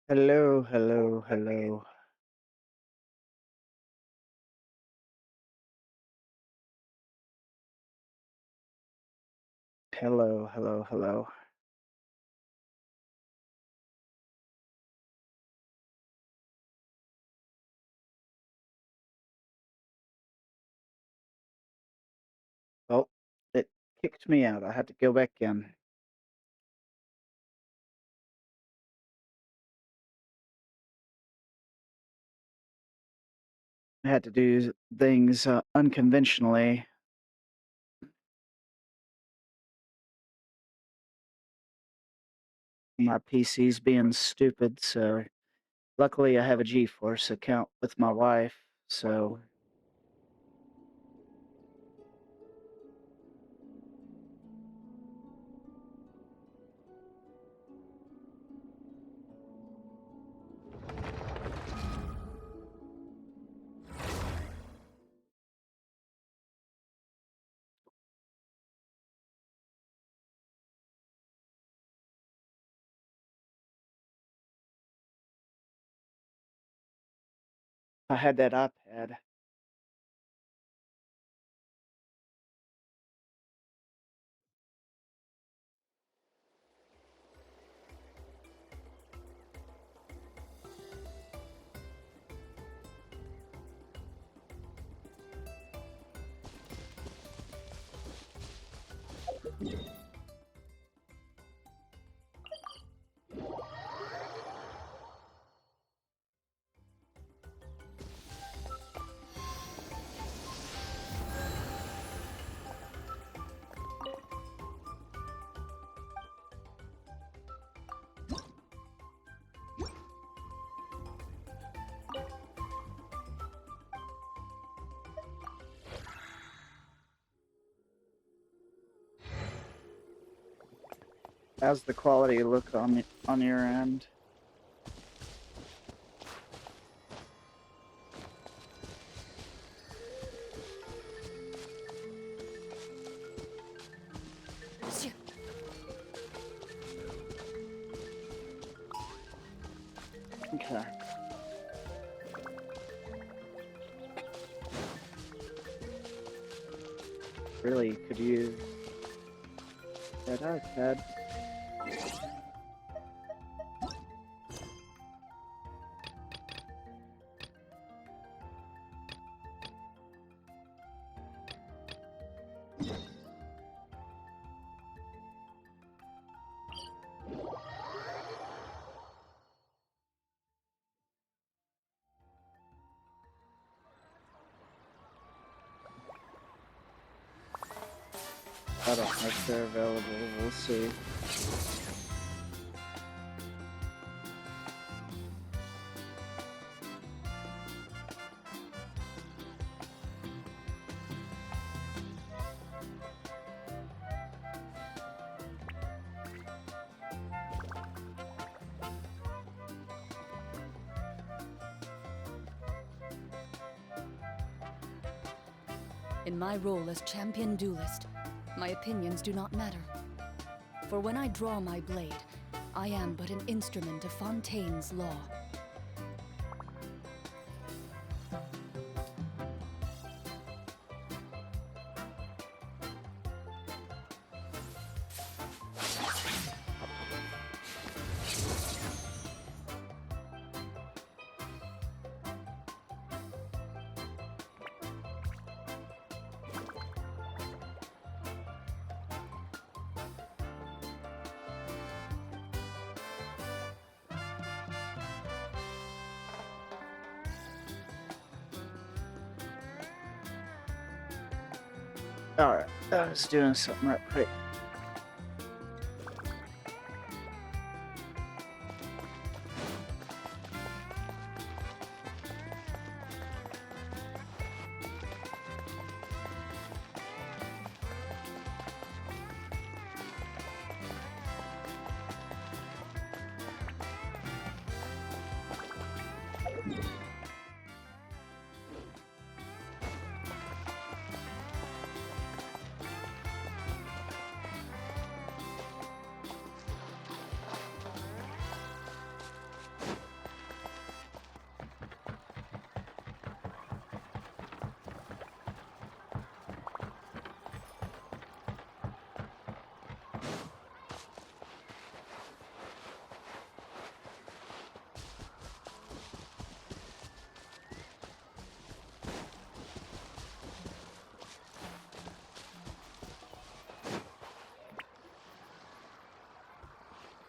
Hello, hello, hello. Hello, hello, hello. Oh, it kicked me out. I had to go back in. I had to do things unconventionally. My PC's being stupid, so luckily I have a GeForce account with my wife, so I had that iPad. How's the quality look on your end? Okay. Really could use that iPad. I don't know if they're available. We'll see. In my role as champion duelist, my opinions do not matter. For when I draw my blade, I am but an instrument of Fontaine's law. Alright, I was doing something right quick.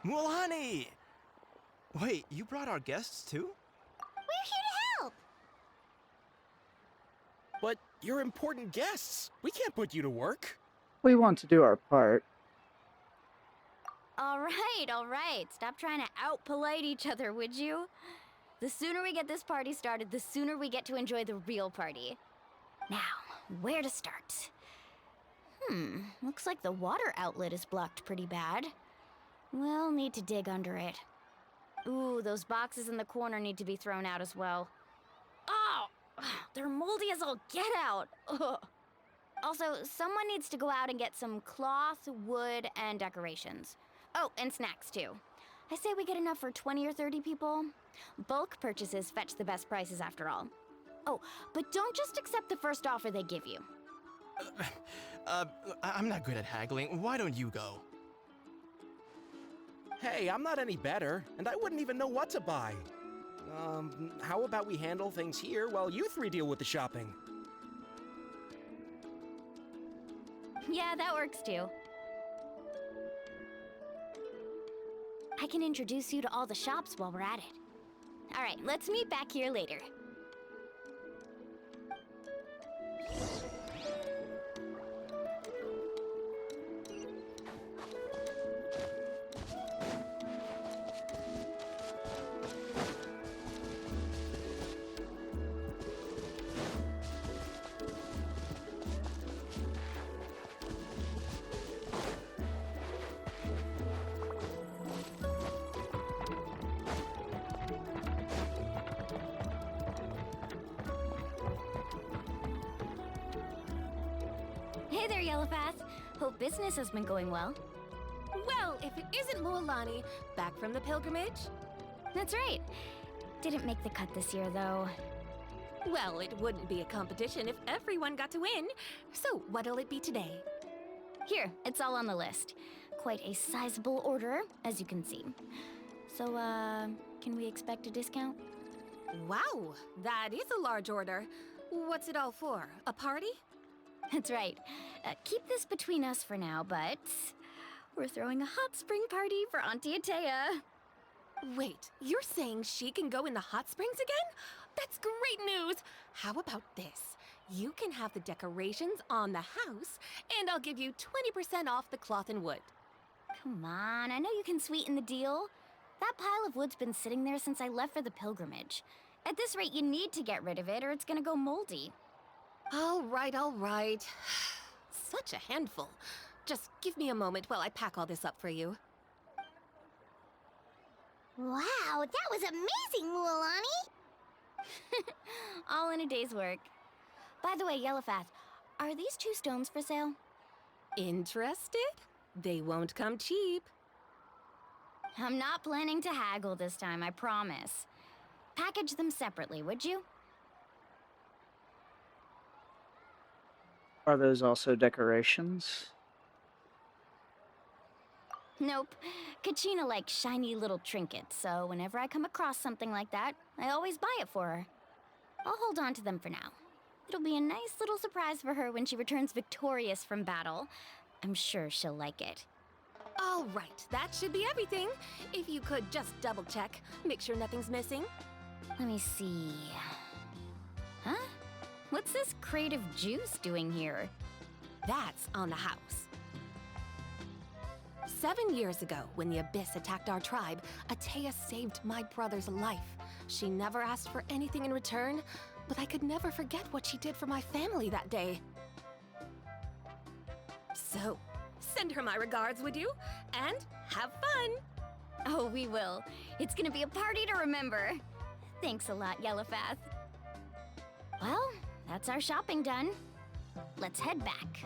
Mulani! Wait, you brought our guests too? We're here to help! But you're important guests. We can't put you to work. We want to do our part. All right. Stop trying to out-polite each other, would you? The sooner we get this party started, the sooner we get to enjoy the real party. Now, where to start? Looks like the water outlet is blocked pretty bad. We'll need to dig under it. Ooh, those boxes in the corner need to be thrown out as well. Oh! They're moldy as all get out! Ugh. Also, someone needs to go out and get some cloth, wood, and decorations. Oh, and snacks too. I say we get enough for 20 or 30 people. Bulk purchases fetch the best prices after all. Oh, but don't just accept the first offer they give you. I'm not good at haggling. Why don't you go? Hey, I'm not any better, and I wouldn't even know what to buy. How about we handle things here while you three deal with the shopping? Yeah, that works too. I can introduce you to all the shops while we're at it. All right, let's meet back here later. Hey there, Yellowpath. Hope business has been going well. Well, if it isn't Mualani, back from the pilgrimage? That's right. didn't make the cut this year, though. Well, it wouldn't be a competition if everyone got to win. So, what'll it be today? Here, it's all on the list. Quite a sizable order, as you can see. So, can we expect a discount? Wow, that is a large order. What's it all for? A party? That's right. Keep this between us for now, but we're throwing a hot spring party for Auntie Atea. Wait, you're saying she can go in the hot springs again? That's great news! How about this? You can have the decorations on the house, and I'll give you 20% off the cloth and wood. Come on, I know you can sweeten the deal. That pile of wood's been sitting there since I left for the pilgrimage. At this rate, you need to get rid of it or it's gonna go moldy. All right, all right. Such a handful. Just give me a moment while I pack all this up for you. Wow, that was amazing, Mualani! All in a day's work. By the way, Yellowfath, are these 2 stones for sale? Interested? They won't come cheap. I'm not planning to haggle this time, I promise. Package them separately, would you? Are those also decorations? Nope. Kachina likes shiny little trinkets, so whenever I come across something like that, I always buy it for her. I'll hold on to them for now. It'll be a nice little surprise for her when she returns victorious from battle. I'm sure she'll like it. All right, that should be everything. If you could just double check, make sure nothing's missing. Let me see. Huh? What's this creative juice doing here? That's on the house. 7 years ago, when the Abyss attacked our tribe, Atea saved my brother's life. She never asked for anything in return, but I could never forget what she did for my family that day. So, send her my regards, would you? And have fun! Oh, we will. It's gonna be a party to remember. Thanks a lot, Yellowfath. Well, that's our shopping done. Let's head back.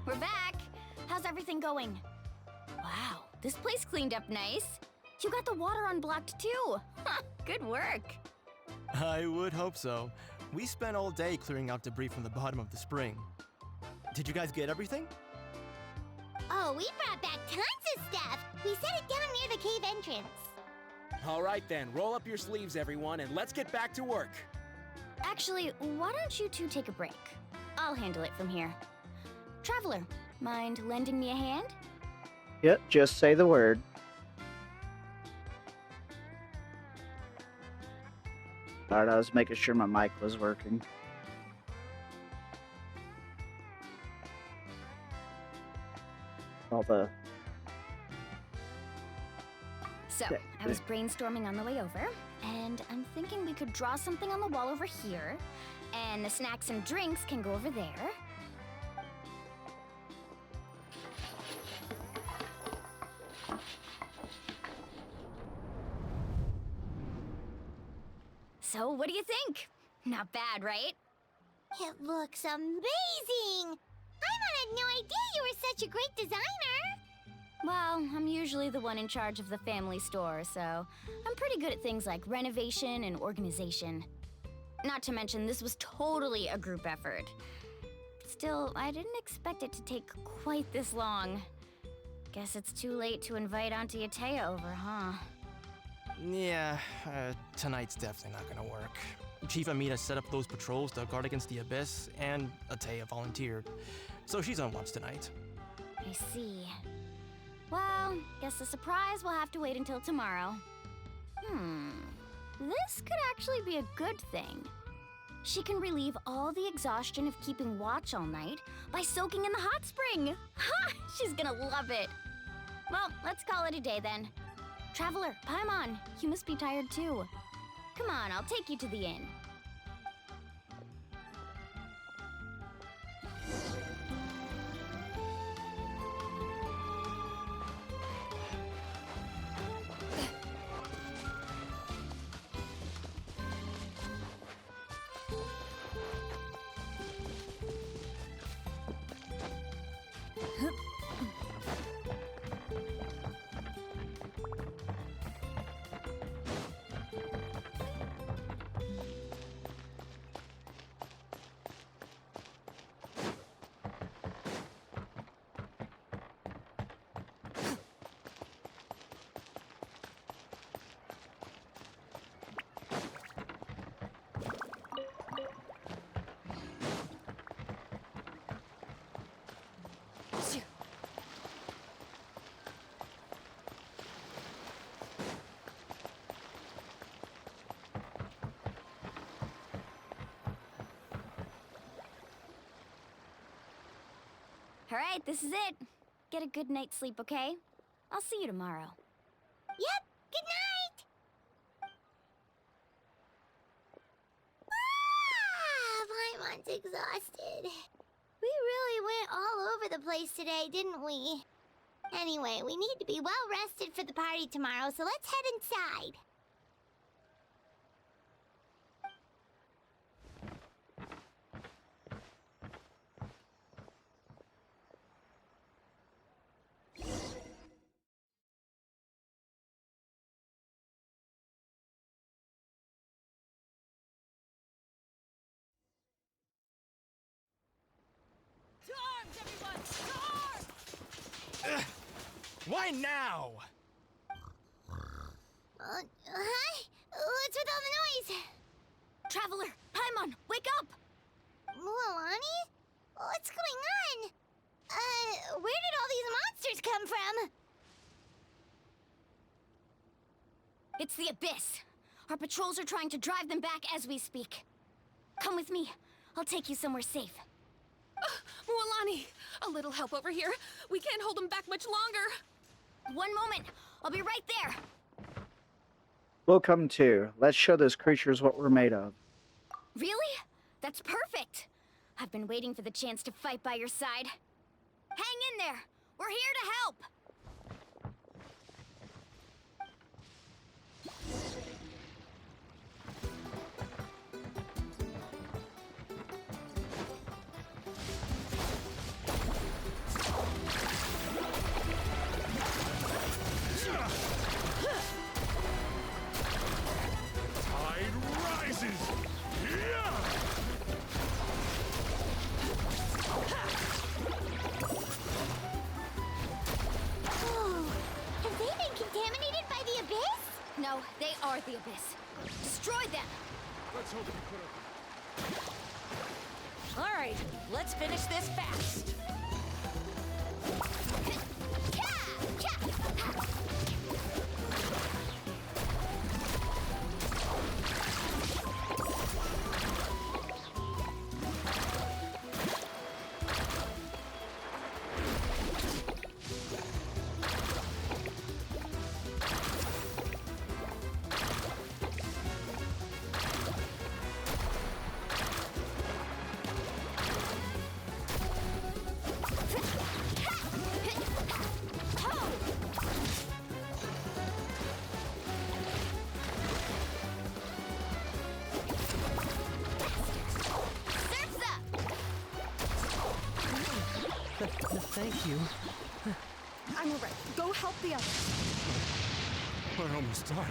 We're back! How's everything going? Wow, this place cleaned up nice. You got the water unblocked too. Huh, good work. I would hope so. We spent all day clearing out debris from the bottom of the spring. Did you guys get everything? Oh, we brought back tons of stuff! We set it down near the cave entrance. All right then, roll up your sleeves, everyone, and let's get back to work. Actually, why don't you two take a break? I'll handle it from here. Traveler, mind lending me a hand? Yep, just say the word. Alright, I was making sure my mic was working. All the... So, Yeah, I was brainstorming on the way over, and I'm thinking we could draw something on the wall over here, and the snacks and drinks can go over there. So, what do you think? Not bad, right? It looks amazing! Paimon had no idea you were such a great designer! Well, I'm usually the one in charge of the family store, so I'm pretty good at things like renovation and organization. Not to mention, this was totally a group effort. Still, I didn't expect it to take quite this long. Guess it's too late to invite Auntie Atea over, huh? Yeah, tonight's definitely not gonna work. Chief Amita set up those patrols to guard against the Abyss, and Atea volunteered. So she's on watch tonight. I see. Well, guess the surprise will have to wait until tomorrow. This could actually be a good thing. She can relieve all the exhaustion of keeping watch all night by soaking in the hot spring. Ha! She's gonna love it. Well, let's call it a day then. Traveler, Paimon, you must be tired too. Come on, I'll take you to the inn. Alright, this is it. Get a good night's sleep, okay? I'll see you tomorrow. Yep, good night! Paimon's exhausted. We really went all over the place today, didn't we? Anyway, we need to be well rested for the party tomorrow, so let's head inside. Why now? Hi? What's with all the noise? Traveler, Paimon, wake up! Mualani? What's going on? Where did all these monsters come from? It's the Abyss. Our patrols are trying to drive them back as we speak. Come with me. I'll take you somewhere safe. Mualani, a little help over here. We can't hold them back much longer. One moment. I'll be right there. Welcome to. Let's show those creatures what we're made of. Really? That's perfect. I've been waiting for the chance to fight by your side. Hang in there. We're here to help. Tide rises! Yeah! Oh, have they been contaminated by the Abyss? No, they are the Abyss. Destroy them. Let's hope we put up. All right, let's finish this fast. Thank you. I'm alright. Go help the others. We're almost done.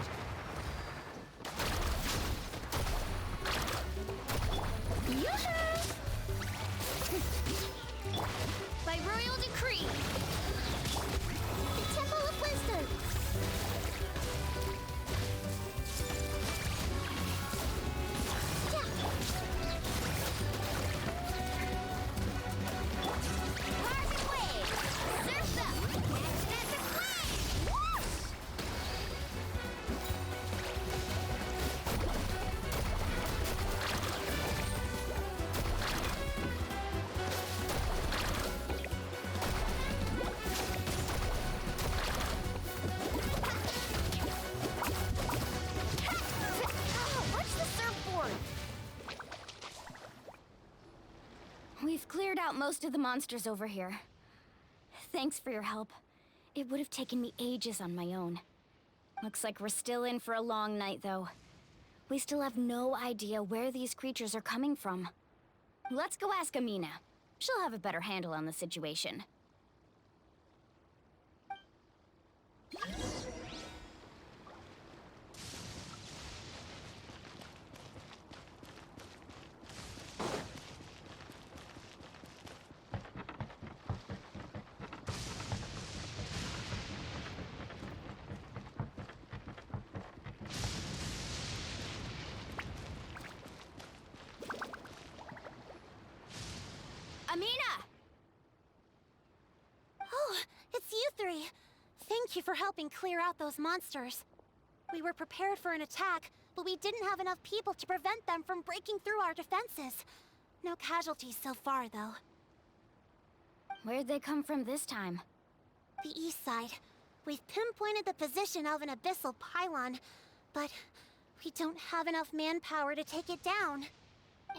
By royal decree. The Temple of Wisdom. Parting waves. Surf's up. That's a flame. Whoosh! What's the surfboard? We've cleared out most of the monsters over here. Thanks for your help. It would have taken me ages on my own. Looks like we're still in for a long night, though. We still have no idea where these creatures are coming from. Let's go ask Amina. She'll have a better handle on the situation. Amina! Oh, it's you three. Thank you for helping clear out those monsters. We were prepared for an attack, but we didn't have enough people to prevent them from breaking through our defenses. No casualties so far, though. Where'd they come from this time? The east side. We've pinpointed the position of an abyssal pylon, but we don't have enough manpower to take it down.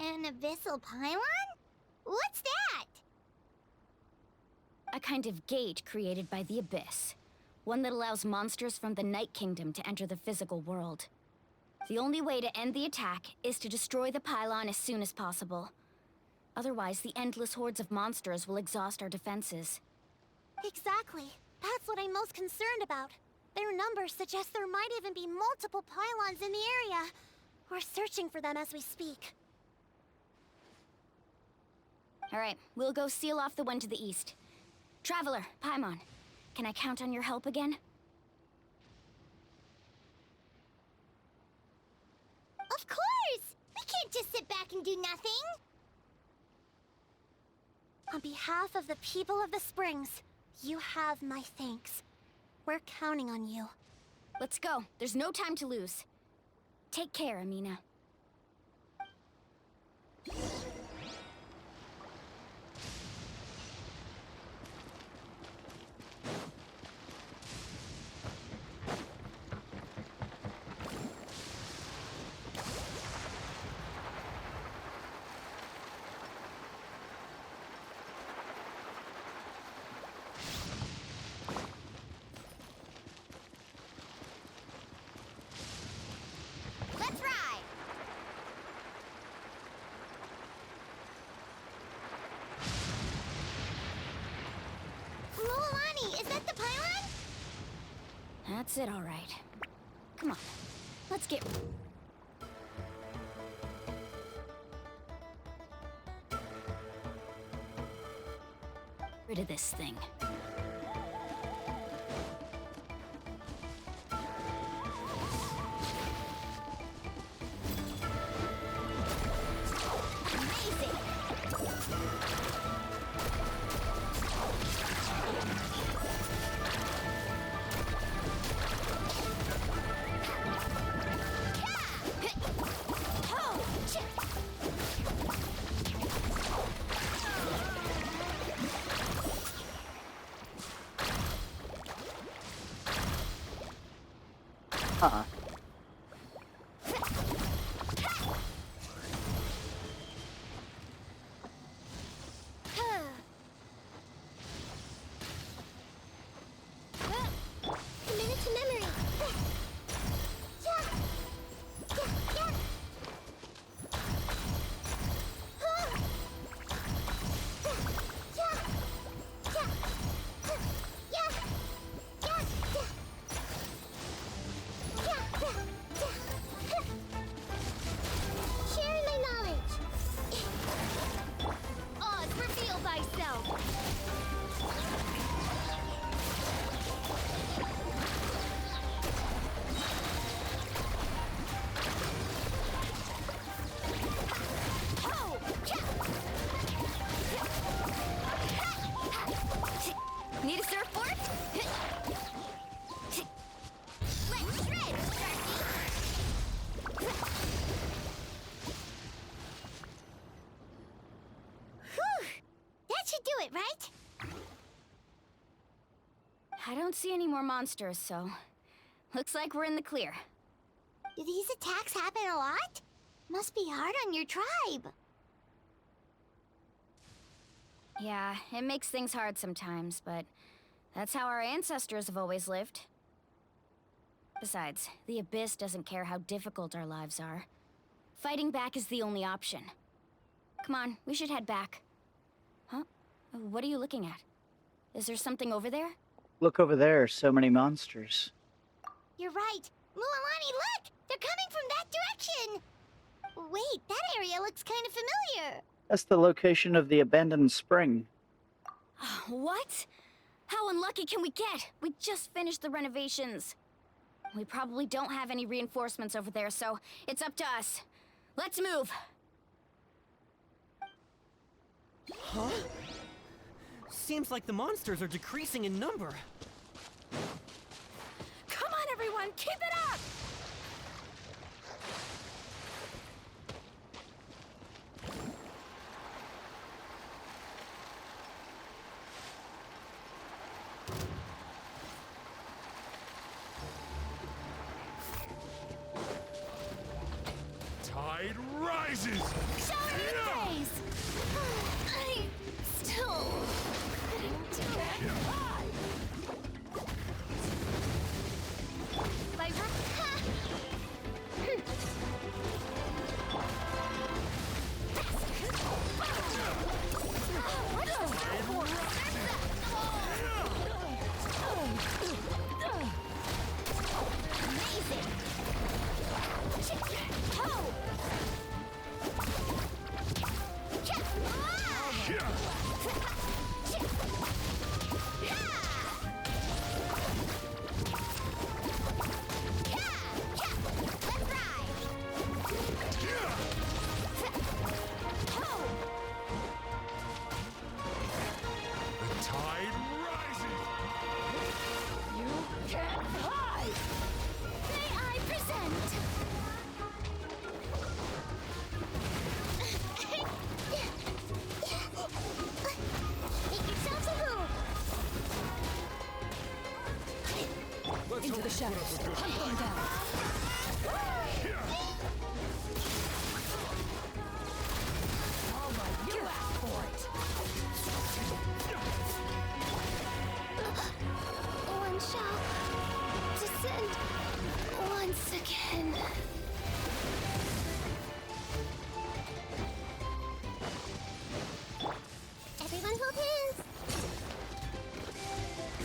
An abyssal pylon? What's that? A kind of gate created by the Abyss. One that allows monsters from the Night Kingdom to enter the physical world. The only way to end the attack is to destroy the pylon as soon as possible. Otherwise, the endless hordes of monsters will exhaust our defenses. Exactly. That's what I'm most concerned about. Their numbers suggest there might even be multiple pylons in the area. We're searching for them as we speak. Alright, we'll go seal off the one to the east. Traveler, Paimon, can I count on your help again? Of course! We can't just sit back and do nothing! On behalf of the people of the Springs, you have my thanks. We're counting on you. Let's go. There's no time to lose. Take care, Amina. Let's ride! Lualani, is that the pylon? That's it, all right. Come on. Let's get... rid of this thing. Uh-uh. Committed to memory. Sharing my knowledge. Oz, reveal thyself. Need a surfboard? Let's shred, Sharky. Whew! That should do it, right? I don't see any more monsters, so... looks like we're in the clear. Do these attacks happen a lot? Must be hard on your tribe. Yeah, it makes things hard sometimes, but... that's how our ancestors have always lived. Besides, the Abyss doesn't care how difficult our lives are. Fighting back is the only option. Come on, we should head back. Huh? What are you looking at? Is there something over there? Look over there, so many monsters. You're right. Lualani, look! They're coming from that direction! Wait, that area looks kind of familiar. That's the location of the abandoned spring. What? How unlucky can we get? We just finished the renovations. We probably don't have any reinforcements over there, so it's up to us. Let's move. Huh? Seems like the monsters are decreasing in number. Come on, everyone, keep it up! tide rises! Show me your face! I still couldn't do it. My What is this for? Amazing! Oh! The tide rises! You can't hide! May I present? Make yourselves a move! Let's Into hope the you put shadows. up a good Hunt them fight. down. You asked for it. One shall descend once again. Everyone hold hands.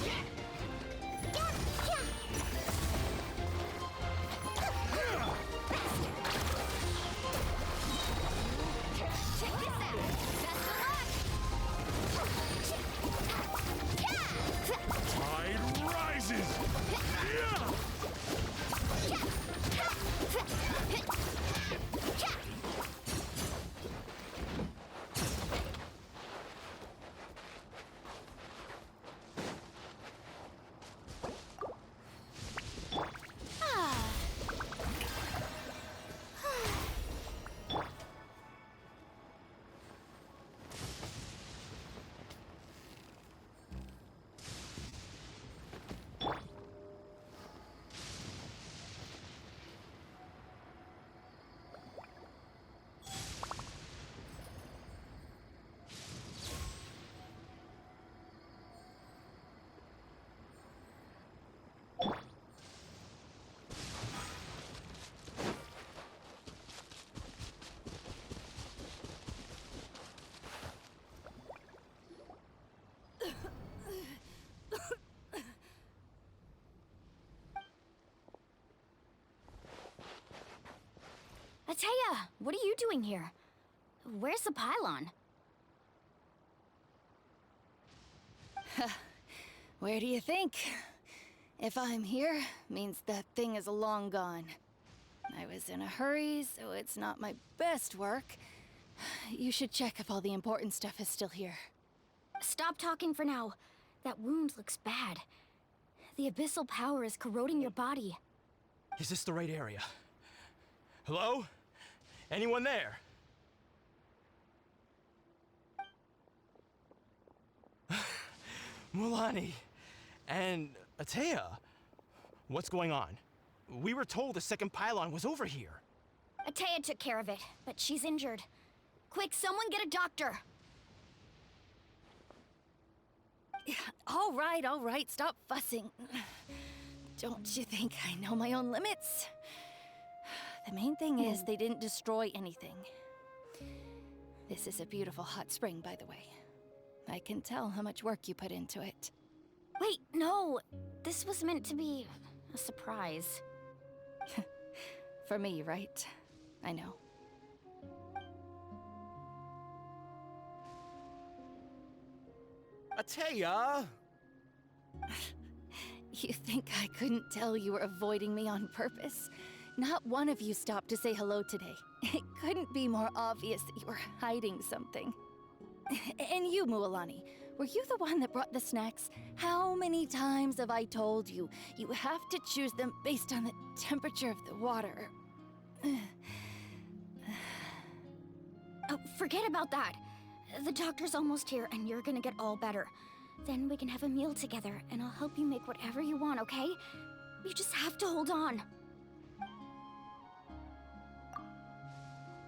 Yeah. Check this out. Best of luck. Tide rises! Atea, what are you doing here? Where's the pylon? Where do you think? If I'm here, means that thing is long gone. I was in a hurry, so it's not my best work. You should check if all the important stuff is still here. Stop talking for now. That wound looks bad. The abyssal power is corroding your body. Is this the right area? Hello? Anyone there? Mulani and Atea. What's going on? We were told the second pylon was over here. Atea took care of it, but she's injured. Quick, someone get a doctor! All right, stop fussing. Don't you think I know my own limits? The main thing is they didn't destroy anything. This is a beautiful hot spring, by the way. I can tell how much work you put into it. Wait, no! This was meant to be a surprise. For me, right? I know. Atea! You think I couldn't tell you were avoiding me on purpose? Not one of you stopped to say hello today. It couldn't be more obvious that you were hiding something. And you, Mualani, were you the one that brought the snacks? How many times have I told you, you have to choose them based on the temperature of the water? Oh, forget about that. The doctor's almost here, and you're gonna get all better. Then we can have a meal together, and I'll help you make whatever you want, okay? You just have to hold on.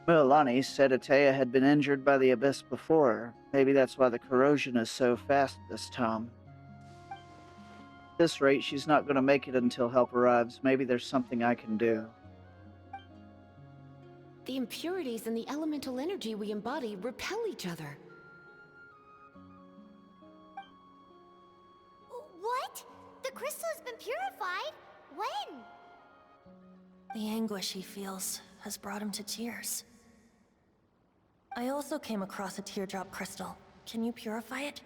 Milani said Atea had been injured by the abyss before. Maybe that's why the corrosion is so fast this time. At this rate, she's not going to make it until help arrives. Maybe there's something I can do. The impurities and the elemental energy we embody repel each other. What? The crystal has been purified? When? The anguish he feels has brought him to tears. I also came across a teardrop crystal. Can you purify it?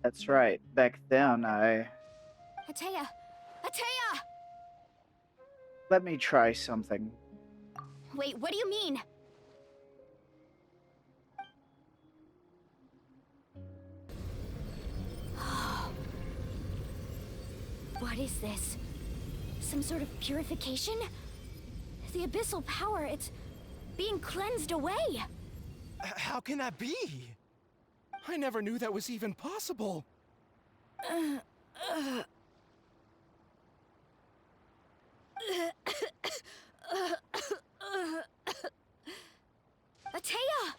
That's right. Back then, Atea! Atea! Let me try something. Wait, what do you mean? What is this? Some sort of purification? The abyssal power, it's being cleansed away. How can that be? I never knew that was even possible. Atea!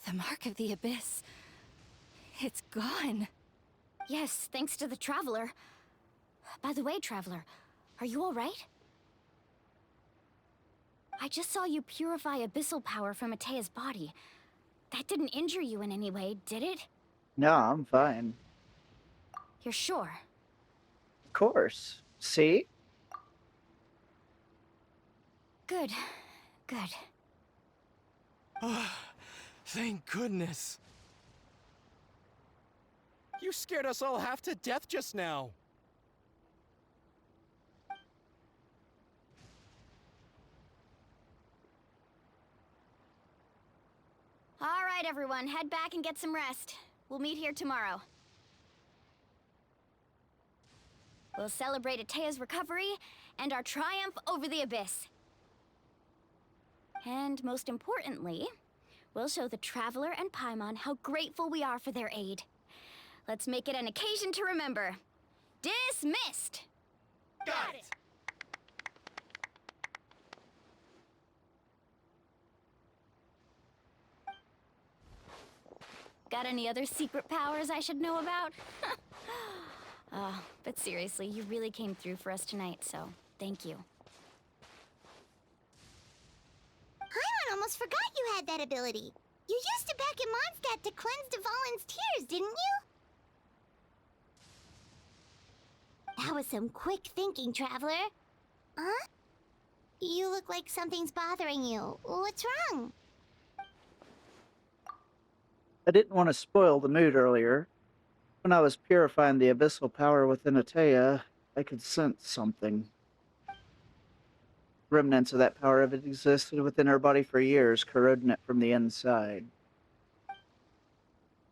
The mark of the abyss. It's gone. Yes, thanks to the Traveler. By the way, Traveler, are you alright? I just saw you purify abyssal power from Atea's body. That didn't injure you in any way, did it? No, I'm fine. You're sure? Of course. See? Good. Good. Thank goodness. You scared us all half to death just now. All right, everyone, head back and get some rest. We'll meet here tomorrow. We'll celebrate Atea's recovery and our triumph over the abyss. And most importantly, we'll show the Traveler and Paimon how grateful we are for their aid. Let's make it an occasion to remember. Dismissed! Got it! Got any other secret powers I should know about? But seriously, you really came through for us tonight, so thank you. Paimon almost forgot you had that ability. You used it back in Mondstadt to cleanse Dvalin's tears, didn't you? That was some quick thinking, Traveler. Huh? You look like something's bothering you. What's wrong? I didn't want to spoil the mood earlier. When I was purifying the abyssal power within Atea, I could sense something. Remnants of that power have existed within her body for years, corroding it from the inside.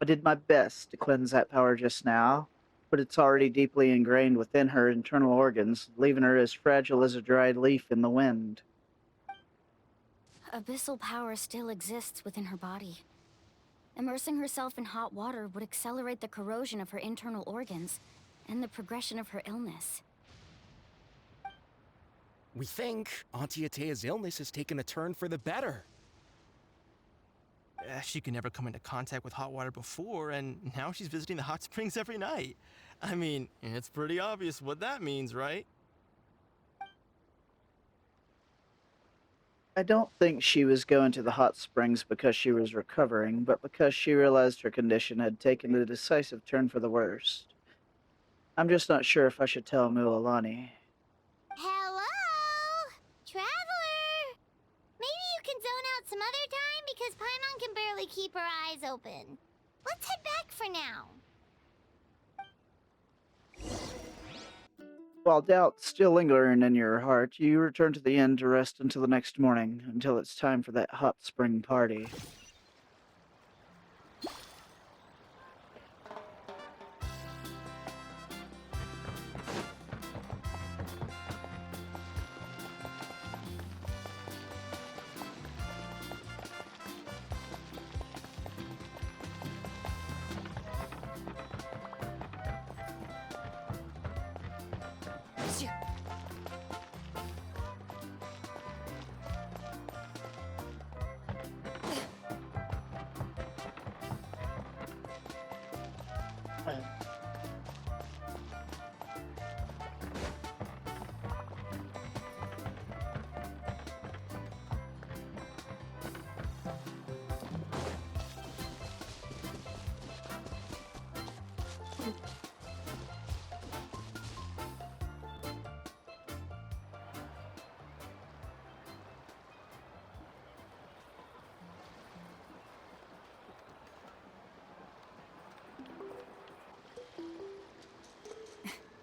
I did my best to cleanse that power just now, but it's already deeply ingrained within her internal organs, leaving her as fragile as a dried leaf in the wind. Abyssal power still exists within her body. Immersing herself in hot water would accelerate the corrosion of her internal organs and the progression of her illness. We think Auntie Atea's illness has taken a turn for the better. She could never come into contact with hot water before, and now she's visiting the hot springs every night. I mean, it's pretty obvious what that means, right? I don't think she was going to the hot springs because she was recovering, but because she realized her condition had taken a decisive turn for the worst. I'm just not sure if I should tell Mualani. Hello? Traveler! Maybe you can zone out some other time because Paimon can barely keep her eyes open. Let's head back for now. While doubt's still lingering in your heart, you return to the inn to rest until the next morning, until it's time for that hot spring party.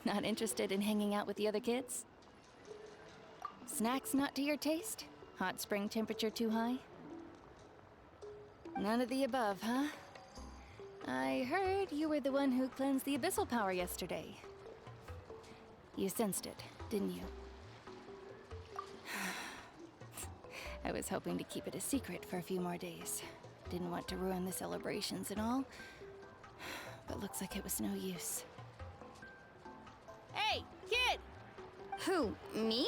Not interested in hanging out with the other kids? Snacks not to your taste? Hot spring temperature too high? None of the above, huh? I heard you were the one who cleansed the abyssal power yesterday. You sensed it, didn't you? I was hoping to keep it a secret for a few more days. Didn't want to ruin the celebrations and all. But looks like it was no use. Hey, kid! Who, me?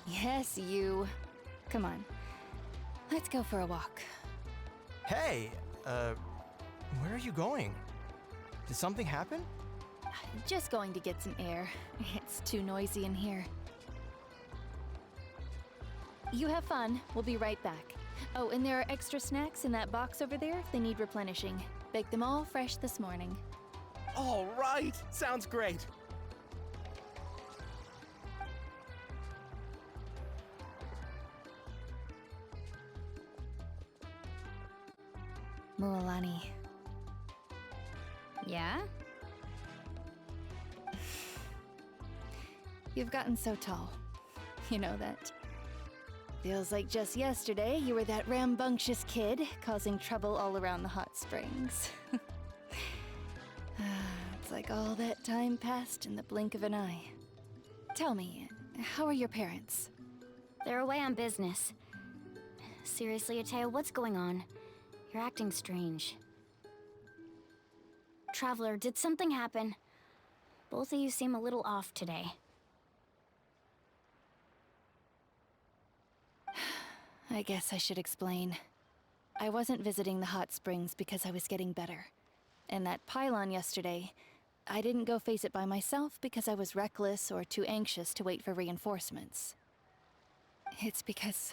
Yes, you. Come on. Let's go for a walk. Hey, where are you going? Did something happen? Just going to get some air. It's too noisy in here. You have fun. We'll be right back. Oh, and there are extra snacks in that box over there if they need replenishing. Baked them all fresh this morning. All right, sounds great. Mualani. Yeah? You've gotten so tall. You know that. Feels like just yesterday you were that rambunctious kid causing trouble all around the hot springs. It's like all that time passed in the blink of an eye. Tell me, how are your parents? They're away on business. Seriously, Atea, what's going on? You're acting strange. Traveler, did something happen? Both of you seem a little off today. I guess I should explain. I wasn't visiting the hot springs because I was getting better. And that pylon yesterday, I didn't go face it by myself because I was reckless or too anxious to wait for reinforcements. It's because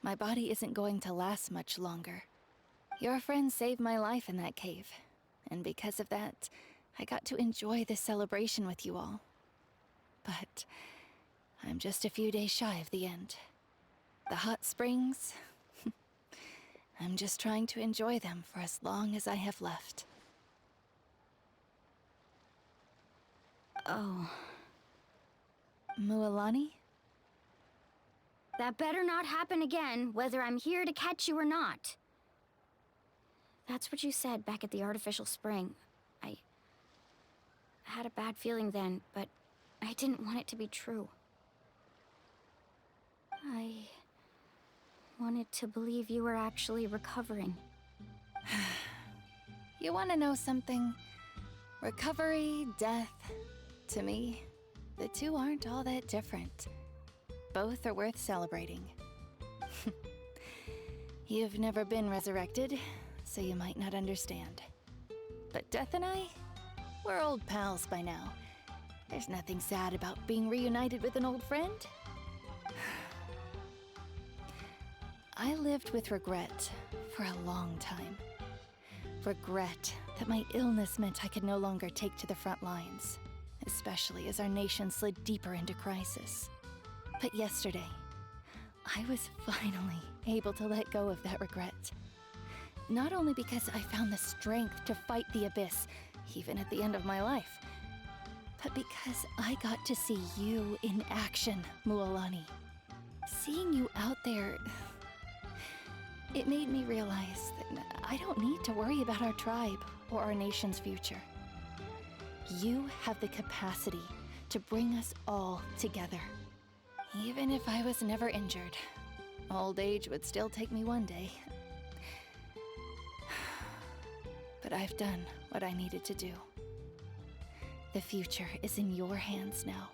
my body isn't going to last much longer. Your friend saved my life in that cave, and because of that, I got to enjoy this celebration with you all. But I'm just a few days shy of the end. The hot springs, I'm just trying to enjoy them for as long as I have left. Oh. Mualani? That better not happen again, whether I'm here to catch you or not. That's what you said back at the artificial spring. I had a bad feeling then, but I didn't want it to be true. I wanted to believe you were actually recovering. You want to know something? Recovery, death, to me, the two aren't all that different. Both are worth celebrating. You've never been resurrected, so you might not understand. But Death and I, we're old pals by now. There's nothing sad about being reunited with an old friend. I lived with regret for a long time. Regret that my illness meant I could no longer take to the front lines, especially as our nation slid deeper into crisis. But yesterday, I was finally able to let go of that regret. Not only because I found the strength to fight the abyss, even at the end of my life, but because I got to see you in action, Mualani. Seeing you out there, it made me realize that I don't need to worry about our tribe or our nation's future. You have the capacity to bring us all together. Even if I was never injured, old age would still take me one day. But I've done what I needed to do. The future is in your hands now.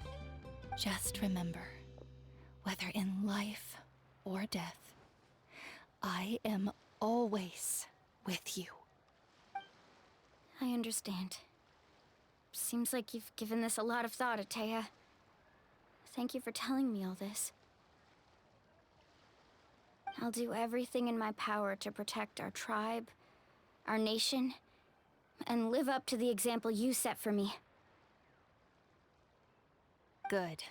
Just remember, whether in life or death, I am always with you. I understand. Seems like you've given this a lot of thought, Atea. Thank you for telling me all this. I'll do everything in my power to protect our tribe, our nation, and live up to the example you set for me. Good.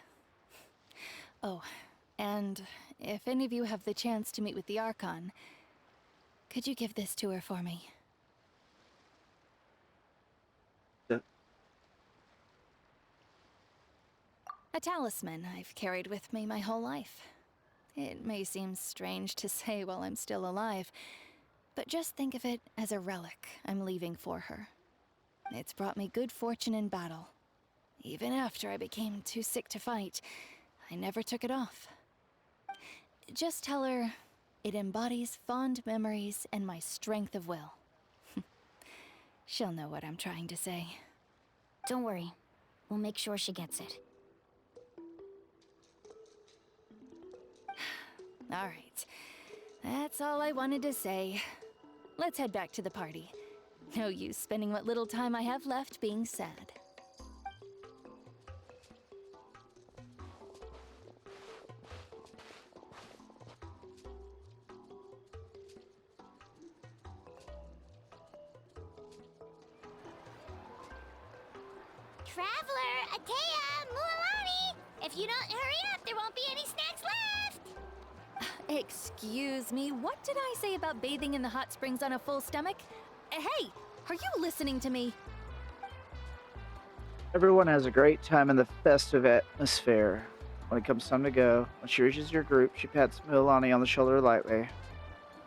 Oh, and if any of you have the chance to meet with the Archon, could you give this to her for me? A talisman I've carried with me my whole life. It may seem strange to say while I'm still alive, but just think of it as a relic I'm leaving for her. It's brought me good fortune in battle. Even after I became too sick to fight, I never took it off. Just tell her it embodies fond memories and my strength of will. She'll know what I'm trying to say. Don't worry. We'll make sure she gets it. All right. That's all I wanted to say. Let's head back to the party. No use spending what little time I have left being sad. Traveler, Atea, Mualani! If you don't hurry up, there won't be any snacks left! Excuse me, what did I say about bathing in the hot springs on a full stomach? Hey, are you listening to me? Everyone has a great time in the festive atmosphere. When it comes time to go, when she reaches your group, she pats Milani on the shoulder lightly.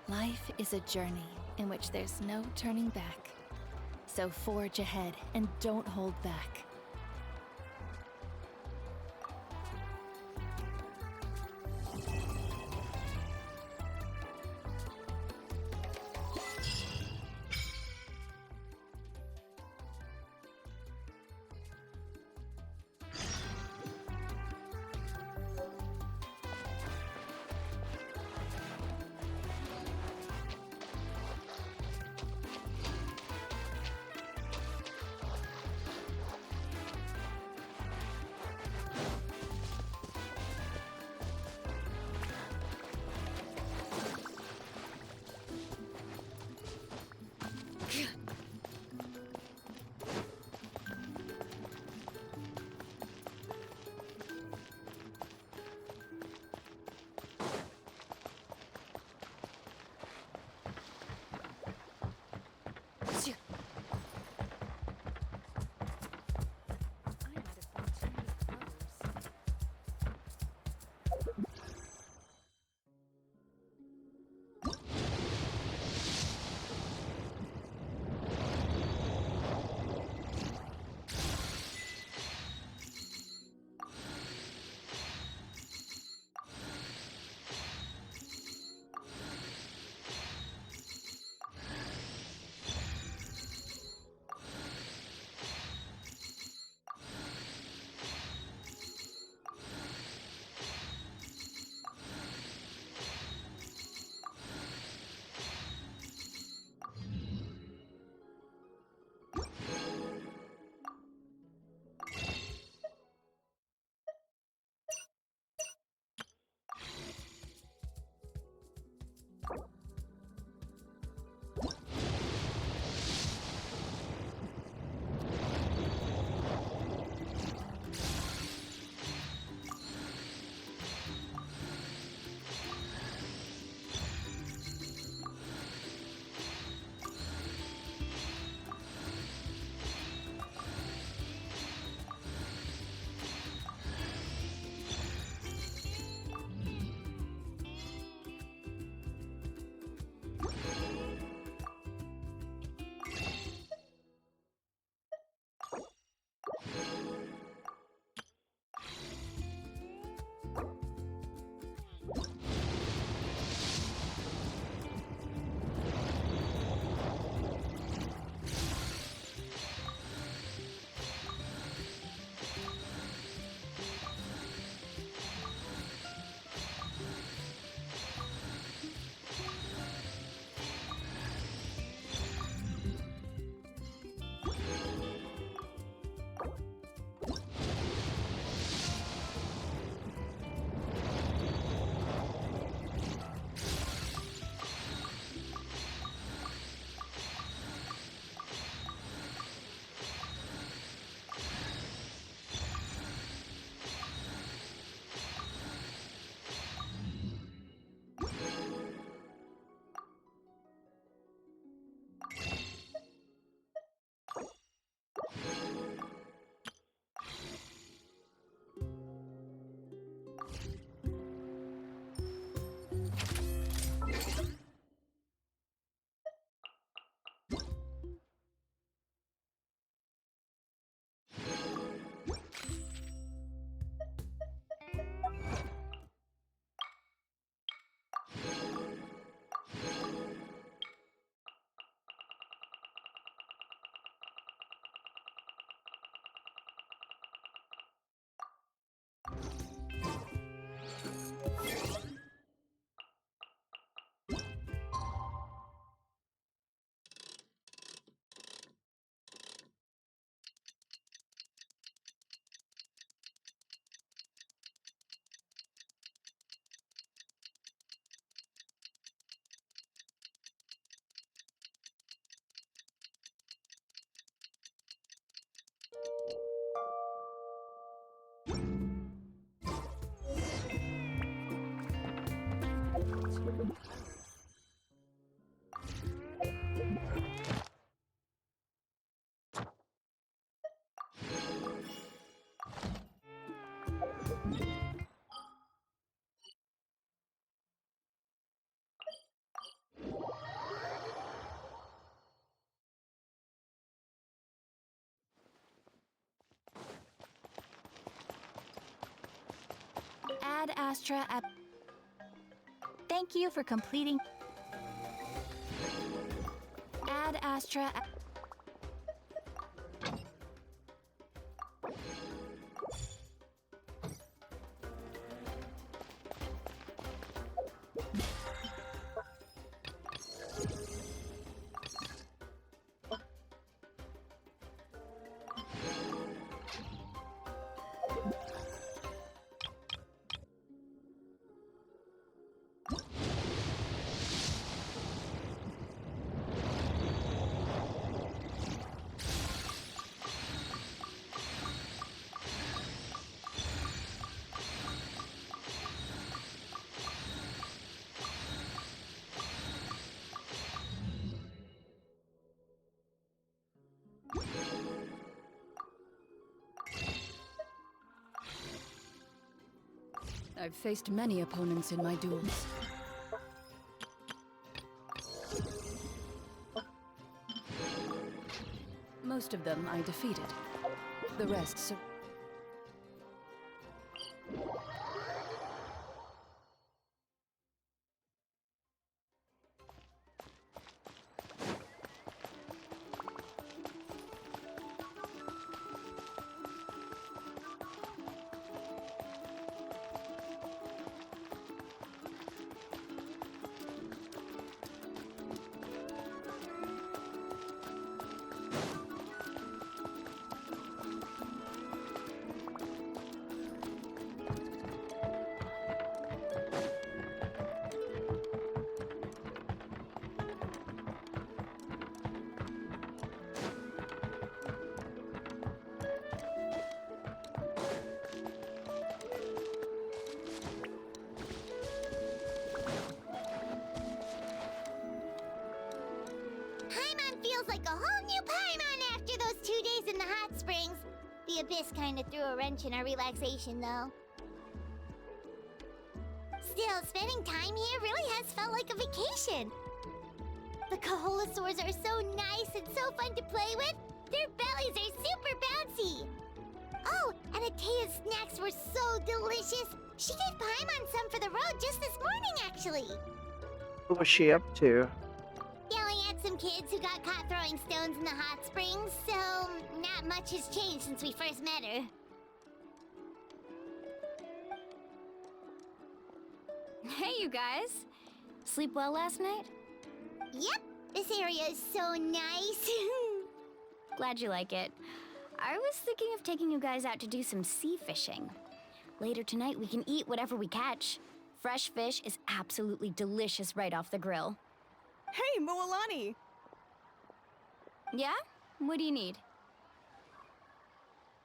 Life is a journey in which there's no turning back. So forge ahead and don't hold back. Ad Astra at... Thank you for completing... Ad Astra... I've faced many opponents in my duels. Most of them I defeated. The rest Paimon feels like a whole new Paimon after those 2 days in the hot springs. The Abyss kinda threw a wrench in our relaxation, though. Still, spending time here really has felt like a vacation. The Kaholosaurs are so nice and so fun to play with. Their bellies are super bouncy. Oh, and Atea's snacks were so delicious. She gave Paimon some for the road just this morning, actually. What was she up to? Yelling at some kids who got caught throwing stones in the hot springs, so not much has changed since we first met her. Hey, you guys. Sleep well last night? Yep, this area is so nice. Glad you like it. I was thinking of taking you guys out to do some sea fishing. Later tonight, we can eat whatever we catch. Fresh fish is absolutely delicious right off the grill. Hey, Mualani! Yeah? What do you need?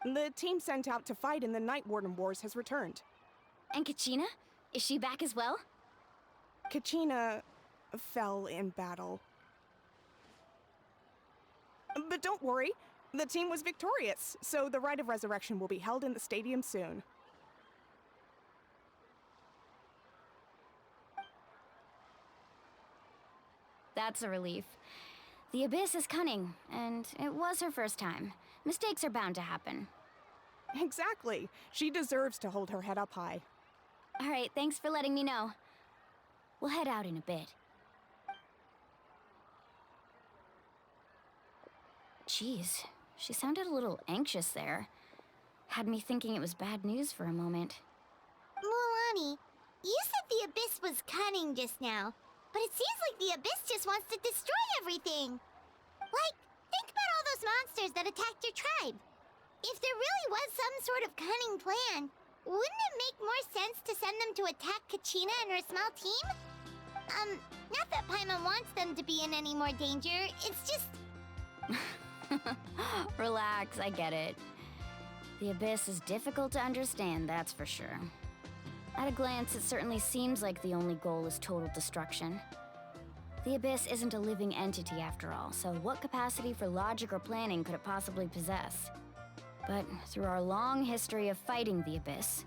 The team sent out to fight in the Night Warden Wars has returned. And Kachina? Is she back as well? Kachina fell in battle. But don't worry, the team was victorious, so the Rite of Resurrection will be held in the stadium soon. That's a relief. The Abyss is cunning, and it was her first time. Mistakes are bound to happen. Exactly. She deserves to hold her head up high. All right, thanks for letting me know. We'll head out in a bit. Jeez, she sounded a little anxious there. Had me thinking it was bad news for a moment. Mualani, you said the Abyss was cunning just now, but it seems like the Abyss just wants to destroy everything. Like, think about all those monsters that attacked your tribe. If there really was some sort of cunning plan, wouldn't it make more sense to send them to attack Kachina and her small team? Not that Paimon wants them to be in any more danger, it's just... Relax, I get it. The Abyss is difficult to understand, that's for sure. At a glance, it certainly seems like the only goal is total destruction. The Abyss isn't a living entity after all, so what capacity for logic or planning could it possibly possess? But through our long history of fighting the Abyss,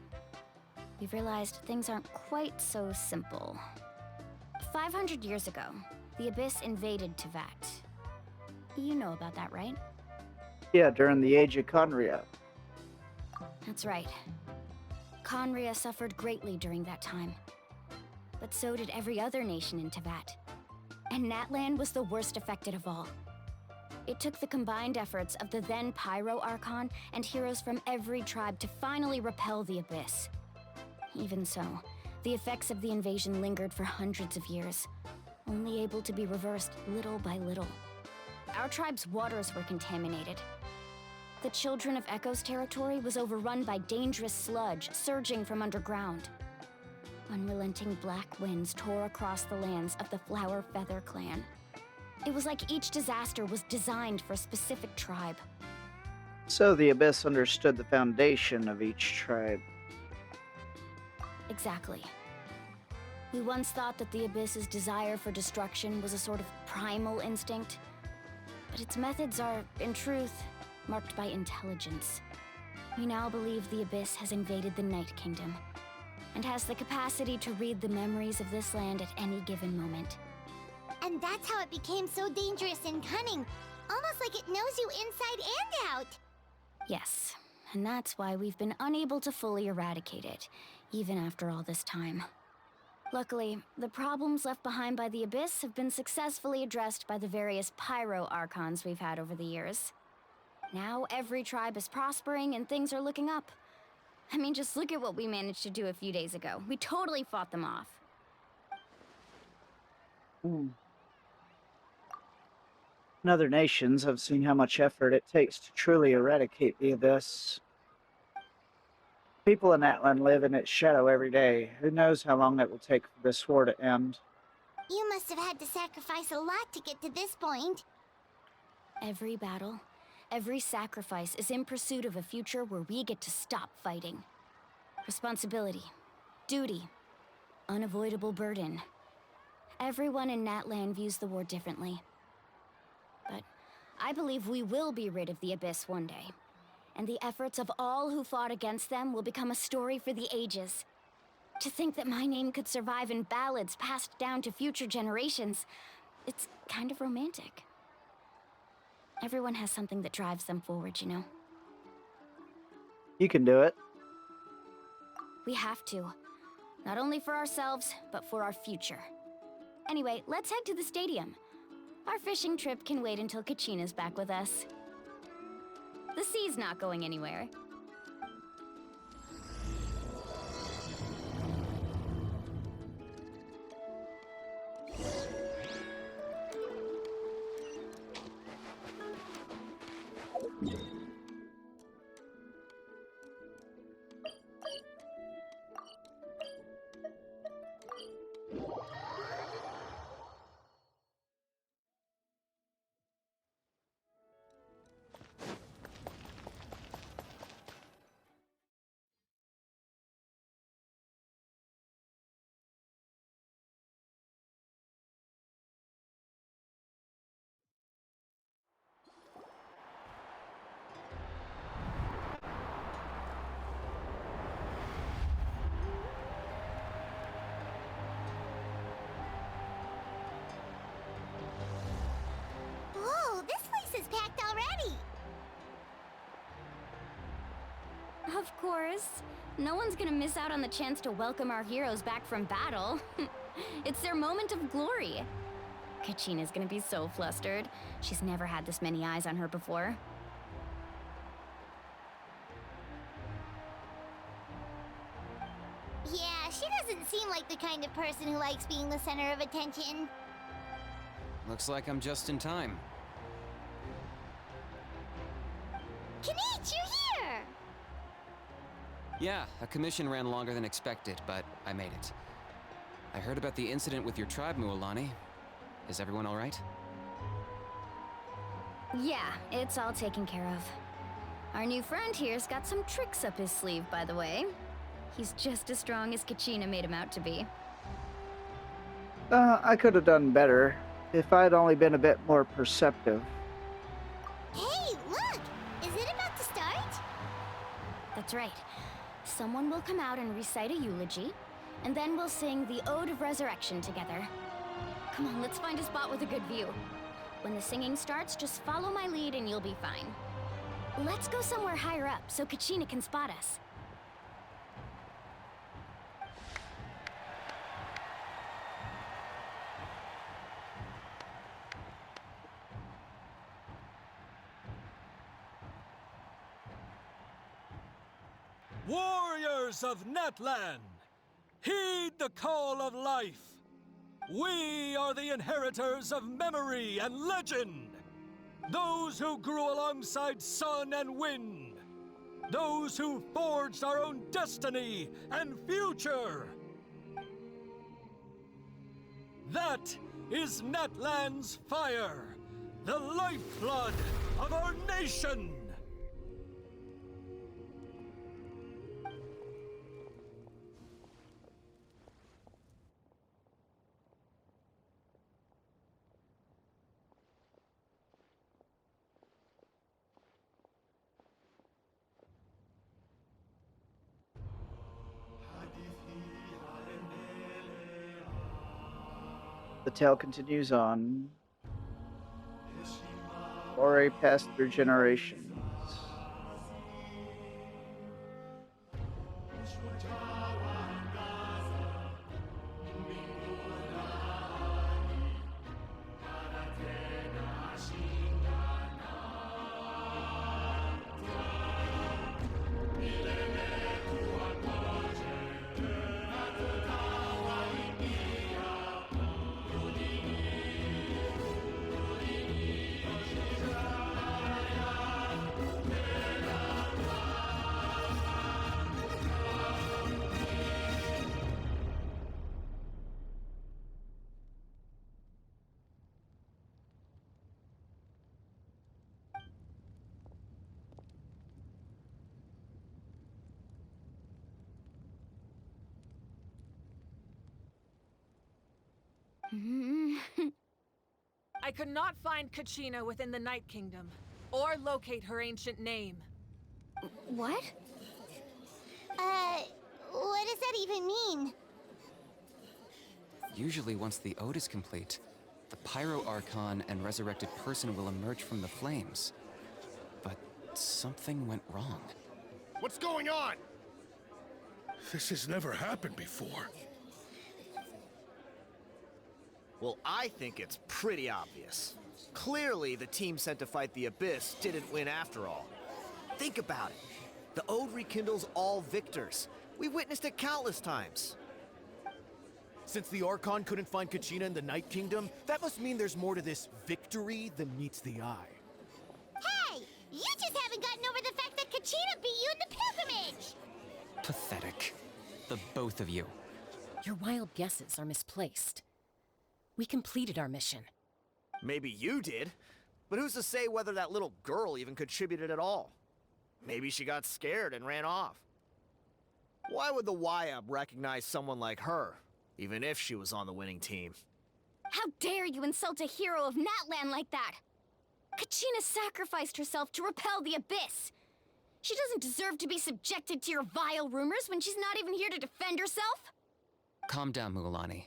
we've realized things aren't quite so simple. 500 years ago, the Abyss invaded Teyvat. You know about that, right? Yeah, during the Age of Conria. That's right. Conria suffered greatly during that time. But so did every other nation in Teyvat. And Natlan was the worst affected of all. It took the combined efforts of the then Pyro Archon and heroes from every tribe to finally repel the Abyss. Even so, the effects of the invasion lingered for hundreds of years, only able to be reversed little by little. Our tribe's waters were contaminated. The Children of Echo's territory was overrun by dangerous sludge surging from underground. Unrelenting black winds tore across the lands of the Flower Feather clan. It was like each disaster was designed for a specific tribe. So the Abyss understood the foundation of each tribe. Exactly. We once thought that the Abyss's desire for destruction was a sort of primal instinct, but its methods are, in truth, marked by intelligence. We now believe the Abyss has invaded the Night Kingdom, and has the capacity to read the memories of this land at any given moment. And that's how it became so dangerous and cunning. Almost like it knows you inside and out. Yes, and that's why we've been unable to fully eradicate it, even after all this time. Luckily, the problems left behind by the Abyss have been successfully addressed by the various Pyro Archons we've had over the years. Now every tribe is prospering and things are looking up. I mean, just look at what we managed to do a few days ago. We totally fought them off. In other nations, I've seen how much effort it takes to truly eradicate the Abyss. People in Natlan live in its shadow every day. Who knows how long it will take for this war to end? You must have had to sacrifice a lot to get to this point. Every battle, every sacrifice is in pursuit of a future where we get to stop fighting. Responsibility, duty, unavoidable burden. Everyone in Natlan views the war differently. But I believe we will be rid of the Abyss one day. And the efforts of all who fought against them will become a story for the ages. To think that my name could survive in ballads passed down to future generations, it's kind of romantic. Everyone has something that drives them forward, you know? You can do it. We have to. Not only for ourselves, but for our future. Anyway, let's head to the stadium. Our fishing trip can wait until Kachina's back with us. The sea's not going anywhere. Whoa, this place is packed already. Of course. No one's gonna miss out on the chance to welcome our heroes back from battle. It's their moment of glory. Kachina's gonna be so flustered. She's never had this many eyes on her before. Yeah, she doesn't seem like the kind of person who likes being the center of attention. Looks like I'm just in time. Kinich, you're here! Yeah, a commission ran longer than expected, but I made it. I heard about the incident with your tribe, Mualani. Is everyone all right? Yeah, it's all taken care of. Our new friend here's got some tricks up his sleeve, by the way. He's just as strong as Kachina made him out to be. I could have done better if I'd only been a bit more perceptive. Hey, look! Is it about to start? That's right. Someone will come out and recite a eulogy, and then we'll sing the Ode of Resurrection together. Come on, let's find a spot with a good view. When the singing starts, just follow my lead and you'll be fine. Let's go somewhere higher up so Kachina can spot us. Warriors of Natlan, heed the call of life. We are the inheritors of memory and legend. Those who grew alongside sun and wind. Those who forged our own destiny and future. That is Natlan's fire, the lifeblood of our nation. The tale continues on. Ore passed through generations. I could not find Kachina within the Night Kingdom, or locate her ancient name. What? What does that even mean? Usually once the ode is complete, the Pyro Archon and resurrected person will emerge from the flames. But something went wrong. What's going on? This has never happened before. Well, I think it's pretty obvious. Clearly, the team sent to fight the Abyss didn't win after all. Think about it. The Ode rekindles all victors. We witnessed it countless times. Since the Archon couldn't find Kachina in the Night Kingdom, that must mean there's more to this victory than meets the eye. Hey! You just haven't gotten over the fact that Kachina beat you in the pilgrimage! Pathetic. The both of you. Your wild guesses are misplaced. We completed our mission. Maybe you did, but who's to say whether that little girl even contributed at all? Maybe she got scared and ran off. Why would the YUB recognize someone like her, even if she was on the winning team? How dare you insult a hero of Natlan like that? Kachina sacrificed herself to repel the Abyss. She doesn't deserve to be subjected to your vile rumors when she's not even here to defend herself. Calm down, Mualani.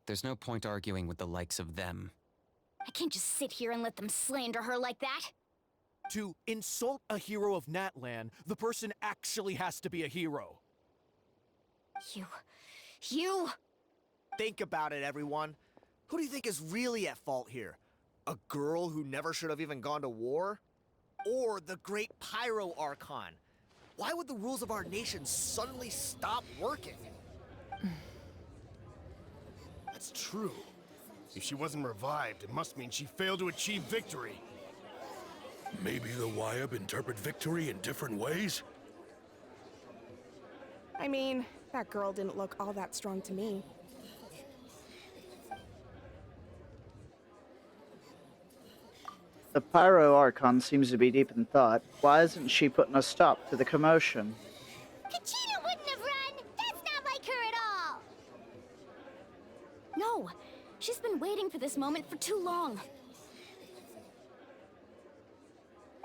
There's no point arguing with the likes of them. I can't just sit here and let them slander her like that. To insult a hero of Natlan, the person actually has to be a hero. You... Think about it, everyone. Who do you think is really at fault here? A girl who never should have even gone to war? Or the great Pyro Archon? Why would the rules of our nation suddenly stop working? That's true. If she wasn't revived, it must mean she failed to achieve victory. Maybe the YUB interpret victory in different ways? I mean, that girl didn't look all that strong to me. The Pyro Archon seems to be deep in thought. Why isn't she putting a stop to the commotion? Kachina wouldn't have run! go. She's been waiting for this moment for too long.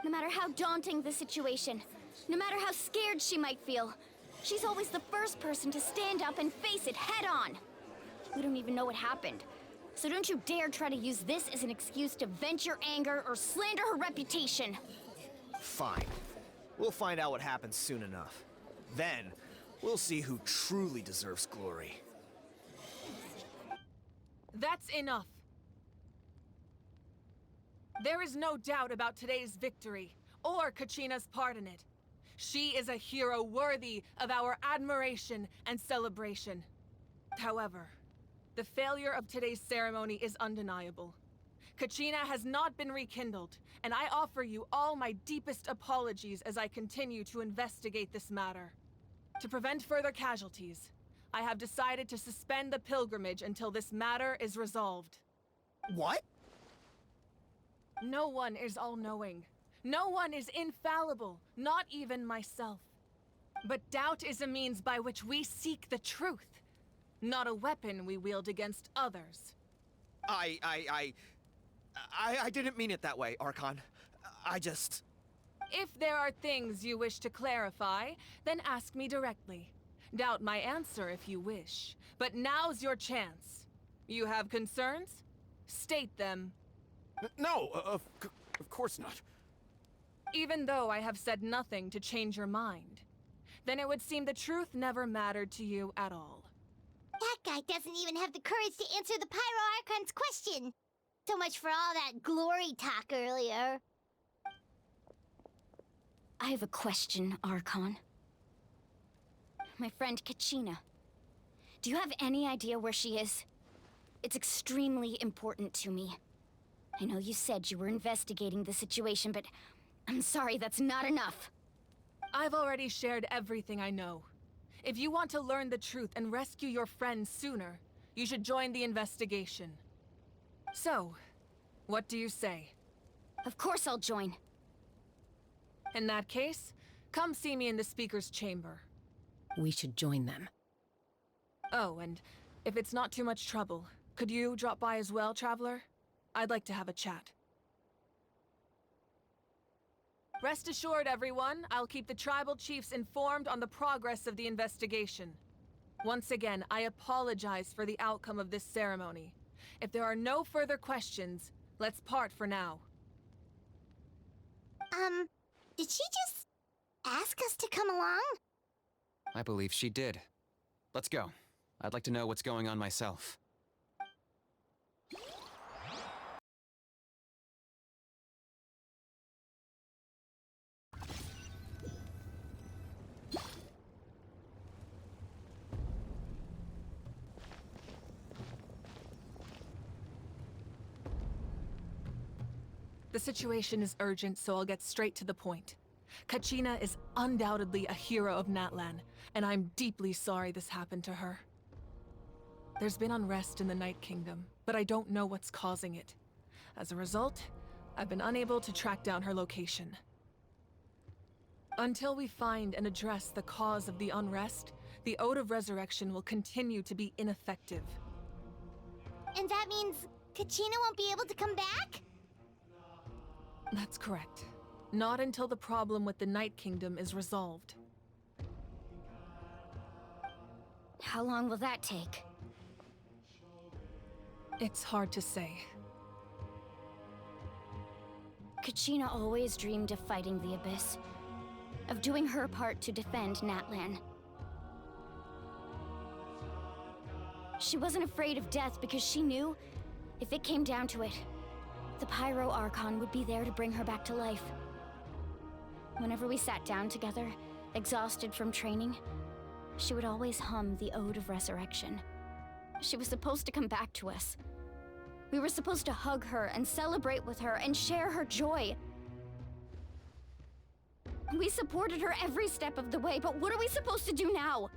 No matter how daunting the situation, no matter how scared she might feel, she's always the first person to stand up and face it head on. We don't even know what happened, so don't you dare try to use this as an excuse to vent your anger or slander her reputation. Fine. We'll find out what happens soon enough. Then, we'll see who truly deserves glory. That's enough. There is no doubt about today's victory, or Kachina's part in it. She is a hero worthy of our admiration and celebration. However, the failure of today's ceremony is undeniable. Kachina has not been rekindled, and I offer you all my deepest apologies as I continue to investigate this matter. To prevent further casualties, I have decided to suspend the pilgrimage until this matter is resolved. What? No one is all-knowing. No one is infallible, not even myself. But doubt is a means by which we seek the truth, not a weapon we wield against others. I didn't mean it that way, Archon. I just... If there are things you wish to clarify, then ask me directly. Doubt my answer if you wish, but now's your chance. You have concerns? State them. No, of course not. Even though I have said nothing to change your mind, then it would seem the truth never mattered to you at all. That guy doesn't even have the courage to answer the Pyro Archon's question. So much for all that glory talk earlier. I have a question, Archon. My friend Kachina. Do you have any idea where she is? It's extremely important to me. I know you said you were investigating the situation, but I'm sorry, that's not enough. I've already shared everything I know. If you want to learn the truth and rescue your friends sooner, you should join the investigation. So, what do you say? Of course I'll join. In that case, come see me in the speaker's chamber. We should join them. Oh, and if it's not too much trouble, could you drop by as well, Traveler? I'd like to have a chat. Rest assured, everyone, I'll keep the tribal chiefs informed on the progress of the investigation. Once again, I apologize for the outcome of this ceremony. If there are no further questions, let's part for now. Did she just ask us to come along? I believe she did. Let's go. I'd like to know what's going on myself. The situation is urgent, so I'll get straight to the point. Kachina is undoubtedly a hero of Natlan, and I'm deeply sorry this happened to her. There's been unrest in the Night Kingdom, but I don't know what's causing it. As a result, I've been unable to track down her location. Until we find and address the cause of the unrest, the Ode of Resurrection will continue to be ineffective. And that means Kachina won't be able to come back? That's correct. Not until the problem with the Night Kingdom is resolved. How long will that take? It's hard to say. Kachina always dreamed of fighting the Abyss, of doing her part to defend Natlan. She wasn't afraid of death because she knew, if it came down to it, the Pyro Archon would be there to bring her back to life. Whenever we sat down together, exhausted from training, she would always hum the Ode of Resurrection. She was supposed to come back to us. We were supposed to hug her and celebrate with her and share her joy. We supported her every step of the way, but what are we supposed to do now?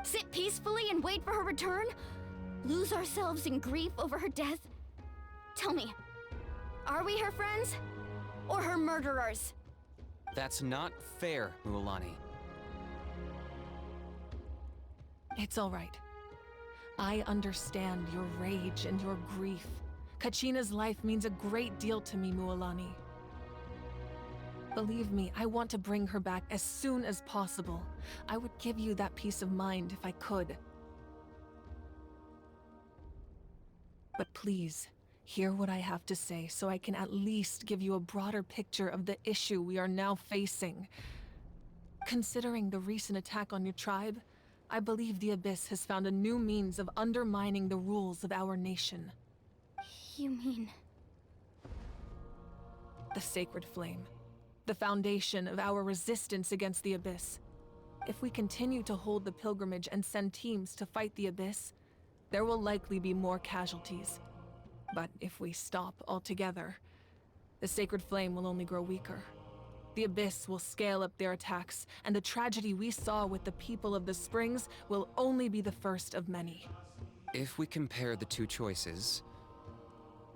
Sit peacefully and wait for her return? Lose ourselves in grief over her death? Tell me, are we her friends? Or her murderers? That's not fair, Mualani. It's all right. I understand your rage and your grief. Kachina's life means a great deal to me, Mualani. Believe me, I want to bring her back as soon as possible. I would give you that peace of mind if I could. But please, hear what I have to say so I can at least give you a broader picture of the issue we are now facing. Considering the recent attack on your tribe, I believe the Abyss has found a new means of undermining the rules of our nation. You mean... The Sacred Flame. The foundation of our resistance against the Abyss. If we continue to hold the pilgrimage and send teams to fight the Abyss, there will likely be more casualties. But if we stop altogether, the Sacred Flame will only grow weaker. The Abyss will scale up their attacks, and the tragedy we saw with the people of the Springs will only be the first of many. If we compare the two choices,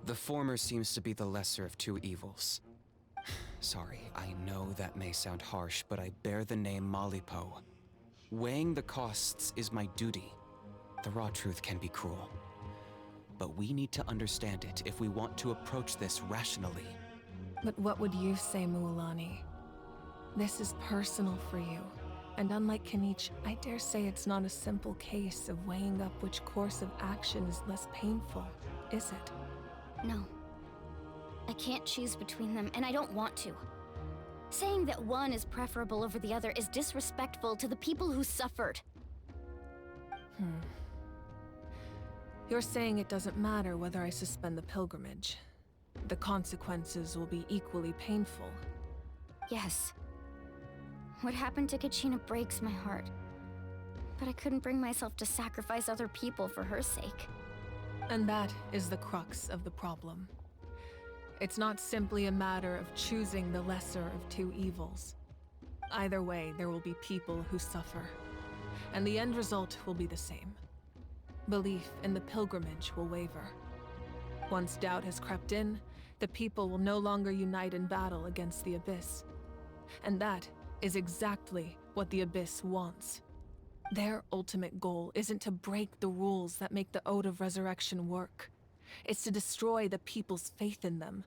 the former seems to be the lesser of two evils. Sorry, I know that may sound harsh, but I bear the name Malipo. Weighing the costs is my duty. The raw truth can be cruel. But we need to understand it if we want to approach this rationally. But what would you say, Mualani? This is personal for you. And unlike Kanich, I dare say it's not a simple case of weighing up which course of action is less painful, is it? No. I can't choose between them, and I don't want to. Saying that one is preferable over the other is disrespectful to the people who suffered. You're saying it doesn't matter whether I suspend the pilgrimage. The consequences will be equally painful. Yes. What happened to Kachina breaks my heart. But I couldn't bring myself to sacrifice other people for her sake. And that is the crux of the problem. It's not simply a matter of choosing the lesser of two evils. Either way, there will be people who suffer. And the end result will be the same. Belief in the pilgrimage will waver. Once doubt has crept in, the people will no longer unite in battle against the Abyss. And that is exactly what the Abyss wants. Their ultimate goal isn't to break the rules that make the Ode of Resurrection work. It's to destroy the people's faith in them.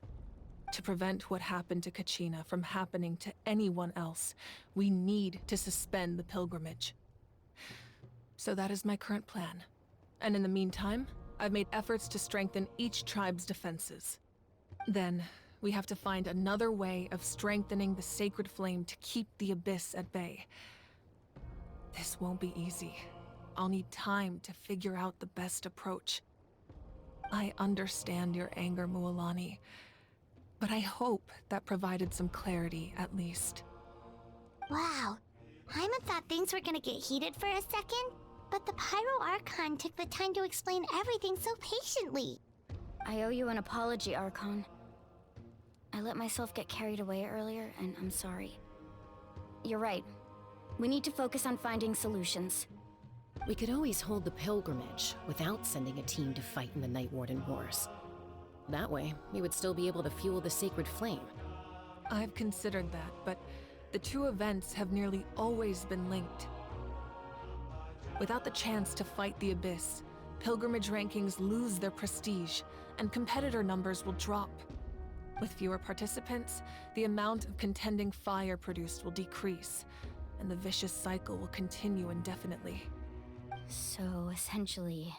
To prevent what happened to Kachina from happening to anyone else, we need to suspend the pilgrimage. So that is my current plan. And in the meantime, I've made efforts to strengthen each tribe's defenses. Then, we have to find another way of strengthening the Sacred Flame to keep the Abyss at bay. This won't be easy. I'll need time to figure out the best approach. I understand your anger, Mualani, but I hope that provided some clarity, at least. Wow. Hyman thought things were gonna get heated for a second, but the Pyro Archon took the time to explain everything so patiently. I owe you an apology, Archon. I let myself get carried away earlier, and I'm sorry. You're right. We need to focus on finding solutions. We could always hold the pilgrimage without sending a team to fight in the Night Warden Wars. That way, we would still be able to fuel the Sacred Flame. I've considered that, but the two events have nearly always been linked. Without the chance to fight the Abyss, pilgrimage rankings lose their prestige, and competitor numbers will drop. With fewer participants, the amount of contending fire produced will decrease, and the vicious cycle will continue indefinitely. So, essentially,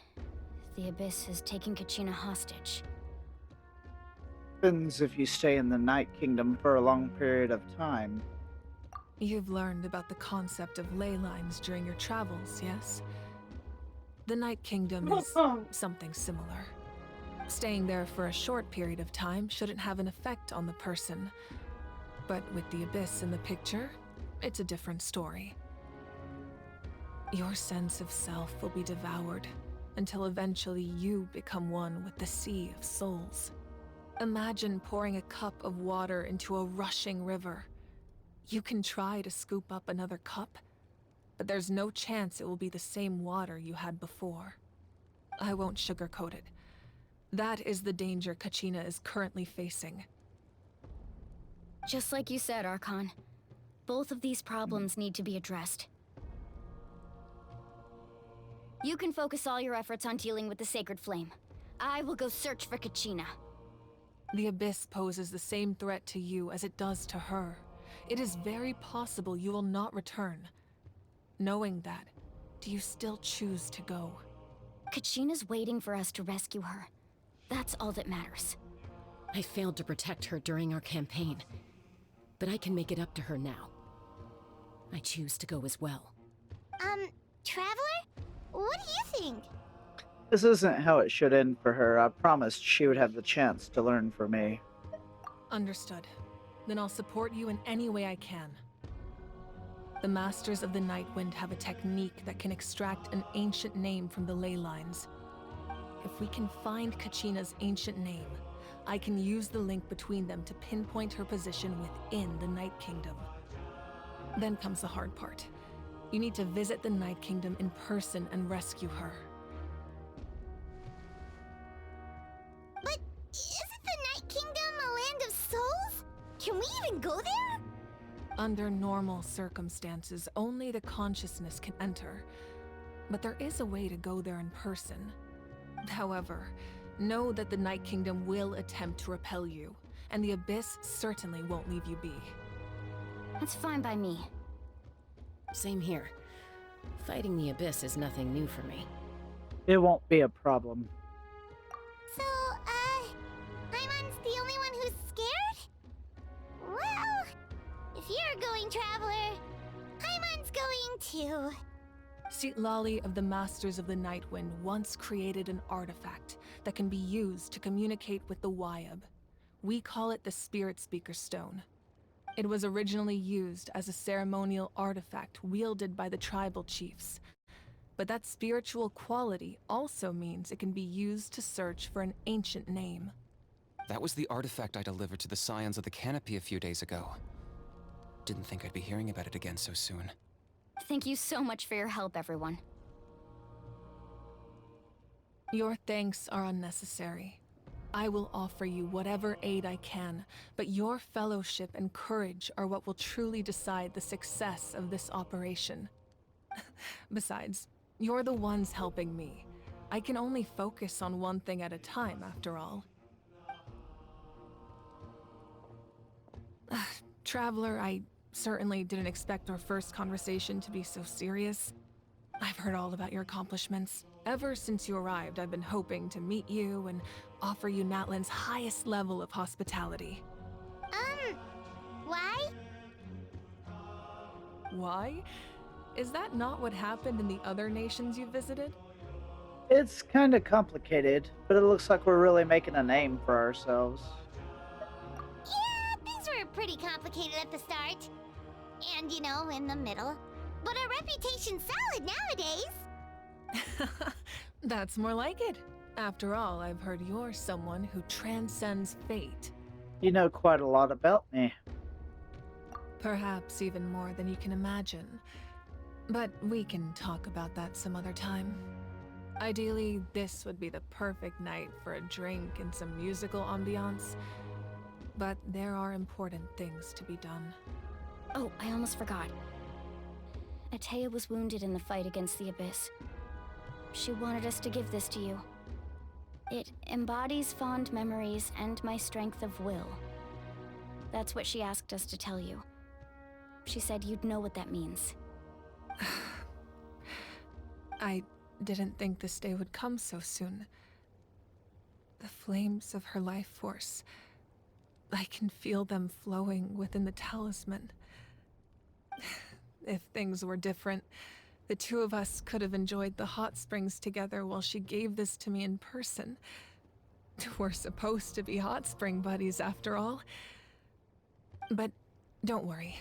the Abyss is taking Kachina hostage. Happens if you stay in the Night Kingdom for a long period of time. You've learned about the concept of ley lines during your travels, yes? The Night Kingdom is something similar. Staying there for a short period of time shouldn't have an effect on the person. But with the Abyss in the picture, it's a different story. Your sense of self will be devoured until eventually you become one with the Sea of Souls. Imagine pouring a cup of water into a rushing river. You can try to scoop up another cup, but there's no chance it will be the same water you had before. I won't sugarcoat it. That is the danger Kachina is currently facing. Just like you said, Archon. Both of these problems need to be addressed. You can focus all your efforts on dealing with the Sacred Flame. I will go search for Kachina. The Abyss poses the same threat to you as it does to her. It is very possible you will not return. Knowing that, do you still choose to go? Kachina's waiting for us to rescue her. That's all that matters. I failed to protect her during our campaign, but I can make it up to her now. I choose to go as well. Traveler? What do you think? This isn't how it should end for her. I promised she would have the chance to learn from me. Understood. Then I'll support you in any way I can. The Masters of the Nightwind have a technique that can extract an ancient name from the ley lines. If we can find Kachina's ancient name, I can use the link between them to pinpoint her position within the Night Kingdom. Then comes the hard part. You need to visit the Night Kingdom in person and rescue her. But isn't the Night Kingdom a land of souls? Can we even go there? Under normal circumstances, only the consciousness can enter. But there is a way to go there in person. However, know that the Night Kingdom will attempt to repel you, and the Abyss certainly won't leave you be. That's fine by me. Same here. Fighting the Abyss is nothing new for me. It won't be a problem. So, Paimon's the only one who's scared? Well, if you're going, Traveler, Paimon's going too. Citlali of the Masters of the Nightwind once created an artifact that can be used to communicate with the Wyab. We call it the Spirit Speaker Stone. It was originally used as a ceremonial artifact wielded by the tribal chiefs. But that spiritual quality also means it can be used to search for an ancient name. That was the artifact I delivered to the Scions of the Canopy a few days ago. Didn't think I'd be hearing about it again so soon. Thank you so much for your help, everyone. Your thanks are unnecessary. I will offer you whatever aid I can, but your fellowship and courage are what will truly decide the success of this operation. Besides, you're the ones helping me. I can only focus on one thing at a time, after all. Traveler, I certainly didn't expect our first conversation to be so serious. I've heard all about your accomplishments. Ever since you arrived, I've been hoping to meet you and offer you Natlan's highest level of hospitality. Why? Why? Is that not what happened in the other nations you visited? It's kind of complicated, but it looks like we're really making a name for ourselves. Yeah, things were pretty complicated at the start. And, you know, in the middle. But our reputation's solid nowadays. That's more like it. After all, I've heard you're someone who transcends fate. You know quite a lot about me. Perhaps even more than you can imagine. But we can talk about that some other time. Ideally, this would be the perfect night for a drink and some musical ambiance. But there are important things to be done. Oh, I almost forgot. Atea was wounded in the fight against the Abyss. She wanted us to give this to you. It embodies fond memories and my strength of will. That's what she asked us to tell you. She said you'd know what that means. I didn't think this day would come so soon. The flames of her life force. I can feel them flowing within the talisman. If things were different, the two of us could have enjoyed the hot springs together while she gave this to me in person. We're supposed to be hot spring buddies after all. But don't worry.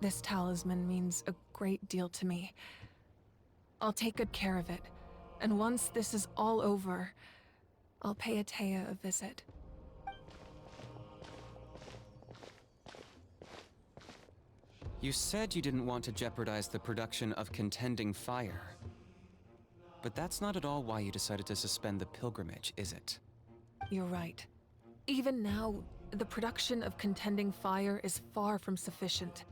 This talisman means a great deal to me. I'll take good care of it, and once this is all over, I'll pay Atea a visit. You said you didn't want to jeopardize the production of Contending Fire. But that's not at all why you decided to suspend the pilgrimage, is it? You're right. Even now, the production of Contending Fire is far from sufficient.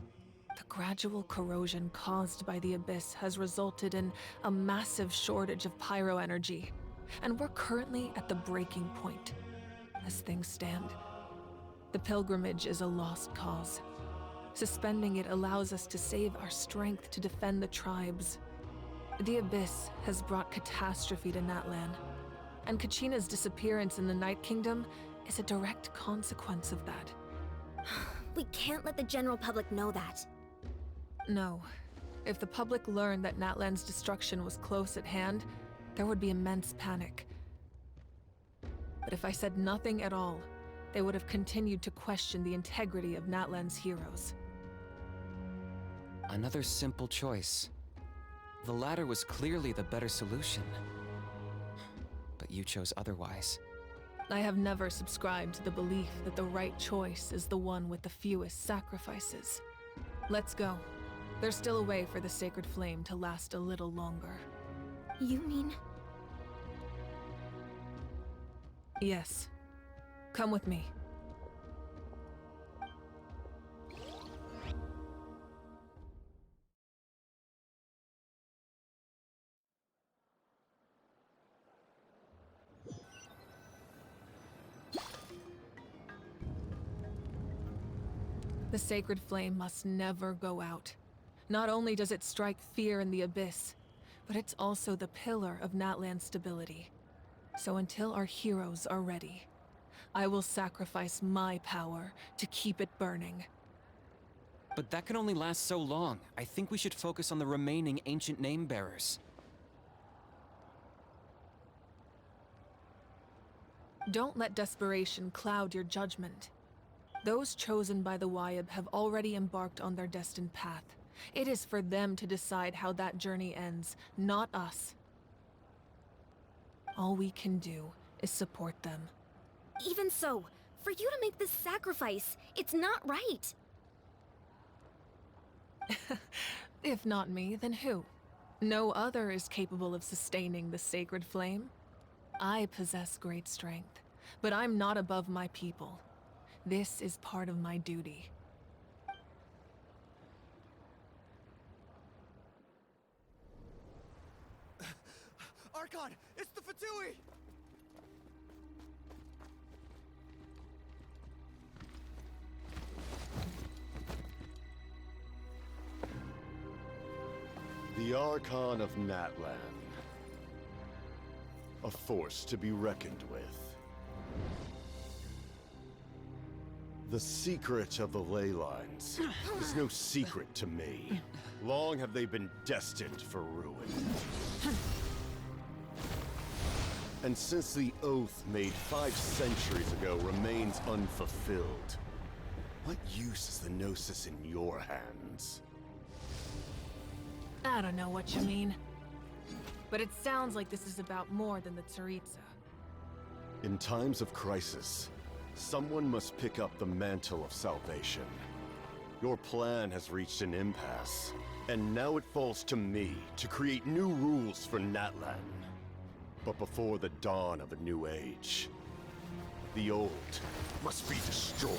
The gradual corrosion caused by the Abyss has resulted in a massive shortage of pyro energy, and we're currently at the breaking point. As things stand, the pilgrimage is a lost cause. Suspending it allows us to save our strength to defend the tribes. The Abyss has brought catastrophe to Natlan, and Kachina's disappearance in the Night Kingdom is a direct consequence of that. We can't let the general public know that. No. If the public learned that Natlan's destruction was close at hand, there would be immense panic. But if I said nothing at all, they would have continued to question the integrity of Natlan's heroes. Another simple choice. The latter was clearly the better solution. But you chose otherwise. I have never subscribed to the belief that the right choice is the one with the fewest sacrifices. Let's go. There's still a way for the sacred flame to last a little longer. You mean? Yes. Come with me. The sacred flame must never go out. Not only does it strike fear in the Abyss, but it's also the pillar of Natlan's stability. So until our heroes are ready, I will sacrifice my power to keep it burning. But that can only last so long. I think we should focus on the remaining ancient name-bearers. Don't let desperation cloud your judgment. Those chosen by the Wayab have already embarked on their destined path. It is for them to decide how that journey ends, not us. All we can do is support them. Even so, for you to make this sacrifice, it's not right. If not me, then who? No other is capable of sustaining the sacred flame. I possess great strength, but I'm not above my people. This is part of my duty. Archon, it's the Fatui! The Archon of Natlan. A force to be reckoned with. The secret of the ley lines is no secret to me. Long have they been destined for ruin. And since the oath made 5 centuries ago remains unfulfilled, what use is the Gnosis in your hands? I don't know what you mean. But it sounds like this is about more than the Tsaritsa. In times of crisis, someone must pick up the mantle of salvation. Your plan has reached an impasse, and now it falls to me to create new rules for Natlan. But before the dawn of a new age, the old must be destroyed.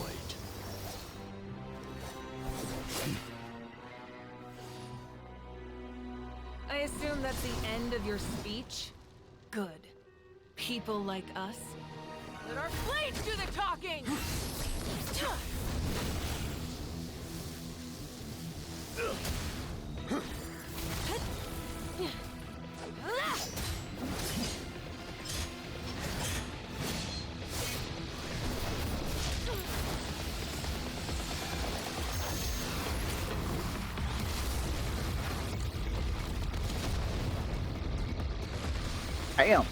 I assume that's the end of your speech? Good. People like us. Let our blades do the talking! Damn.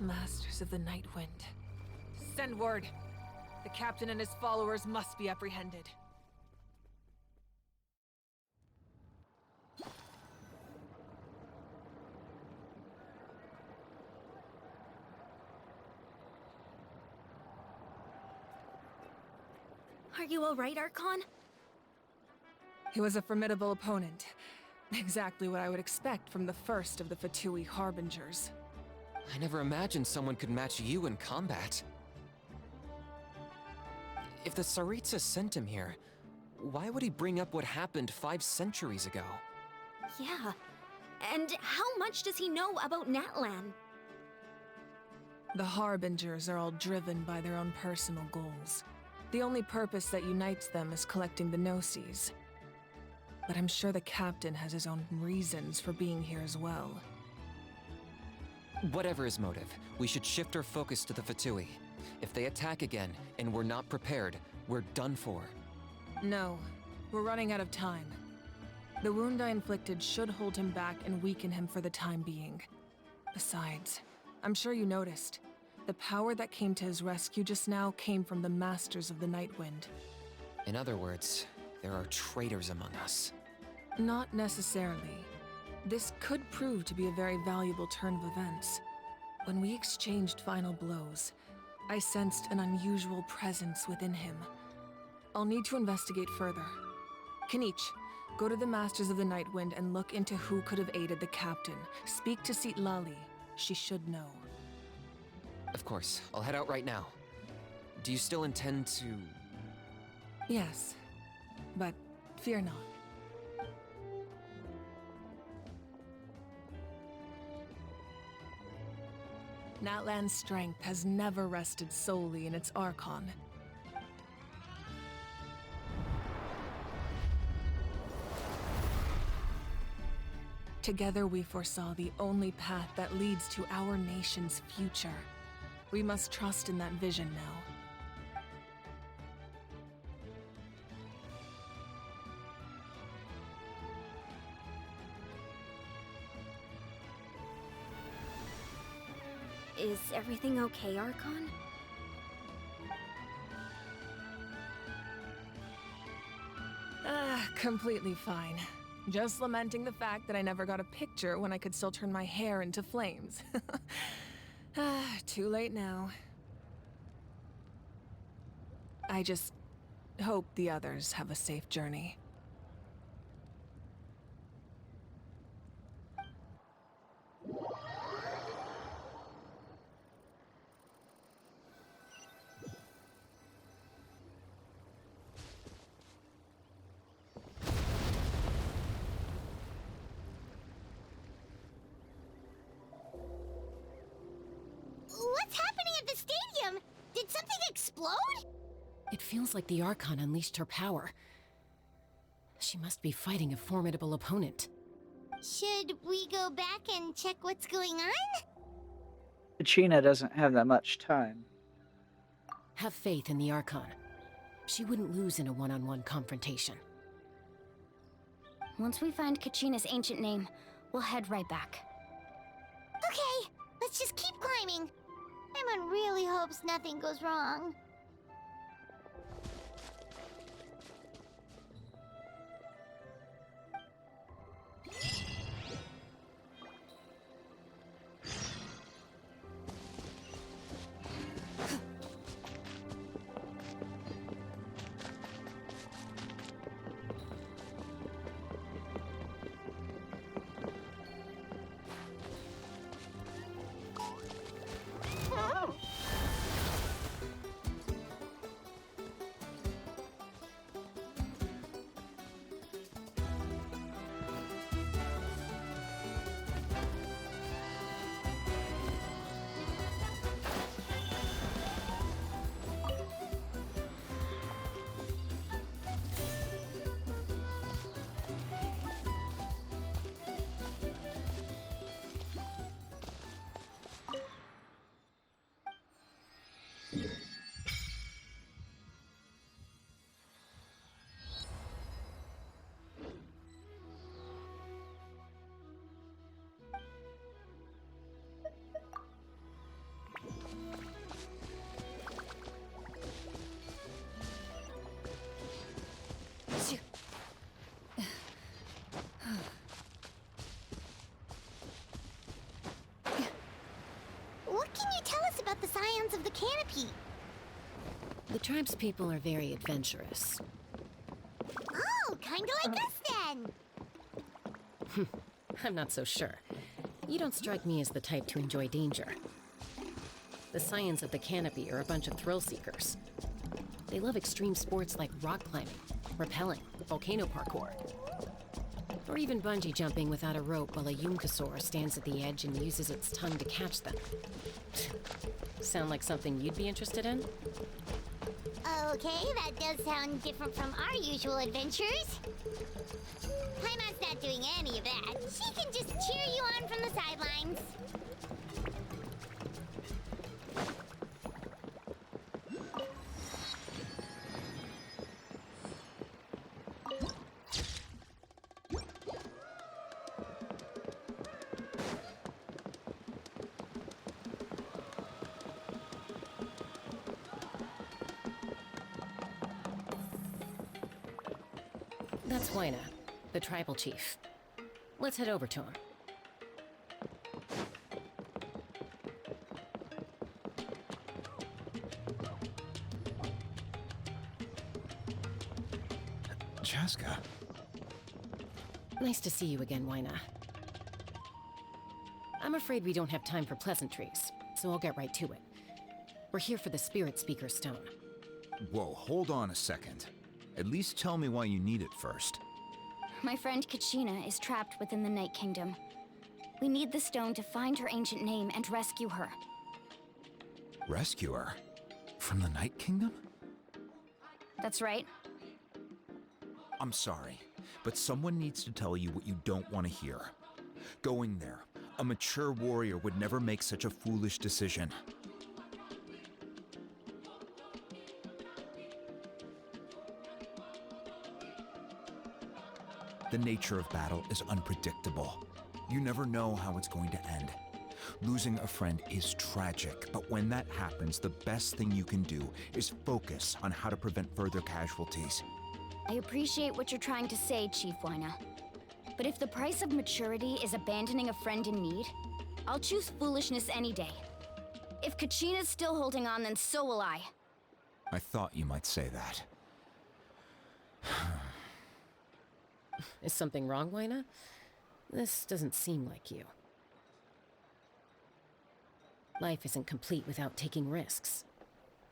Masters of the Night Wind. Send word. The captain and his followers must be apprehended. Are you alright, Archon? He was a formidable opponent. Exactly what I would expect from the first of the Fatui Harbingers. I never imagined someone could match you in combat. If the Tsaritsa sent him here, why would he bring up what happened 5 centuries ago? Yeah. And how much does he know about Natlan? The Harbingers are all driven by their own personal goals. The only purpose that unites them is collecting the Gnosis. But I'm sure the captain has his own reasons for being here as well. Whatever his motive, we should shift our focus to the Fatui. If they attack again, and we're not prepared, we're done for. No, we're running out of time. The wound I inflicted should hold him back and weaken him for the time being. Besides, I'm sure you noticed, the power that came to his rescue just now came from the Masters of the Night Wind. In other words, there are traitors among us. Not necessarily. This could prove to be a very valuable turn of events. When we exchanged final blows, I sensed an unusual presence within him. I'll need to investigate further. Kanich, go to the Masters of the Night Wind and look into who could have aided the captain. Speak to Sitlali. She should know. Of course, I'll head out right now. Do you still intend to... Yes, but fear not. Natlan's strength has never rested solely in its Archon. Together we foresaw the only path that leads to our nation's future. We must trust in that vision now. Is everything okay, Archon? Completely fine. Just lamenting the fact that I never got a picture when I could still turn my hair into flames. Too late now. I just hope the others have a safe journey. What's happening at the stadium? Did something explode? It feels like the Archon unleashed her power. She must be fighting a formidable opponent. Should we go back and check what's going on? Kachina doesn't have that much time. Have faith in the Archon. She wouldn't lose in a one-on-one confrontation. Once we find Kachina's ancient name, we'll head right back. Okay, let's just keep climbing. Emma really hopes nothing goes wrong. Scions of the Canopy. The tribe's people are very adventurous. Oh, kinda like us then. I'm not so sure. You don't strike me as the type to enjoy danger. The Scions of the Canopy are a bunch of thrill seekers. They love extreme sports like rock climbing, rappelling, volcano parkour, or even bungee jumping without a rope while a Yunkasaur stands at the edge and uses its tongue to catch them. Sound like something you'd be interested in? Okay, that does sound different from our usual adventures. Paimon's not doing any of that. She can just cheer you on from the sidelines. That's Waina, the tribal chief. Let's head over to him. Chaska. Nice to see you again, Waina. I'm afraid we don't have time for pleasantries, so I'll get right to it. We're here for the Spirit Speaker Stone. Whoa, hold on a second. At least tell me why you need it first. My friend Kachina is trapped within the Night Kingdom. We need the stone to find her ancient name and rescue her. Rescue her? From the Night Kingdom? That's right. I'm sorry, but someone needs to tell you what you don't want to hear. Going there, a mature warrior would never make such a foolish decision. The nature of battle is unpredictable. You never know how it's going to end. Losing a friend is tragic, but when that happens, the best thing you can do is focus on how to prevent further casualties. I appreciate what you're trying to say, Chief Waina. But if the price of maturity is abandoning a friend in need, I'll choose foolishness any day. If Kachina's still holding on, then so will I. I thought you might say that. Is something wrong, Waina? This doesn't seem like you. Life isn't complete without taking risks.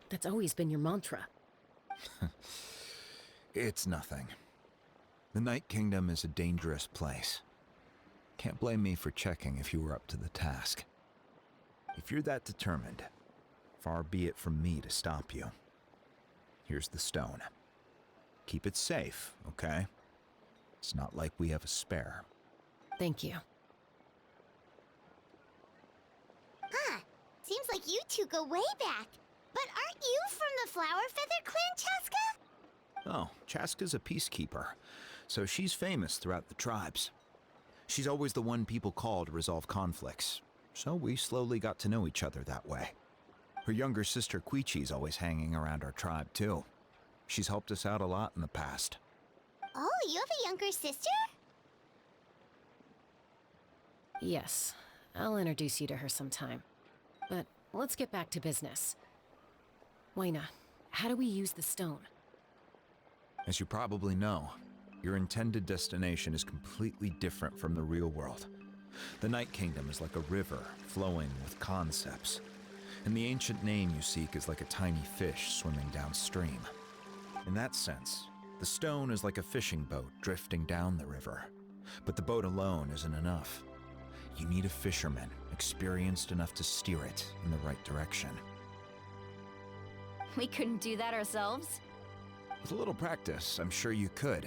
That's always been your mantra. It's nothing. The Night Kingdom is a dangerous place. Can't blame me for checking if you were up to the task. If you're that determined, far be it from me to stop you. Here's the stone. Keep it safe, okay? It's not like we have a spare. Thank you. Huh. Seems like you two go way back. But aren't you from the Flower Feather Clan, Chaska? Oh, Chaska's a peacekeeper, so she's famous throughout the tribes. She's always the one people call to resolve conflicts, so we slowly got to know each other that way. Her younger sister Quichi's always hanging around our tribe, too. She's helped us out a lot in the past. Oh, you have a younger sister? Yes, I'll introduce you to her sometime. But let's get back to business. Waina, how do we use the stone? As you probably know, your intended destination is completely different from the real world. The Night Kingdom is like a river flowing with concepts, and the ancient name you seek is like a tiny fish swimming downstream. In that sense, the stone is like a fishing boat drifting down the river, but the boat alone isn't enough. You need a fisherman experienced enough to steer it in the right direction. We couldn't do that ourselves? With a little practice, I'm sure you could.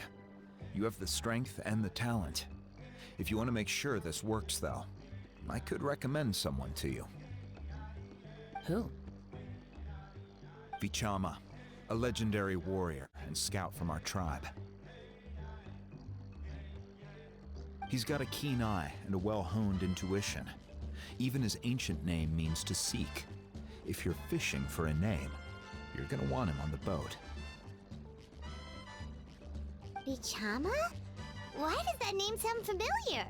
You have the strength and the talent. If you want to make sure this works, though, I could recommend someone to you. Who? Vichama, a legendary warrior and scout from our tribe. He's got a keen eye and a well-honed intuition. Even his ancient name means to seek. If you're fishing for a name, you're gonna want him on the boat. Vichama? Why does that name sound familiar?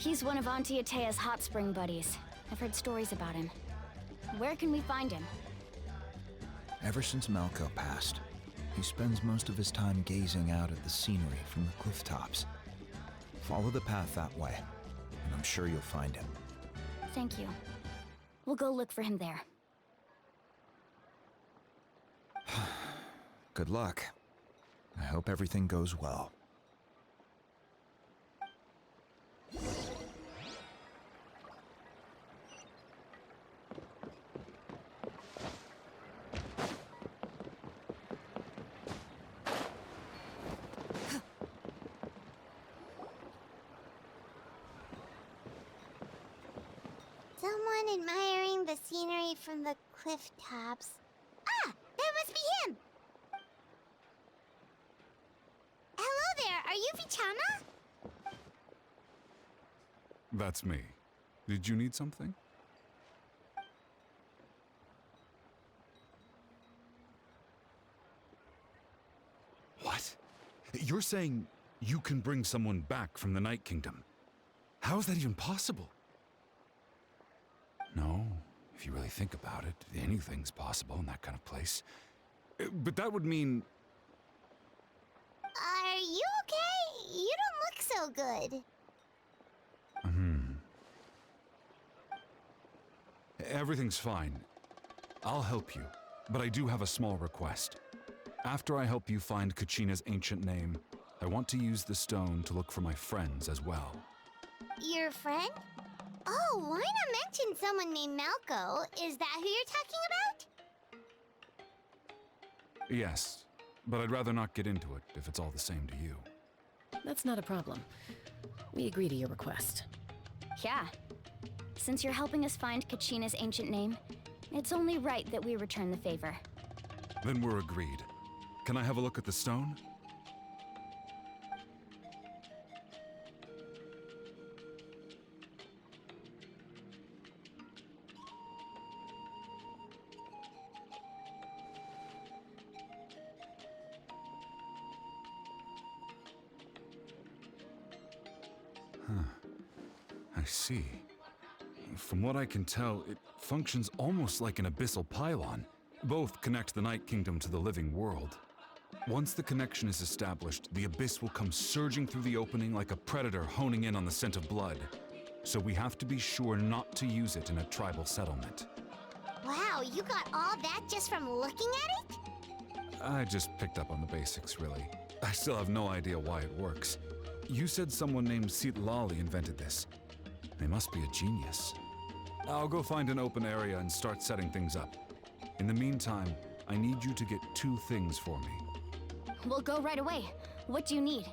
He's one of Auntie Atea's hot spring buddies. I've heard stories about him. Where can we find him? Ever since Malco passed, he spends most of his time gazing out at the scenery from the cliff tops. Follow the path that way, and I'm sure you'll find him. Thank you. We'll go look for him there. Good luck. I hope everything goes well. Someone admiring the scenery from the cliff tops. Ah! That must be him! Hello there, are you Vichama? That's me. Did you need something? What? You're saying you can bring someone back from the Night Kingdom? How is that even possible? No, if you really think about it, anything's possible in that kind of place. But that would mean... Are you okay? You don't look so good. Everything's fine. I'll help you, but I do have a small request. After I help you find Kachina's ancient name, I want to use the stone to look for my friends as well. Your friend? Oh, why not mention someone named Malco? Is that who you're talking about? Yes, but I'd rather not get into it if it's all the same to you. That's not a problem. We agree to your request. Yeah. Since you're helping us find Kachina's ancient name, it's only right that we return the favor. Then we're agreed. Can I have a look at the stone? I see. From what I can tell, it functions almost like an abyssal pylon. Both connect the Night Kingdom to the living world. Once the connection is established, the abyss will come surging through the opening like a predator honing in on the scent of blood. So we have to be sure not to use it in a tribal settlement. Wow, you got all that just from looking at it? I just picked up on the basics, really. I still have no idea why it works. You said someone named Sitlali invented this. They must be a genius. I'll go find an open area and start setting things up. In the meantime, I need you to get 2 things for me. We'll go right away. What do you need?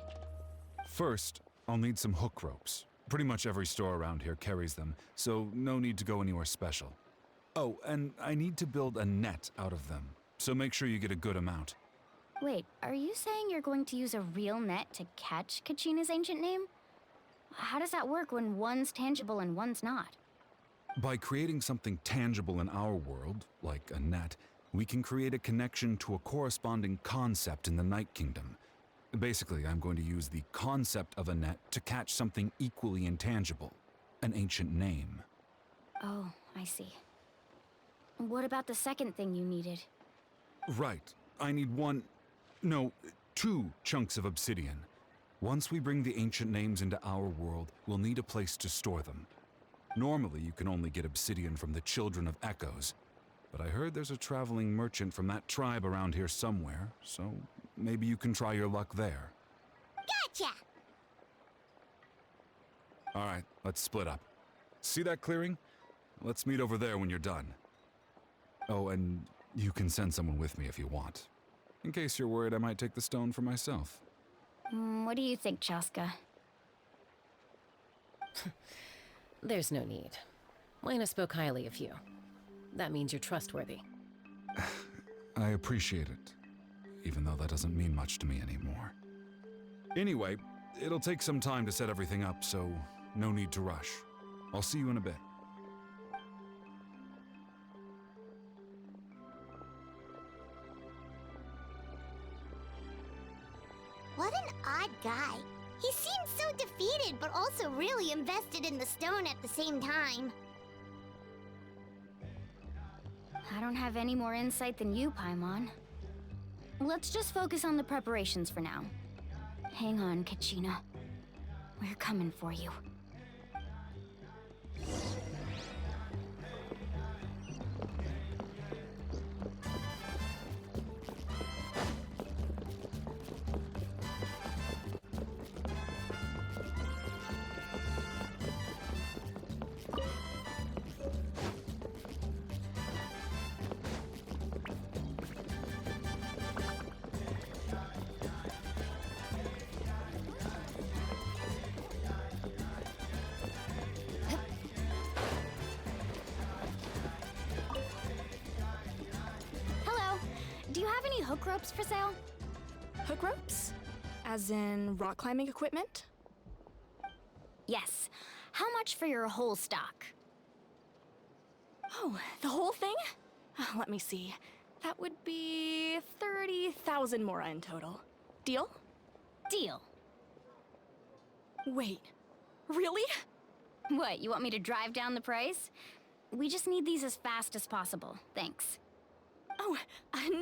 First, I'll need some hook ropes. Pretty much every store around here carries them, so no need to go anywhere special. Oh, and I need to build a net out of them, so make sure you get a good amount. Wait, are you saying you're going to use a real net to catch Kachina's ancient name? How does that work when one's tangible and one's not? By creating something tangible in our world, like a net, we can create a connection to a corresponding concept in the Night Kingdom. Basically, I'm going to use the concept of a net to catch something equally intangible, an ancient name. Oh, I see. What about the second thing you needed? Right. I need 2 chunks of obsidian. Once we bring the ancient names into our world, we'll need a place to store them. Normally, you can only get obsidian from the Children of Echoes, but I heard there's a traveling merchant from that tribe around here somewhere, so maybe you can try your luck there. Gotcha! All right, let's split up. See that clearing? Let's meet over there when you're done. Oh, and you can send someone with me if you want. In case you're worried I might take the stone for myself. What do you think, Chaska? There's no need. Lena spoke highly of you. That means you're trustworthy. I appreciate it, even though that doesn't mean much to me anymore. Anyway, it'll take some time to set everything up, so no need to rush. I'll see you in a bit. What an odd guy. He seems so defeated, but also really invested in the stone at the same time. I don't have any more insight than you, Paimon. Let's just focus on the preparations for now. Hang on, Kachina. We're coming for you. Do you have any hook ropes for sale? Hook ropes? As in rock climbing equipment? Yes. How much for your whole stock? Oh, the whole thing? Let me see. That would be 30,000 mora in total. Deal? Deal. Wait, really? What, you want me to drive down the price? We just need these as fast as possible. Thanks. Oh,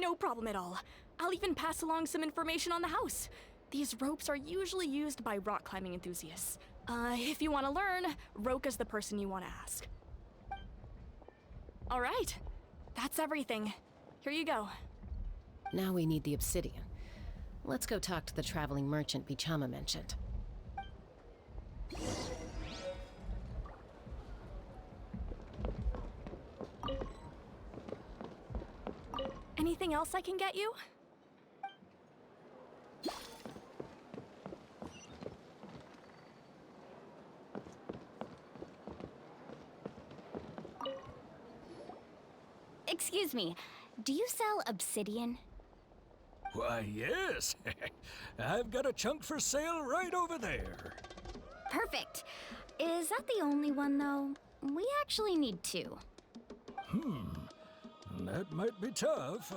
no problem at all. I'll even pass along some information on the house. These ropes are usually used by rock climbing enthusiasts. If you want to learn, Roka's the person you want to ask. All right, that's everything. Here you go. Now we need the obsidian. Let's go talk to the traveling merchant Bichama mentioned. Anything else I can get you? Excuse me, do you sell obsidian? Why, yes. I've got a chunk for sale right over there. Perfect. Is that the only one, though? We actually need two. That might be tough.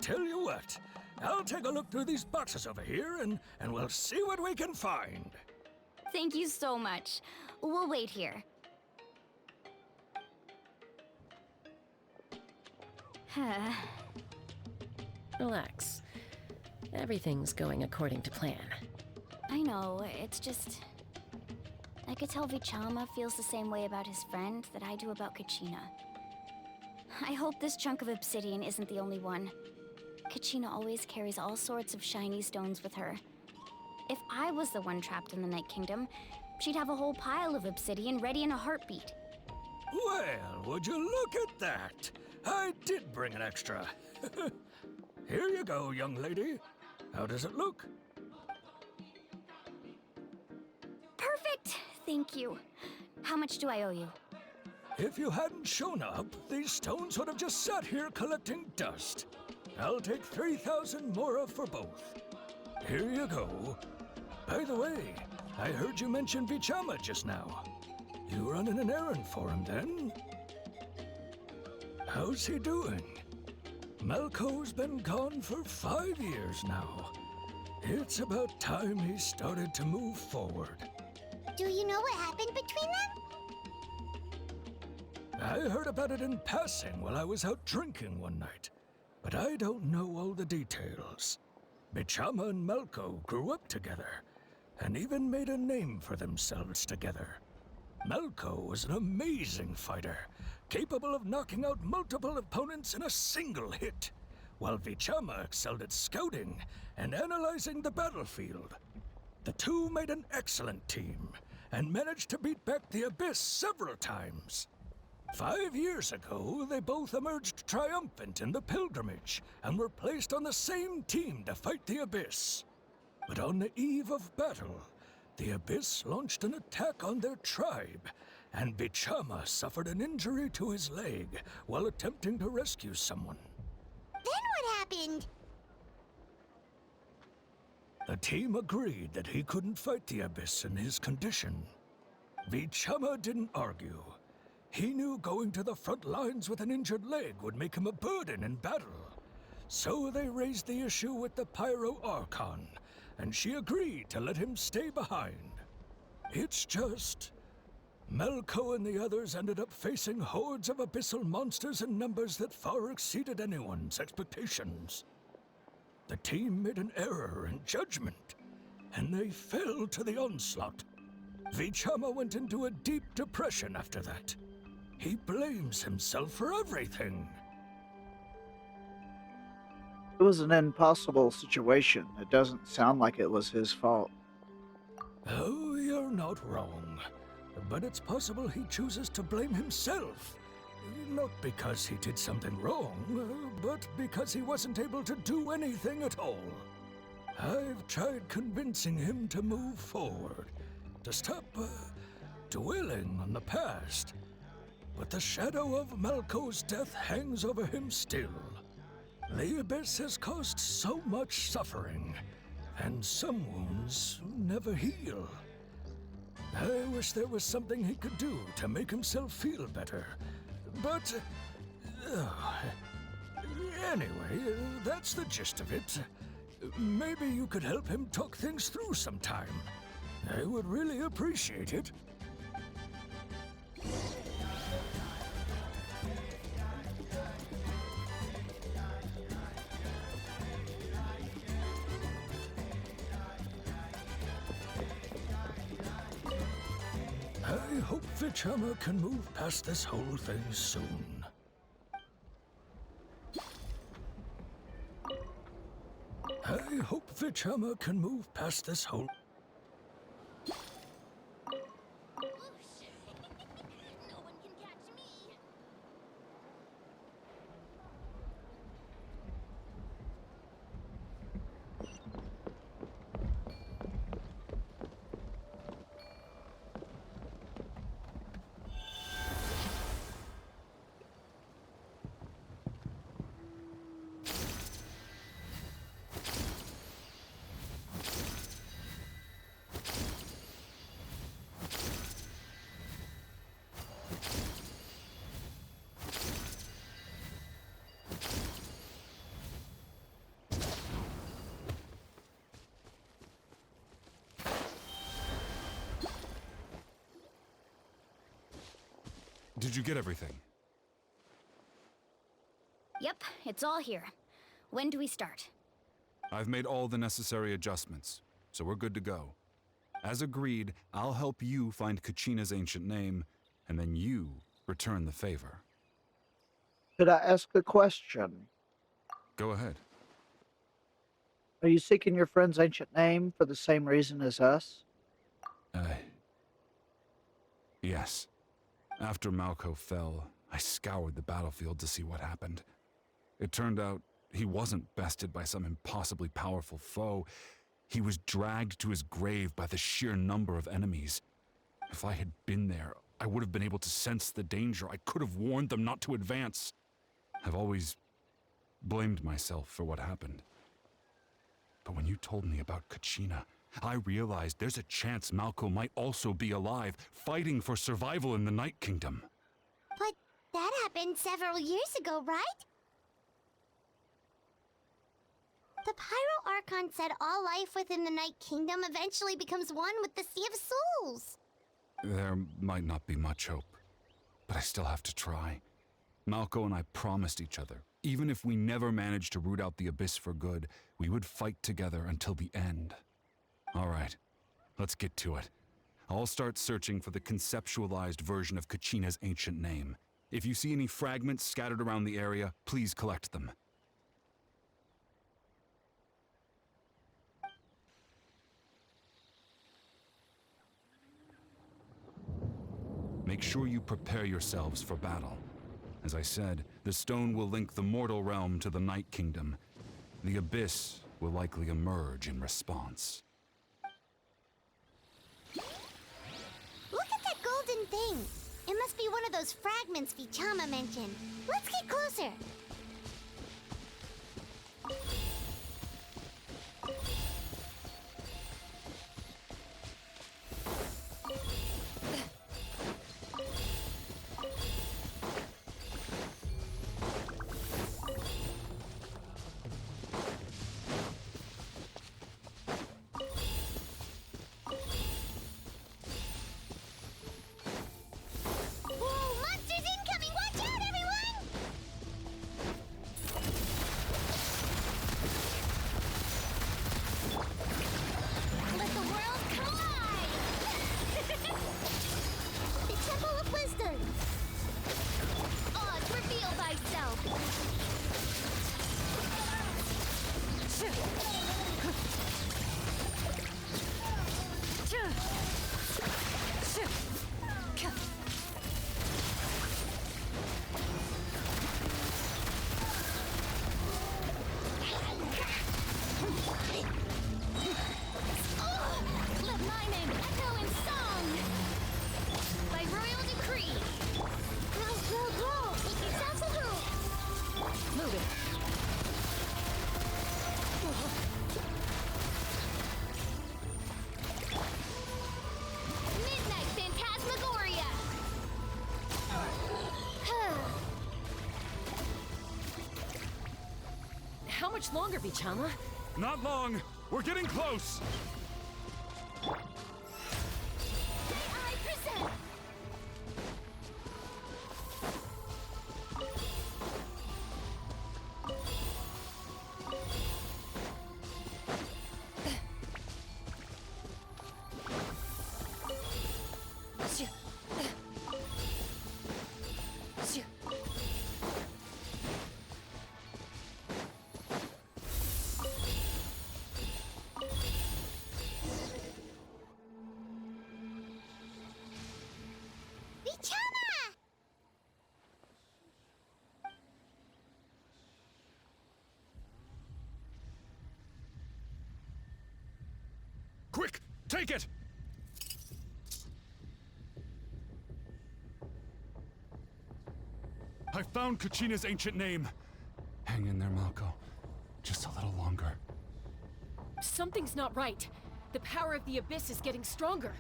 Tell you what, I'll take a look through these boxes over here and we'll see what we can find. Thank you so much. We'll wait here. Relax. Everything's going according to plan. I know, it's just... I could tell Vichama feels the same way about his friend that I do about Kachina. I hope this chunk of obsidian isn't the only one. Kachina always carries all sorts of shiny stones with her. If I was the one trapped in the Night Kingdom, she'd have a whole pile of obsidian ready in a heartbeat. Well, would you look at that? I did bring an extra. Here you go, young lady. How does it look? Perfect! Thank you. How much do I owe you? If you hadn't shown up, these stones would have just sat here collecting dust. I'll take 3,000 mora for both. Here you go. By the way, I heard you mention Vichama just now. You running an errand for him, then? How's he doing? Malco's been gone for 5 years now. It's about time he started to move forward. Do you know what happened between them? I heard about it in passing while I was out drinking one night, but I don't know all the details. Bichama and Malco grew up together, and even made a name for themselves together. Malco was an amazing fighter, capable of knocking out multiple opponents in a single hit, while Vichama excelled at scouting and analyzing the battlefield. The two made an excellent team, and managed to beat back the Abyss several times. 5 years ago, they both emerged triumphant in the pilgrimage, and were placed on the same team to fight the Abyss. But on the eve of battle, the Abyss launched an attack on their tribe, and Bichama suffered an injury to his leg while attempting to rescue someone. Then what happened? The team agreed that he couldn't fight the Abyss in his condition. Vichama didn't argue. He knew going to the front lines with an injured leg would make him a burden in battle. So they raised the issue with the Pyro Archon, and she agreed to let him stay behind. It's just... Melko and the others ended up facing hordes of abyssal monsters in numbers that far exceeded anyone's expectations. The team made an error in judgment, and they fell to the onslaught. Vichama went into a deep depression after that. He blames himself for everything. It was an impossible situation. It doesn't sound like it was his fault. Oh, you're not wrong. But it's possible he chooses to blame himself. Not because he did something wrong, but because he wasn't able to do anything at all. I've tried convincing him to move forward, to stop dwelling on the past. But the shadow of Malko's death hangs over him still. The Abyss has caused so much suffering, and some wounds never heal. I wish there was something he could do to make himself feel better. But anyway, that's the gist of it. Maybe you could help him talk things through sometime. I would really appreciate it. I hope Vichama can move past this whole thing soon. I hope Vichama can move past this whole... Did you get everything? Yep, it's all here. When do we start? I've made all the necessary adjustments, so we're good to go. As agreed, I'll help you find Kachina's ancient name, and then you return the favor. Could I ask a question? Go ahead. Are you seeking your friend's ancient name for the same reason as us? Yes. After Malko fell, I scoured the battlefield to see what happened. It turned out he wasn't bested by some impossibly powerful foe. He was dragged to his grave by the sheer number of enemies. If I had been there, I would have been able to sense the danger. I could have warned them not to advance. I've always blamed myself for what happened. But when you told me about Kachina, I realized there's a chance Malko might also be alive, fighting for survival in the Night Kingdom. But that happened several years ago, right? The Pyro Archon said all life within the Night Kingdom eventually becomes one with the Sea of Souls. There might not be much hope, but I still have to try. Malko and I promised each other, even if we never managed to root out the Abyss for good, we would fight together until the end. All right, let's get to it. I'll start searching for the conceptualized version of Kachina's ancient name. If you see any fragments scattered around the area, please collect them. Make sure you prepare yourselves for battle. As I said, the stone will link the mortal realm to the Night Kingdom. The Abyss will likely emerge in response. Look at that golden thing. It must be one of those fragments Vichama mentioned. Let's get closer. Let my name echo in song! By royal decree! Move it. Midnight Phantasmagoria! How much longer, Vichama? Not long. We're getting close. I present! Vichama! Quick, take it! I found Kachina's ancient name. Hang in there, Malko. Just a little longer. Something's not right. The power of the Abyss is getting stronger.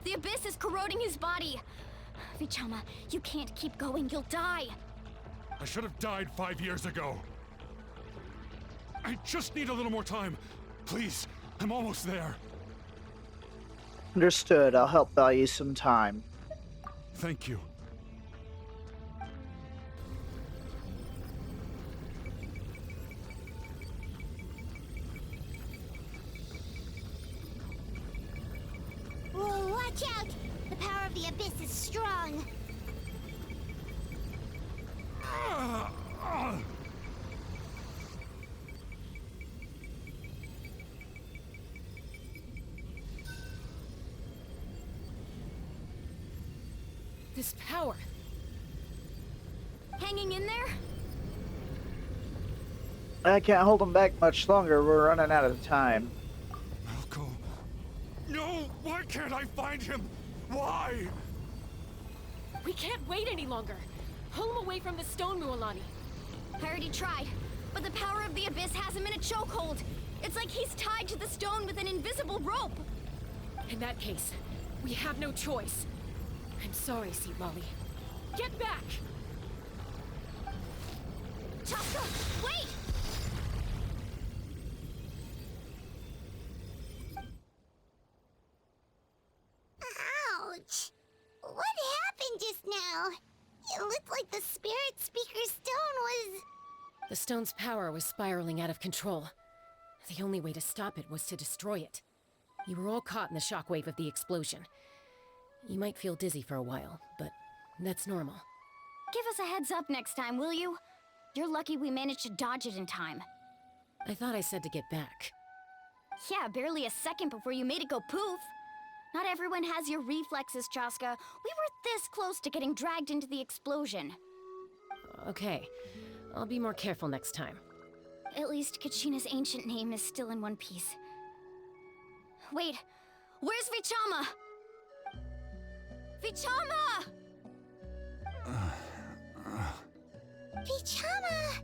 The Abyss is corroding his body! Vichama, you can't keep going, you'll die! I should have died 5 years ago. I just need a little more time. Please, I'm almost there. Understood. I'll help buy you some time. Thank you. Whoa, watch out! The power of the Abyss is strong. This power. Hanging in there? I can't hold them back much longer. We're running out of time. Malko. No! Why can't I find him? Why? We can't wait any longer. Pull him away from the stone, Mualani. I already tried, but the power of the Abyss has him in a chokehold. It's like he's tied to the stone with an invisible rope. In that case, we have no choice. I'm sorry, Seat Molly. Get back! Chaska, wait! Ouch! What happened just now? It looked like the Spirit Speaker's stone was... The stone's power was spiraling out of control. The only way to stop it was to destroy it. You were all caught in the shockwave of the explosion. You might feel dizzy for a while, but that's normal. Give us a heads up next time, will you? You're lucky we managed to dodge it in time. I thought I said to get back. Yeah, barely a second before you made it go poof. Not everyone has your reflexes, Chaska. We were this close to getting dragged into the explosion. Okay, I'll be more careful next time. At least Kachina's ancient name is still in one piece. Wait, where's Vichama? Vichama! Vichama!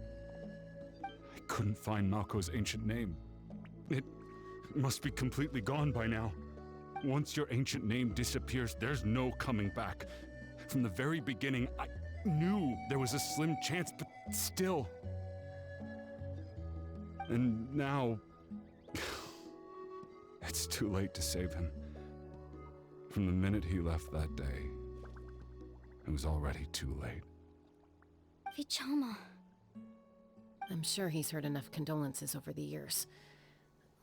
I couldn't find Malko's ancient name. It must be completely gone by now. Once your ancient name disappears, there's no coming back. From the very beginning, I knew there was a slim chance, but still. And now... it's too late to save him. From the minute he left that day, it was already too late. Vichama. I'm sure he's heard enough condolences over the years.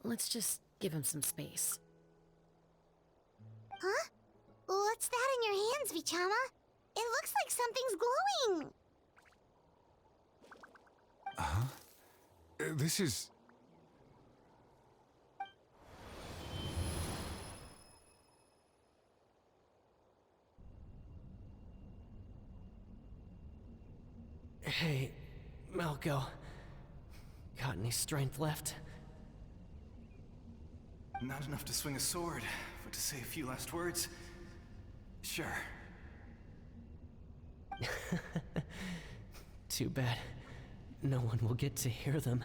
Let's just give him some space. Huh? What's that in your hands, Vichama? It looks like something's glowing. Huh? This is... Hey, Malco. Got any strength left? Not enough to swing a sword, but to say a few last words? Sure. Too bad. No one will get to hear them.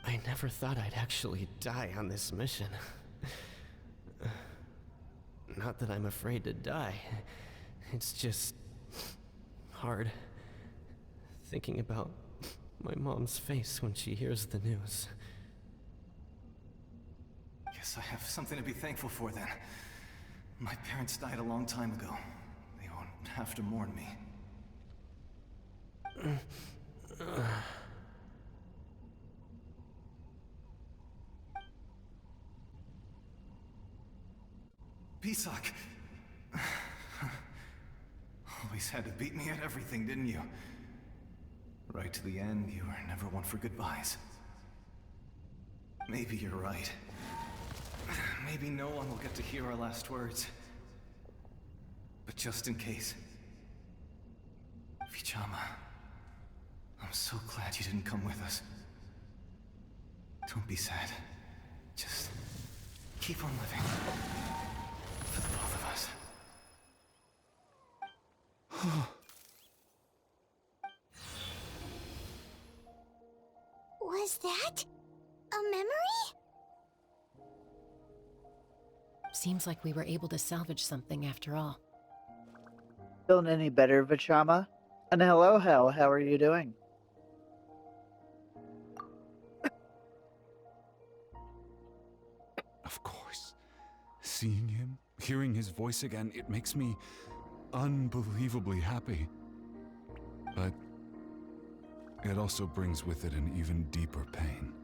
I never thought I'd actually die on this mission. Not that I'm afraid to die. It's just... hard. Thinking about my mom's face when she hears the news. Guess I have something to be thankful for then. My parents died a long time ago. They won't have to mourn me. Pisak! Always had to beat me at everything, didn't you? Right to the end, you were never one for goodbyes. Maybe you're right. Maybe no one will get to hear our last words. But just in case... Vichama, I'm so glad you didn't come with us. Don't be sad. Just keep on living. For the both of us. Was that a memory? Seems like we were able to salvage something after all. Feeling any better, Vichama? And hello, Hel. How are you doing? Of course. Seeing him, hearing his voice again, it makes me unbelievably happy. But it also brings with it an even deeper pain.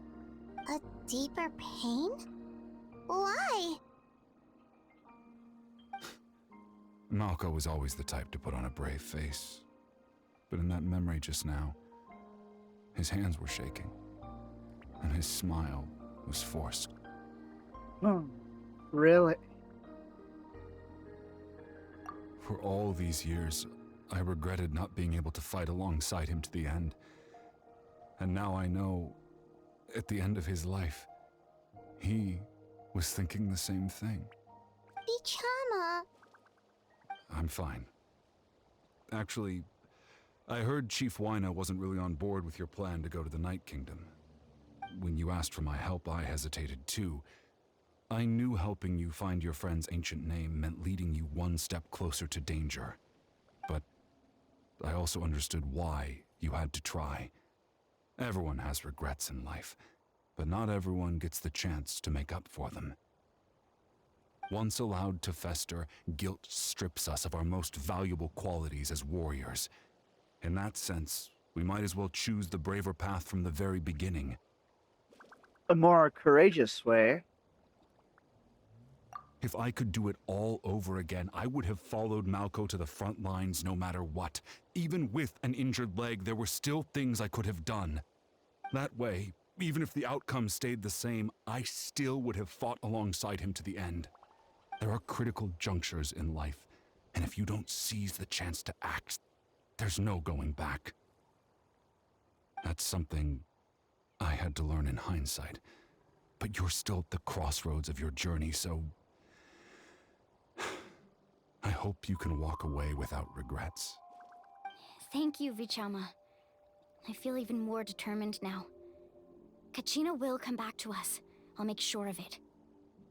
A deeper pain? Why? Malco was always the type to put on a brave face. But in that memory just now, his hands were shaking, and his smile was forced. Really? For all these years, I regretted not being able to fight alongside him to the end. And now I know, at the end of his life, he was thinking the same thing. Vichama. I'm fine. Actually, I heard Chief Wina wasn't really on board with your plan to go to the Night Kingdom. When you asked for my help, I hesitated too. I knew helping you find your friend's ancient name meant leading you one step closer to danger. But I also understood why you had to try. Everyone has regrets in life, but not everyone gets the chance to make up for them. Once allowed to fester, guilt strips us of our most valuable qualities as warriors. In that sense, we might as well choose the braver path from the very beginning. A more courageous way. If I could do it all over again, I would have followed Malco to the front lines no matter what. Even with an injured leg, there were still things I could have done. That way, even if the outcome stayed the same, I still would have fought alongside him to the end. There are critical junctures in life, and if you don't seize the chance to act, there's no going back. That's something I had to learn in hindsight. But you're still at the crossroads of your journey, so I hope you can walk away without regrets. Thank you, Vichama. I feel even more determined now. Kachina will come back to us. I'll make sure of it.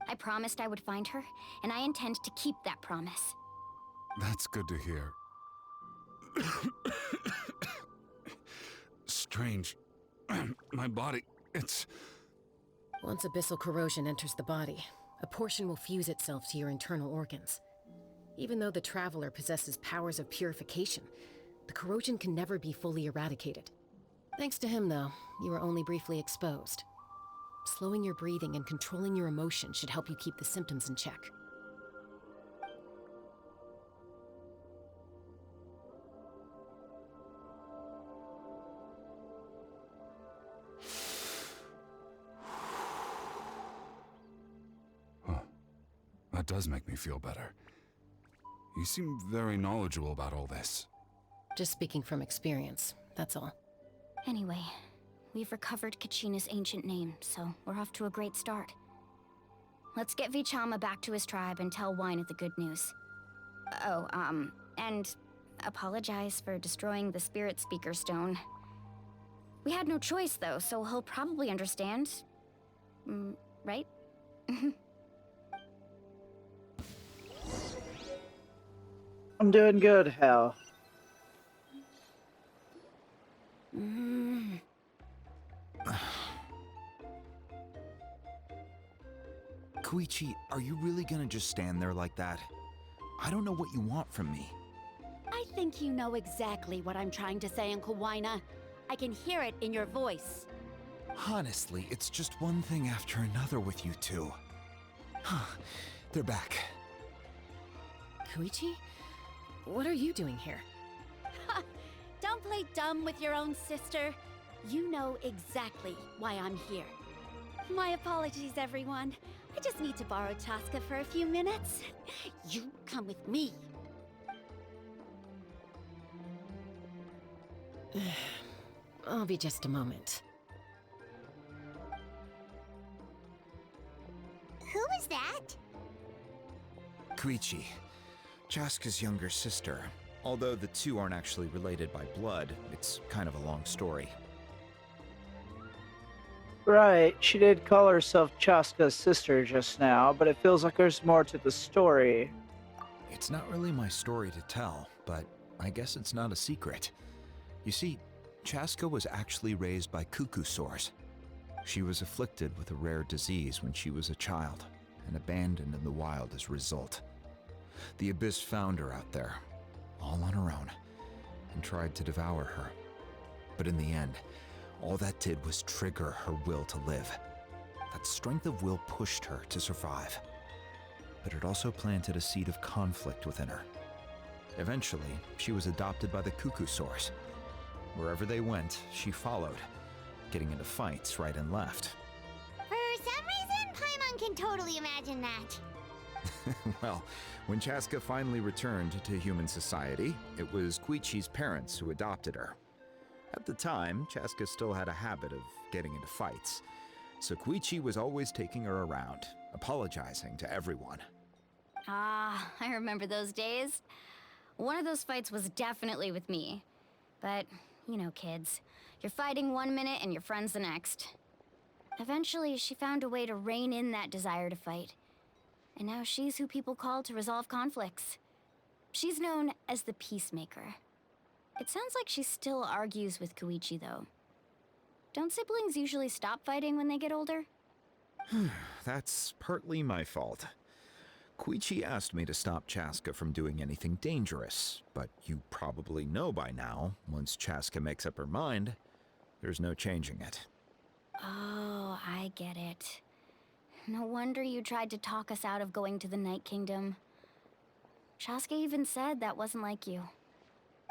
I promised I would find her, and I intend to keep that promise. That's good to hear. Strange. My body, it's... Once abyssal corrosion enters the body, a portion will fuse itself to your internal organs. Even though the Traveler possesses powers of purification, the corrosion can never be fully eradicated. Thanks to him, though, you were only briefly exposed. Slowing your breathing and controlling your emotions should help you keep the symptoms in check. That does make me feel better. You seem very knowledgeable about all this. Just speaking from experience, that's all. Anyway, we've recovered Kachina's ancient name, so we're off to a great start. Let's get Vichama back to his tribe and tell Wyneth the good news. Oh, and apologize for destroying the Spirit Speaker Stone. We had no choice, though, so he'll probably understand. Right? I'm doing good, Hal. Koichi, are you really gonna just stand there like that? I don't know what you want from me. I think you know exactly what I'm trying to say, Uncle Wyna. I can hear it in your voice. Honestly, it's just one thing after another with you two. They're back. Koichi? What are you doing here? Don't play dumb with your own sister. You know exactly why I'm here. My apologies, everyone. I just need to borrow Chaska for a few minutes. You come with me. I'll be just a moment. Who is that? Koichi, Chaska's younger sister. Although the two aren't actually related by blood, it's kind of a long story. Right, she did call herself Chaska's sister just now, but it feels like there's more to the story. It's not really my story to tell, but I guess it's not a secret. You see, Chaska was actually raised by cuckoo sores. She was afflicted with a rare disease when she was a child, and abandoned in the wild as a result. The Abyss found her out there, all on her own, and tried to devour her. But in the end, all that did was trigger her will to live. That strength of will pushed her to survive. But it also planted a seed of conflict within her. Eventually, she was adopted by the cuckoo sores. Wherever they went, she followed, getting into fights right and left. For some reason, Paimon can totally imagine that. Well, when Chaska finally returned to human society, it was Koichi's parents who adopted her. At the time, Chaska still had a habit of getting into fights, so Koichi was always taking her around, apologizing to everyone. Ah, I remember those days. One of those fights was definitely with me. But, you know, kids. You're fighting one minute and your friend's the next. Eventually, she found a way to rein in that desire to fight. And now she's who people call to resolve conflicts. She's known as the Peacemaker. It sounds like she still argues with Koichi, though. Don't siblings usually stop fighting when they get older? That's partly my fault. Koichi asked me to stop Chaska from doing anything dangerous, but you probably know by now, once Chaska makes up her mind, there's no changing it. Oh, I get it. No wonder you tried to talk us out of going to the Night Kingdom. Chaska even said that wasn't like you.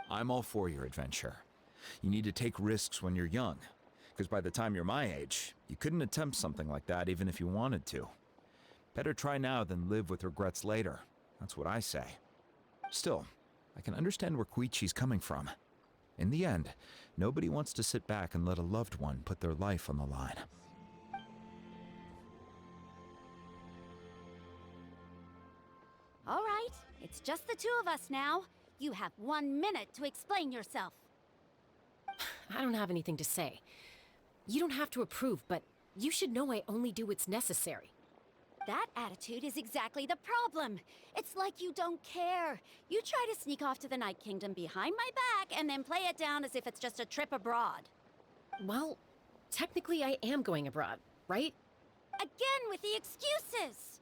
I'm all for your adventure. You need to take risks when you're young, because by the time you're my age, you couldn't attempt something like that even if you wanted to. Better try now than live with regrets later. That's what I say. Still, I can understand where Koichi's coming from. In the end, nobody wants to sit back and let a loved one put their life on the line. All right, it's just the two of us now. You have 1 minute to explain yourself. I don't have anything to say. You don't have to approve, but you should know I only do what's necessary. That attitude is exactly the problem. It's like you don't care. You try to sneak off to the Night Kingdom behind my back and then play it down as if it's just a trip abroad. Well, technically I am going abroad, right? Again with the excuses!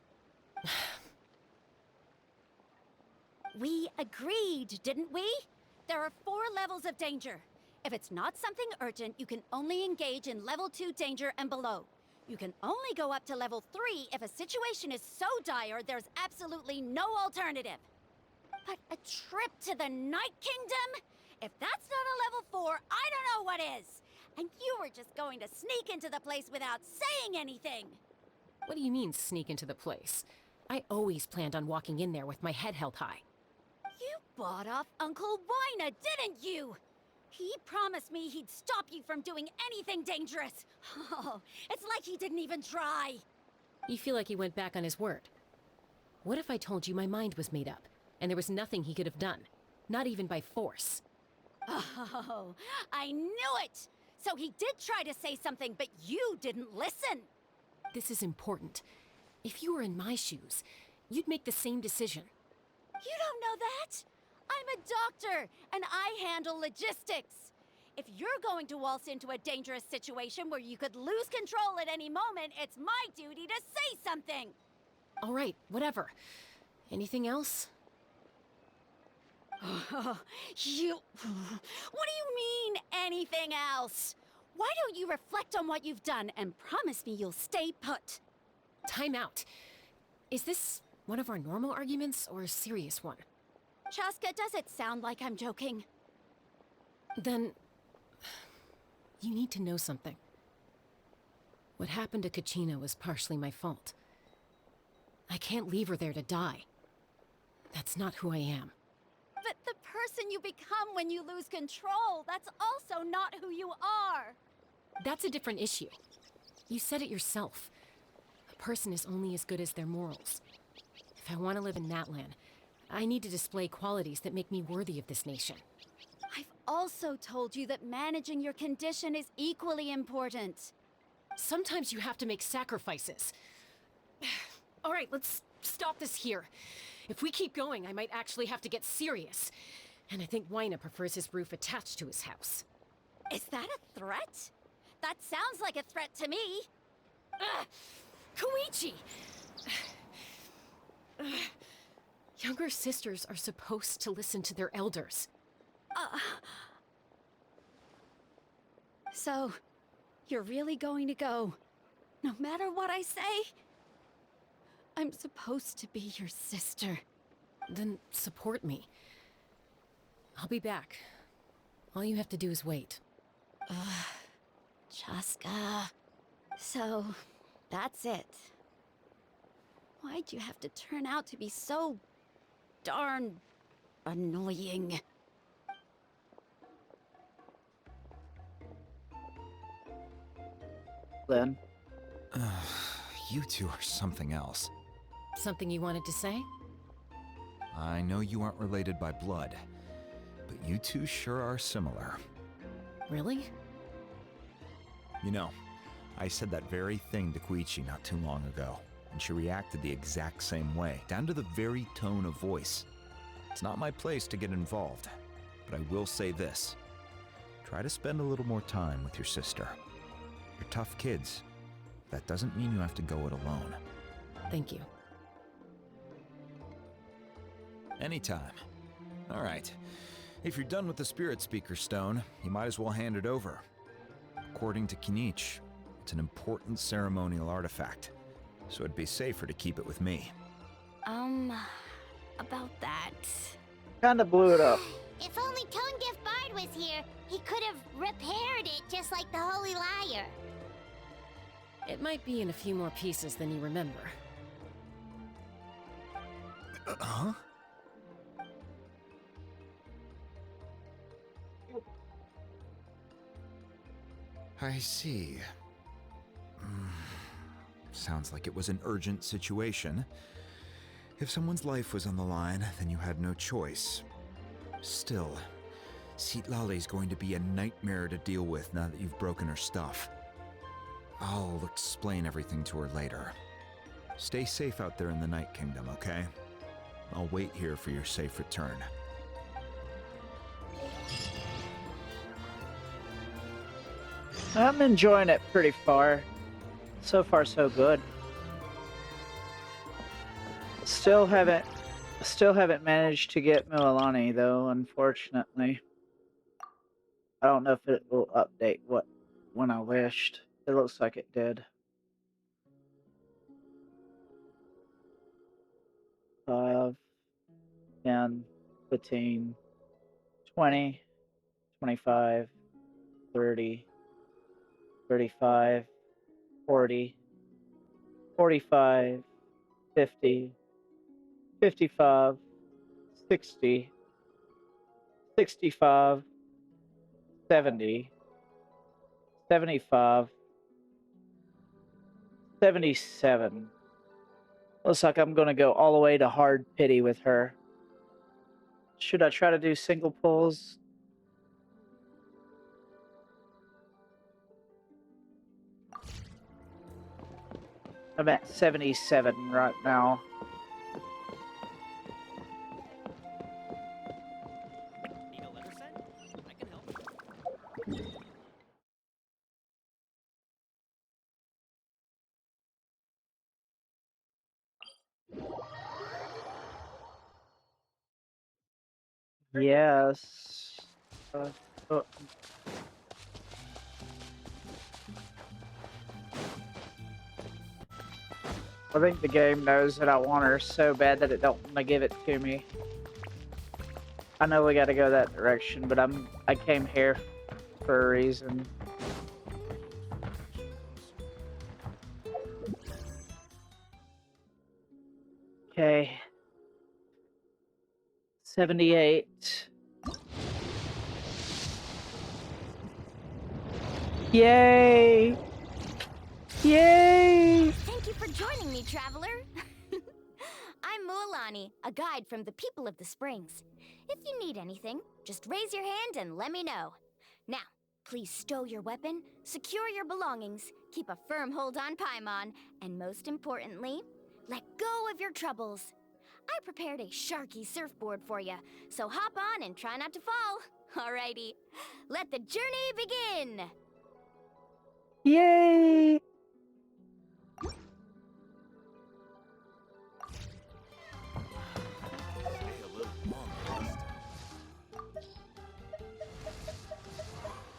We agreed, didn't we? There are 4 levels of danger. If it's not something urgent, you can only engage in level 2 danger and below. You can only go up to level 3 if a situation is so dire there's absolutely no alternative. But a trip to the Night Kingdom? If that's not a level 4, I don't know what is. And you were just going to sneak into the place without saying anything. What do you mean, sneak into the place? I always planned on walking in there with my head held high. You bought off Uncle Wina, didn't you? He promised me he'd stop you from doing anything dangerous. Oh, it's like he didn't even try. You feel like he went back on his word. What if I told you my mind was made up, and there was nothing he could have done? Not even by force. Oh, I knew it! So he did try to say something, but you didn't listen. This is important. If you were in my shoes, you'd make the same decision. You don't know that? I'm a doctor, and I handle logistics. If you're going to waltz into a dangerous situation where you could lose control at any moment, it's my duty to say something. All right, whatever. Anything else? What do you mean, anything else? Why don't you reflect on what you've done and promise me you'll stay put? Time out. Is this one of our normal arguments or a serious one? Chaska, does it sound like I'm joking? Then, you need to know something. What happened to Kachina was partially my fault. I can't leave her there to die. That's not who I am. But the person you become when you lose control, that's also not who you are. That's a different issue. You said it yourself. A person is only as good as their morals. If I want to live in Natlan, I need to display qualities that make me worthy of this nation. I've also told you that managing your condition is equally important. Sometimes you have to make sacrifices. All right, let's stop this here. If we keep going, I might actually have to get serious. And I think Wina prefers his roof attached to his house. Is that a threat? That sounds like a threat to me. Koichi! Younger sisters are supposed to listen to their elders. So, you're really going to go, no matter what I say? I'm supposed to be your sister. Then support me. I'll be back. All you have to do is wait. Chaska. So, that's it. Why'd you have to turn out to be so darn annoying? Then. You two are something else. Something you wanted to say? I know you aren't related by blood, but you two sure are similar. Really? You know, I said that very thing to Koichi not too long ago, and she reacted the exact same way, down to the very tone of voice. It's not my place to get involved, but I will say this. Try to spend a little more time with your sister. You're tough kids. That doesn't mean you have to go it alone. Thank you. Anytime. All right. If you're done with the Spirit Speaker Stone, you might as well hand it over. According to Kinich, it's an important ceremonial artifact, so it'd be safer to keep it with me. About that. Kinda blew it up. If only Tonegif Bard was here, he could have repaired it just like the Holy Liar. It might be in a few more pieces than you remember. Huh? I see. Sounds like it was an urgent situation. If someone's life was on the line, then you had no choice. Still, Citlali's going to be a nightmare to deal with now that you've broken her stuff. I'll explain everything to her later. Stay safe out there in the Night Kingdom, okay? I'll wait here for your safe return. I'm enjoying it pretty far. So far, so good. Still haven't managed to get Mililani though, unfortunately. I don't know if it will update when I wished. It looks like it did. 5, 10, 15, 20, 25, 30, 35, 40, 45, 50, 55, 60, 65, 70, 75, 77. Looks like I'm going to go all the way to hard pity with her. Should I try to do single pulls? I'm at 77 right now. Need a letter sent? I can help. Yes. Oh. I think the game knows that I want her so bad that it don't want to give it to me. I know we got to go that direction, but I came here for a reason. Okay. 78. Yay! Yay! Thank you for joining me, traveler. I'm Mualani, a guide from the people of the Springs. If you need anything, just raise your hand and let me know. Now, please stow your weapon, secure your belongings, keep a firm hold on Paimon, and most importantly, let go of your troubles. I prepared a sharky surfboard for you, so hop on and try not to fall. Alrighty, let the journey begin! Yay!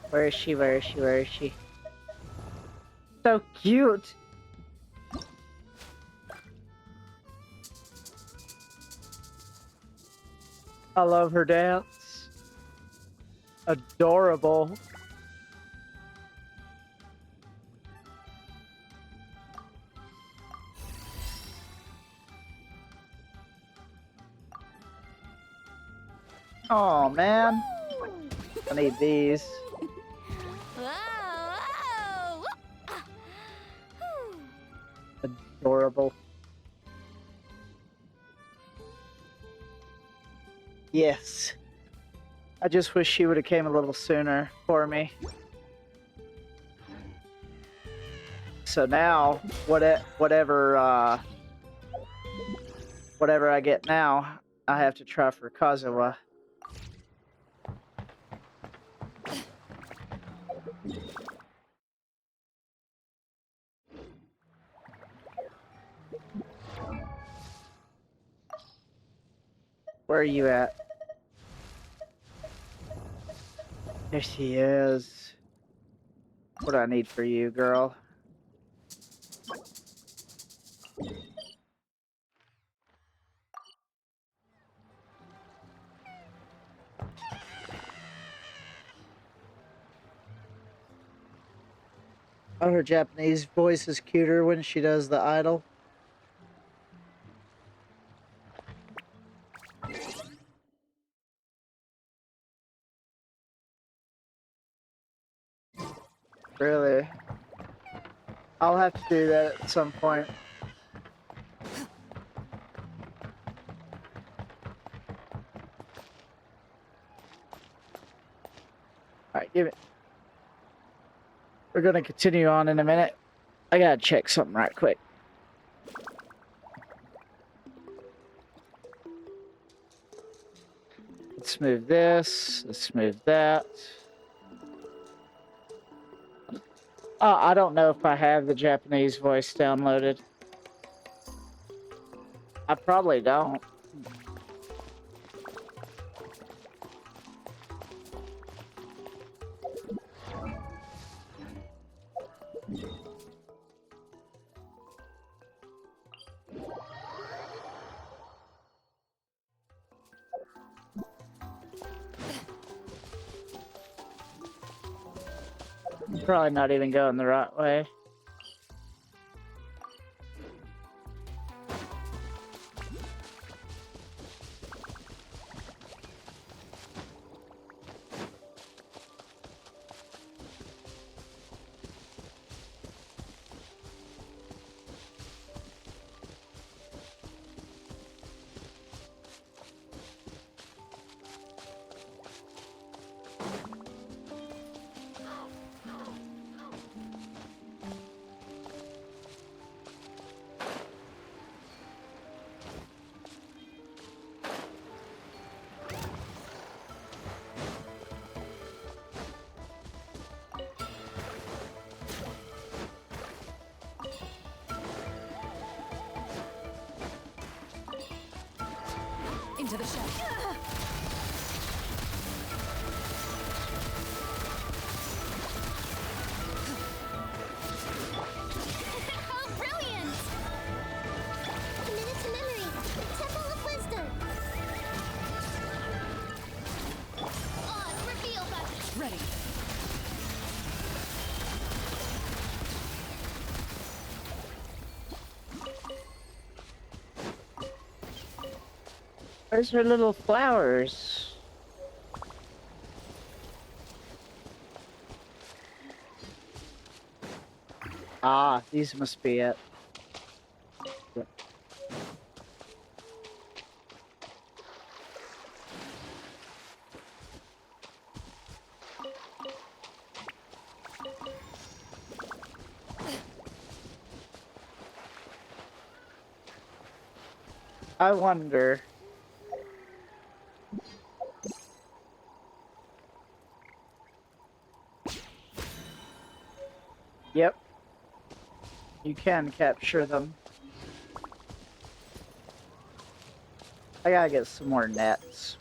Where is she? Where is she? Where is she? So cute! I love her dance. Adorable. Oh man. I need these. Whoa, whoa. Adorable. Yes. I just wish she would have came a little sooner for me. So now, whatever I get now, I have to try for Kazuha. Where are you at? There she is. What do I need for you, girl? Oh, her Japanese voice is cuter when she does the idol. Really? I'll have to do that at some point. Alright, give it. We're gonna continue on in a minute. I gotta check something right quick. Let's move this. Let's move that. I don't know if I have the Japanese voice downloaded. I probably don't. Probably not even going the right way. Into the shed. How brilliant! A minute to memory. Temple of Wisdom. On reveal button. Ready. Where's her little flowers? Ah, these must be it. Yep. I wonder. Yep. You can capture them. I gotta get some more nets.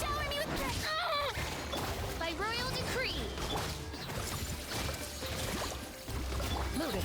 Shower me with by royal decree. Loaded.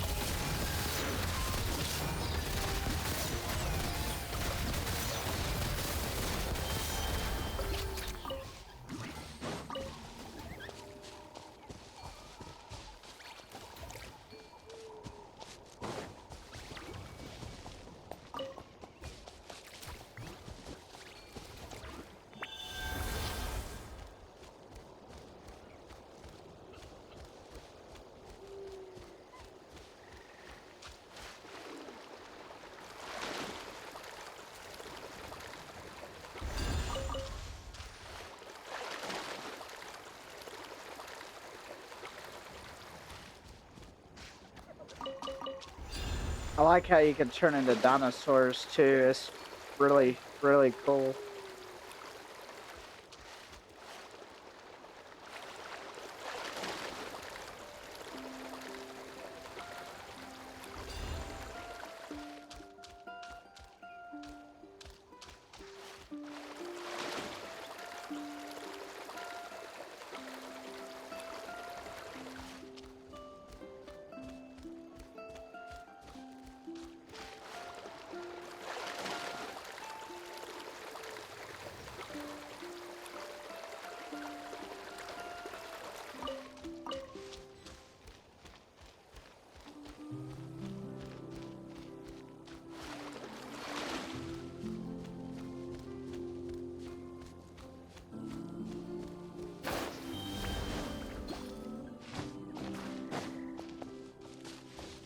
I like how you can turn into dinosaurs too. It's really, really cool.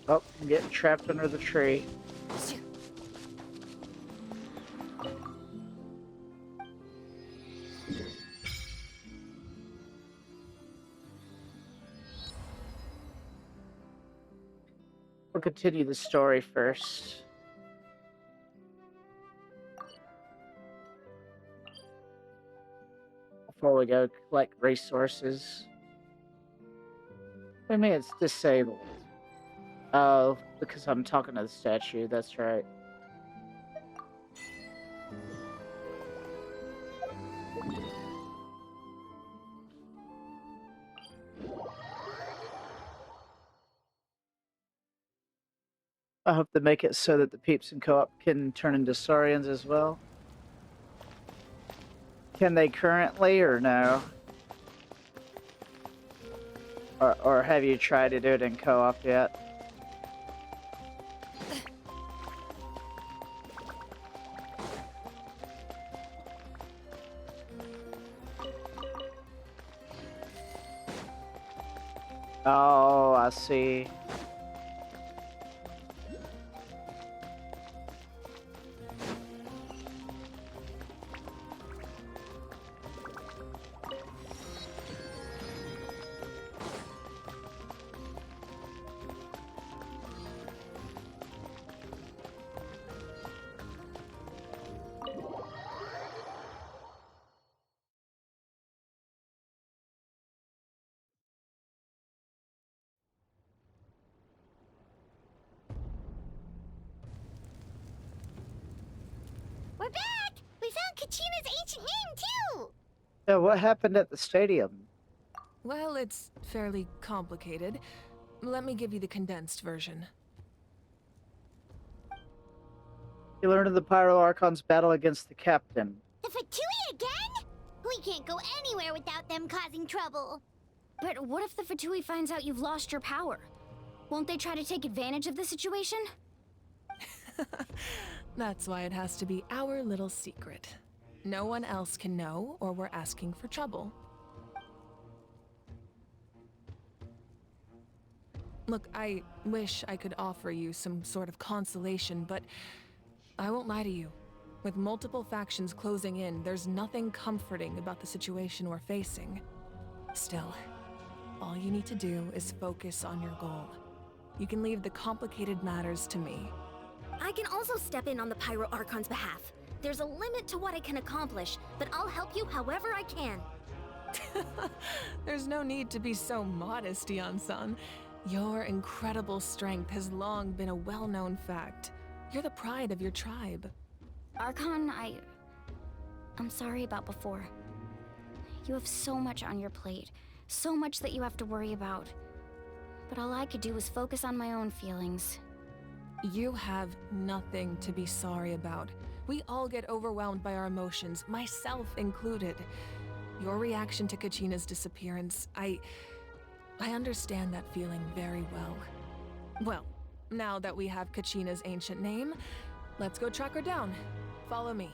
Oh, I'm getting trapped under the tree. We'll continue the story first. Before we go collect resources. I mean, it's disabled. Oh, because I'm talking to the statue, that's right. I hope they make it so that the peeps in co-op can turn into Saurians as well. Can they currently or no? Or have you tried to do it in co-op yet? Oh, I see. We're back! We found Kachina's ancient name, too! Yeah, what happened at the stadium? Well, it's fairly complicated. Let me give you the condensed version. You learned of the Pyro Archon's battle against the captain. The Fatui again? We can't go anywhere without them causing trouble. But what if the Fatui finds out you've lost your power? Won't they try to take advantage of the situation? That's why it has to be our little secret. No one else can know, or we're asking for trouble. Look, I wish I could offer you some sort of consolation, but I won't lie to you. With multiple factions closing in, there's nothing comforting about the situation we're facing. Still, all you need to do is focus on your goal. You can leave the complicated matters to me. I can also step in on the Pyro Archon's behalf. There's a limit to what I can accomplish, but I'll help you however I can. There's no need to be so modest, Yan-san. Your incredible strength has long been a well-known fact. You're the pride of your tribe. Archon, I'm sorry about before. You have so much on your plate, so much that you have to worry about. But all I could do was focus on my own feelings. You have nothing to be sorry about. We all get overwhelmed by our emotions, myself included. Your reaction to Kachina's disappearance, I understand that feeling very well. Well, now that we have Kachina's ancient name, let's go track her down. Follow me.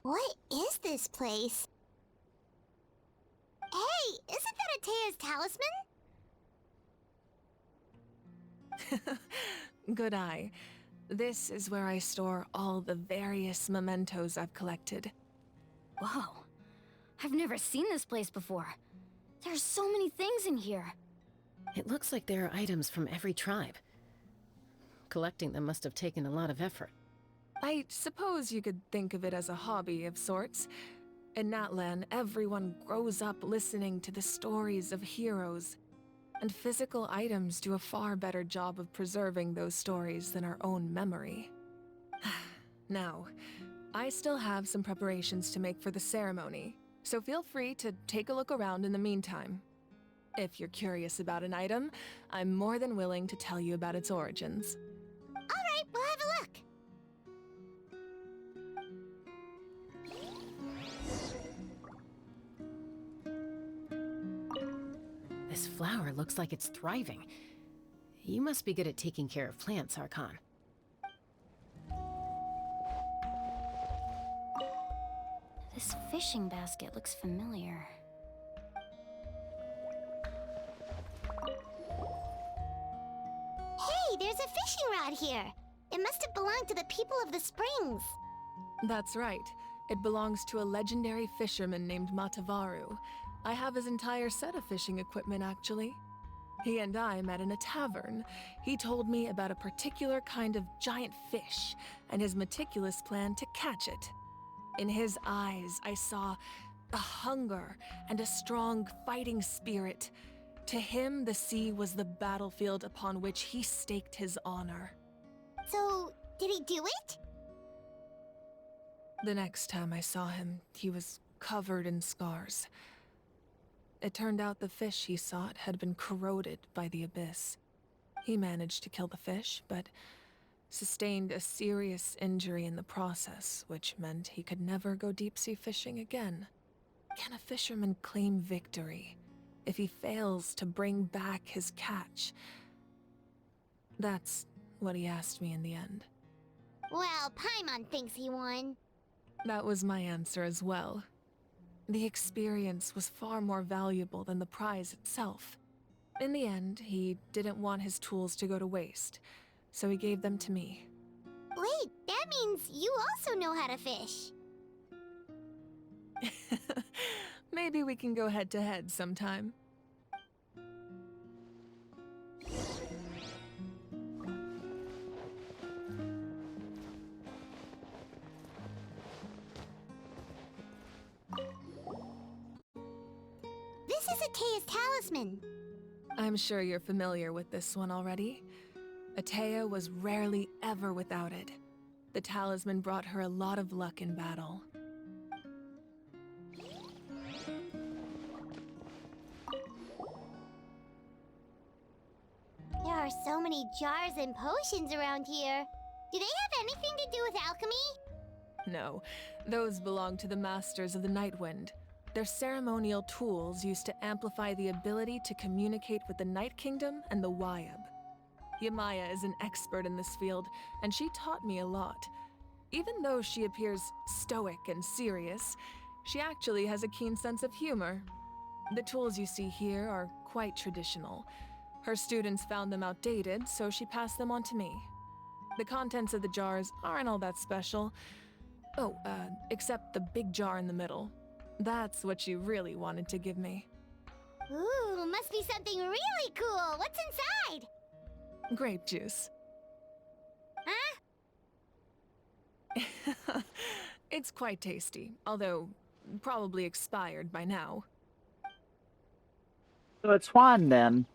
What is this place? Hey, isn't that Atea's talisman? Good eye. This is where I store all the various mementos I've collected. Whoa. I've never seen this place before. There's so many things in here. It looks like there are items from every tribe. Collecting them must have taken a lot of effort. I suppose you could think of it as a hobby of sorts. In Natlan, everyone grows up listening to the stories of heroes, and physical items do a far better job of preserving those stories than our own memory. Now, I still have some preparations to make for the ceremony, so feel free to take a look around in the meantime. If you're curious about an item, I'm more than willing to tell you about its origins. All right, we'll have a look. This flower looks like it's thriving. You must be good at taking care of plants, Archon. This fishing basket looks familiar. Hey, there's a fishing rod here. It must have belonged to the people of the springs. That's right. It belongs to a legendary fisherman named Matavaru. I have his entire set of fishing equipment, actually. He and I met in a tavern. He told me about a particular kind of giant fish and his meticulous plan to catch it. In his eyes, I saw a hunger and a strong fighting spirit. To him, the sea was the battlefield upon which he staked his honor. So, did he do it? The next time I saw him, he was covered in scars. It turned out the fish he sought had been corroded by the abyss. He managed to kill the fish, but sustained a serious injury in the process, which meant he could never go deep-sea fishing again. Can a fisherman claim victory if he fails to bring back his catch? That's what he asked me in the end. Well, Paimon thinks he won. That was my answer as well. The experience was far more valuable than the prize itself. In the end, he didn't want his tools to go to waste, so he gave them to me. Wait, that means you also know how to fish. Maybe we can go head-to-head sometime. This is Atea's talisman. I'm sure you're familiar with this one already. Atea was rarely ever without it. The talisman brought her a lot of luck in battle. There are so many jars and potions around here. Do they have anything to do with alchemy? No, those belong to the Masters of the Nightwind. They're ceremonial tools used to amplify the ability to communicate with the Night Kingdom and the Wyab. Yamaya is an expert in this field, and she taught me a lot. Even though she appears stoic and serious, she actually has a keen sense of humor. The tools you see here are quite traditional. Her students found them outdated, so she passed them on to me. The contents of the jars aren't all that special. Oh, except the big jar in the middle. That's what she really wanted to give me. Ooh, must be something really cool. What's inside? Grape juice. Huh? It's quite tasty, although probably expired by now. So it's wine then.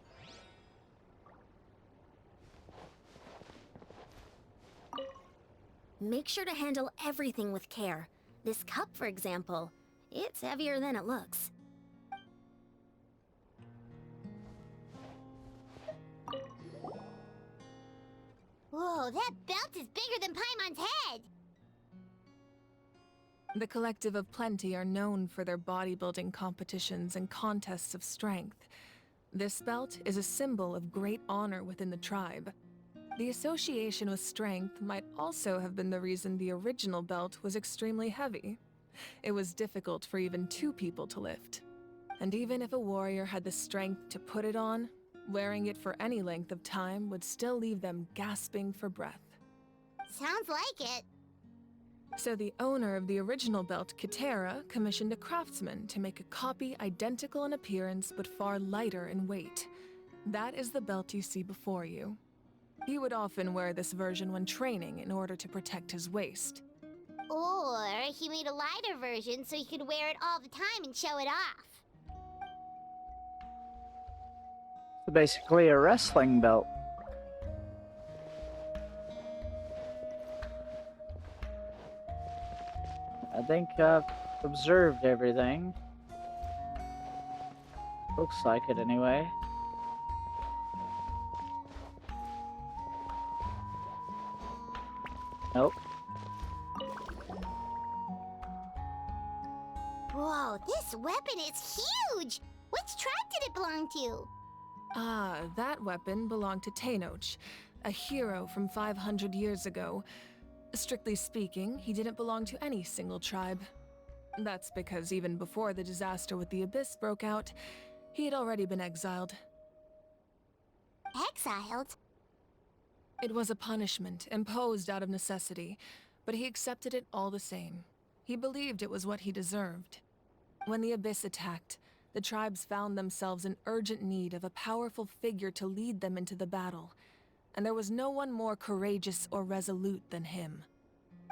Make sure to handle everything with care. This cup, for example, it's heavier than it looks. Whoa, that belt is bigger than Paimon's head! The Collective of Plenty are known for their bodybuilding competitions and contests of strength. This belt is a symbol of great honor within the tribe. The association with strength might also have been the reason the original belt was extremely heavy. It was difficult for even 2 people to lift. And even if a warrior had the strength to put it on, wearing it for any length of time would still leave them gasping for breath. Sounds like it. So the owner of the original belt, Kitera, commissioned a craftsman to make a copy identical in appearance but far lighter in weight. That is the belt you see before you. He would often wear this version when training in order to protect his waist. Or he made a lighter version so he could wear it all the time and show it off. So basically a wrestling belt. I think I've observed everything. Looks like it anyway. Nope. Whoa, this weapon is huge! Which tribe did it belong to? Ah, that weapon belonged to Tenoch, a hero from 500 years ago. Strictly speaking, he didn't belong to any single tribe. That's because even before the disaster with the Abyss broke out, he had already been exiled. Exiled? It was a punishment imposed out of necessity, but he accepted it all the same. He believed it was what he deserved. When the Abyss attacked, the tribes found themselves in urgent need of a powerful figure to lead them into the battle, and there was no one more courageous or resolute than him.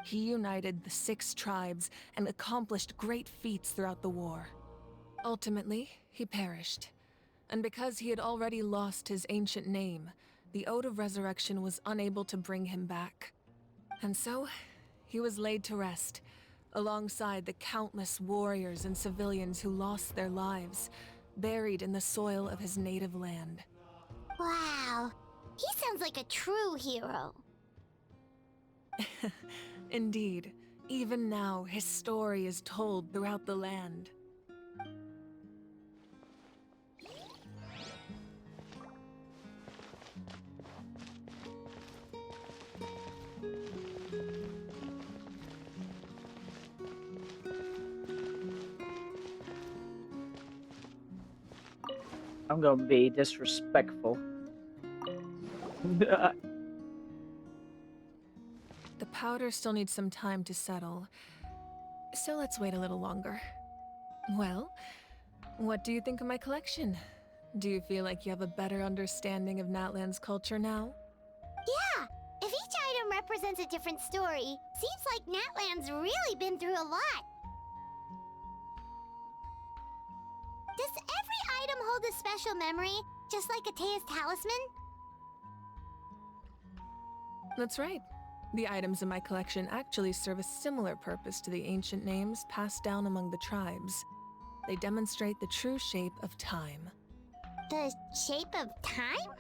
He united the 6 tribes and accomplished great feats throughout the war. Ultimately, he perished, and because he had already lost his ancient name, the Ode of Resurrection was unable to bring him back. And so, he was laid to rest, alongside the countless warriors and civilians who lost their lives, buried in the soil of his native land. Wow, he sounds like a true hero. Indeed, even now, his story is told throughout the land. I'm gonna be disrespectful. The powder still needs some time to settle, so let's wait a little longer. Well, what do you think of my collection? Do you feel like you have a better understanding of Natlan's culture now? Yeah! If each item represents a different story, seems like Natlan's really been through a lot. Does every item hold a special memory, just like Atea's talisman? That's right. The items in my collection actually serve a similar purpose to the ancient names passed down among the tribes. They demonstrate the true shape of time. The shape of time?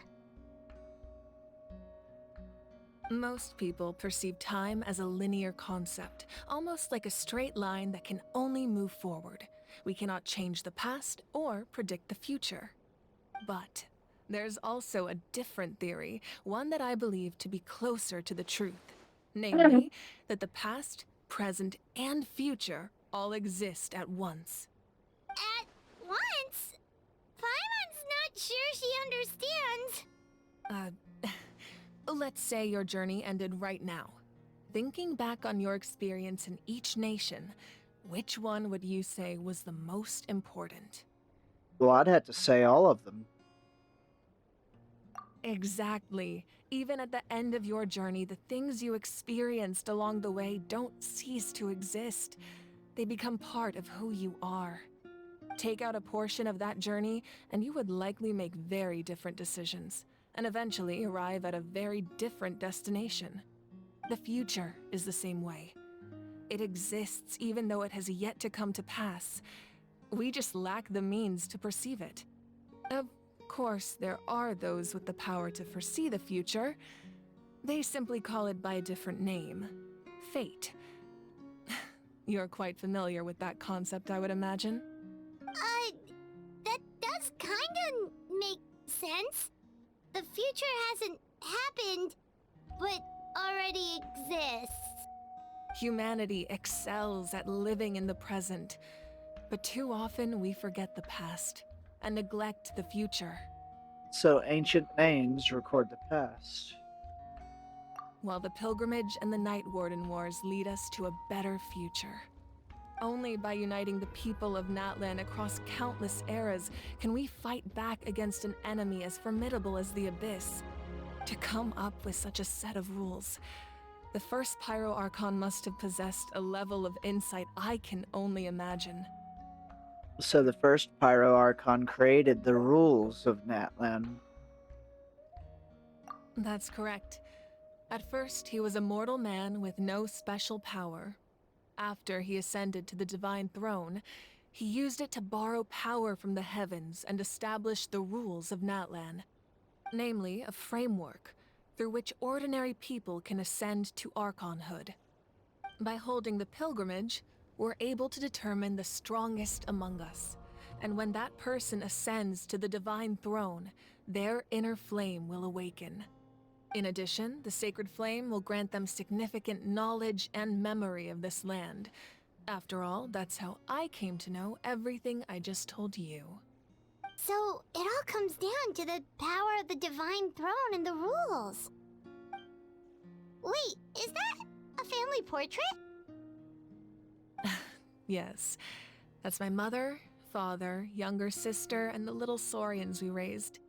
Most people perceive time as a linear concept, almost like a straight line that can only move forward. We cannot change the past or predict the future. But there's also a different theory, one that I believe to be closer to the truth. Namely, that the past, present, and future all exist at once. At once? Paimon's not sure she understands. Let's say your journey ended right now. Thinking back on your experience in each nation, which one would you say was the most important? Well, I'd have to say all of them. Exactly. Even at the end of your journey, the things you experienced along the way don't cease to exist. They become part of who you are. Take out a portion of that journey, and you would likely make very different decisions, and eventually arrive at a very different destination. The future is the same way. It exists even though it has yet to come to pass. We just lack the means to perceive it. Of course, there are those with the power to foresee the future. They simply call it by a different name. Fate. You're quite familiar with that concept, I would imagine. That does kinda make sense. The future hasn't happened, but already exists. Humanity excels at living in the present, but too often we forget the past and neglect the future. So ancient names record the past. While the pilgrimage and the Night Warden Wars lead us to a better future. Only by uniting the people of Natlan across countless eras can we fight back against an enemy as formidable as the Abyss. To come up with such a set of rules, the first Pyro Archon must have possessed a level of insight I can only imagine. So the first Pyro Archon created the rules of Natlan. That's correct. At first, he was a mortal man with no special power. After he ascended to the Divine Throne, he used it to borrow power from the heavens and establish the rules of Natlan. Namely, a framework through which ordinary people can ascend to Archonhood. By holding the pilgrimage, we're able to determine the strongest among us. And when that person ascends to the Divine Throne, their inner flame will awaken. In addition, the sacred flame will grant them significant knowledge and memory of this land. After all, that's how I came to know everything I just told you. So, it all comes down to the power of the Divine Throne and the rules. Wait, is that a family portrait? Yes, that's my mother, father, younger sister, and the little saurians we raised.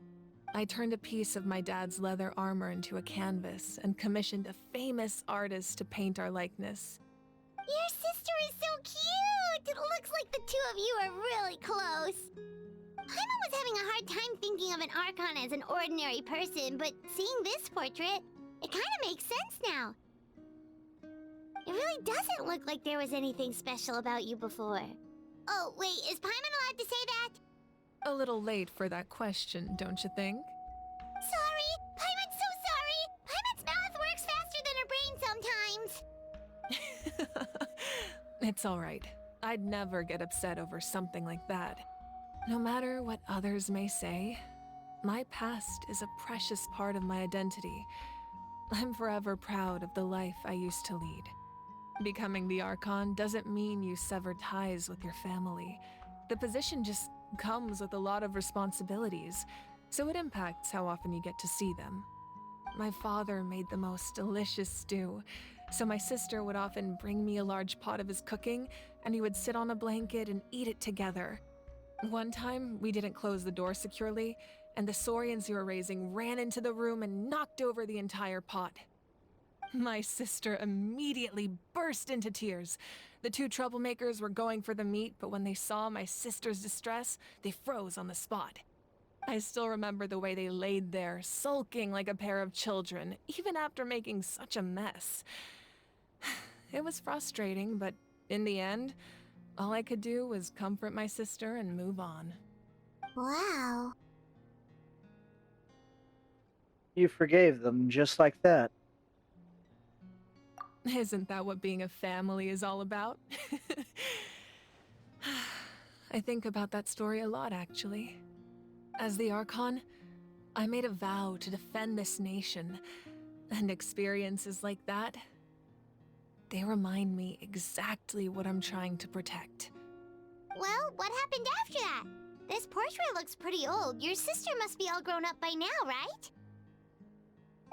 I turned a piece of my dad's leather armor into a canvas and commissioned a famous artist to paint our likeness. Your sister is so cute! It looks like the two of you are really close. Paimon was having a hard time thinking of an Archon as an ordinary person, but seeing this portrait, it kind of makes sense now. It really doesn't look like there was anything special about you before. Oh, wait, is Paimon allowed to say that? A little late for that question, don't you think? Sorry! Paimon's so sorry! Paimon's mouth works faster than her brain sometimes! It's all right. I'd never get upset over something like that. No matter what others may say, my past is a precious part of my identity. I'm forever proud of the life I used to lead. Becoming the Archon doesn't mean you sever ties with your family. The position just comes with a lot of responsibilities, so it impacts how often you get to see them. My father made the most delicious stew, so my sister would often bring me a large pot of his cooking, and we would sit on a blanket and eat it together. One time, we didn't close the door securely, and the saurians you were raising ran into the room and knocked over the entire pot. My sister immediately burst into tears. The two troublemakers were going for the meat, but when they saw my sister's distress, they froze on the spot. I still remember the way they laid there, sulking like a pair of children, even after making such a mess. It was frustrating, but in the end, all I could do was comfort my sister and move on. Wow. You forgave them just like that. Isn't that what being a family is all about? I think about that story a lot, actually. As the Archon, I made a vow to defend this nation, and experiences like that, they remind me exactly what I'm trying to protect. Well, what happened after that? This portrait looks pretty old. Your sister must be all grown up by now, right?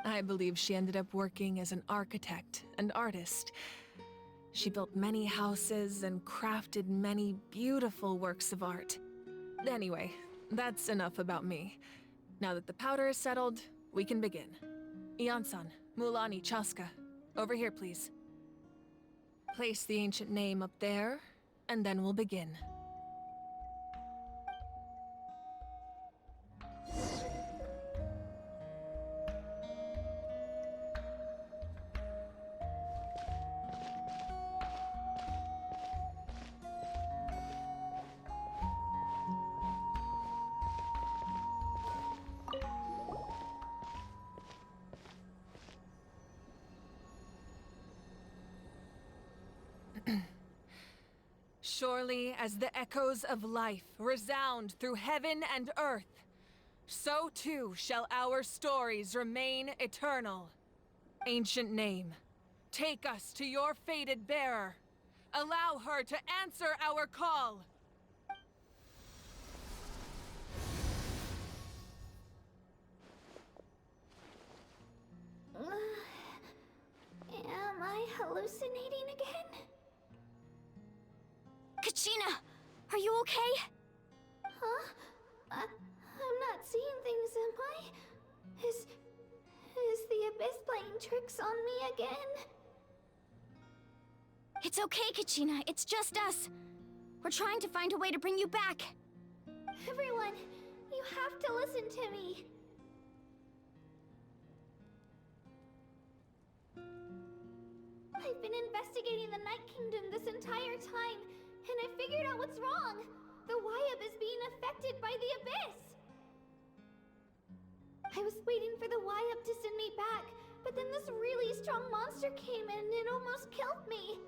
I believe she ended up working as an architect and artist. She built many houses and crafted many beautiful works of art. Anyway, that's enough about me. Now that the powder is settled, we can begin. Ian-san, Mulani, Chaska, over here, please. Place the ancient name up there, and then we'll begin. Surely as the echoes of life resound through heaven and earth, so too shall our stories remain eternal. Ancient name, take us to your fated bearer. Allow her to answer our call. Am I hallucinating again? Kachina, are you okay? Huh? I'm not seeing things, am I? Is the Abyss playing tricks on me again? It's okay, Kachina. It's just us. We're trying to find a way to bring you back. Everyone, you have to listen to me. I've been investigating the Night Kingdom this entire time, and I figured out what's wrong. The Wyab is being affected by the Abyss. I was waiting for the Wyab to send me back, but then this really strong monster came and it almost killed me.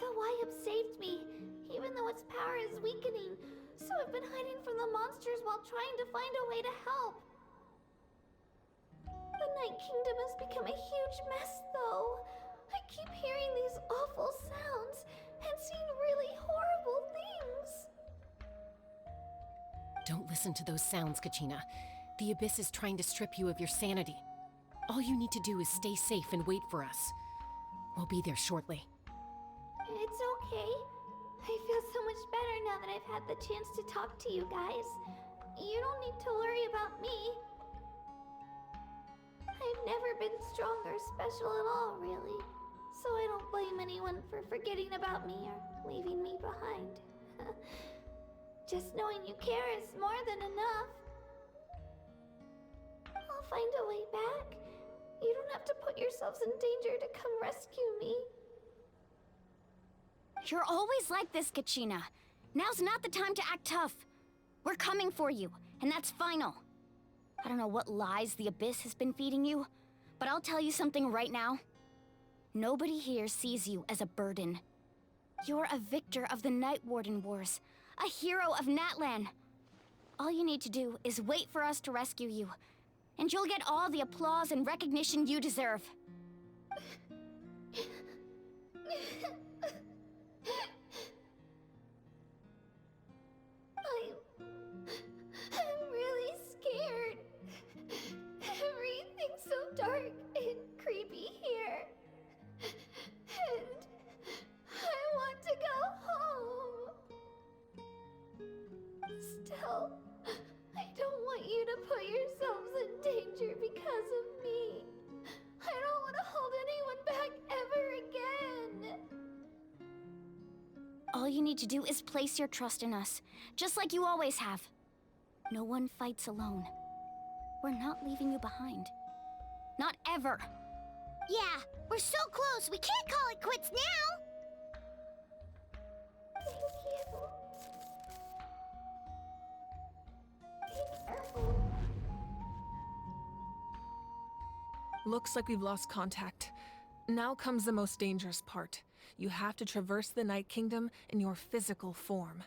The Wyab saved me, even though its power is weakening, so I've been hiding from the monsters while trying to find a way to help. The Night Kingdom has become a huge mess, though. I keep hearing these awful sounds and seeing really horrible things. Don't listen to those sounds, Kachina. The Abyss is trying to strip you of your sanity. All you need to do is stay safe and wait for us. We'll be there shortly. It's okay. I feel so much better now that I've had the chance to talk to you guys. You don't need to worry about me. I've never been strong or special at all, really. So I don't blame anyone for forgetting about me or leaving me behind. Just knowing you care is more than enough. I'll find a way back. You don't have to put yourselves in danger to come rescue me. You're always like this, Kachina. Now's not the time to act tough. We're coming for you, and that's final. I don't know what lies the Abyss has been feeding you, But I'll tell you something right now. Nobody here sees you as a burden. You're a victor of the Night Warden Wars, a hero of Natlan. All you need to do is wait for us to rescue you, and you'll get all the applause and recognition you deserve. I'm really scared. Everything's so dark and creepy here. And I want to go home. Still, I don't want you to put yourselves in danger because of me. I don't want to hold anyone back ever again. All you need to do is place your trust in us, just like you always have. No one fights alone. We're not leaving you behind. Not ever. Yeah, we're so close. We can't call it quits now. Thank you. Be careful. Looks like we've lost contact. Now comes the most dangerous part. You have to traverse the Night Kingdom in your physical form.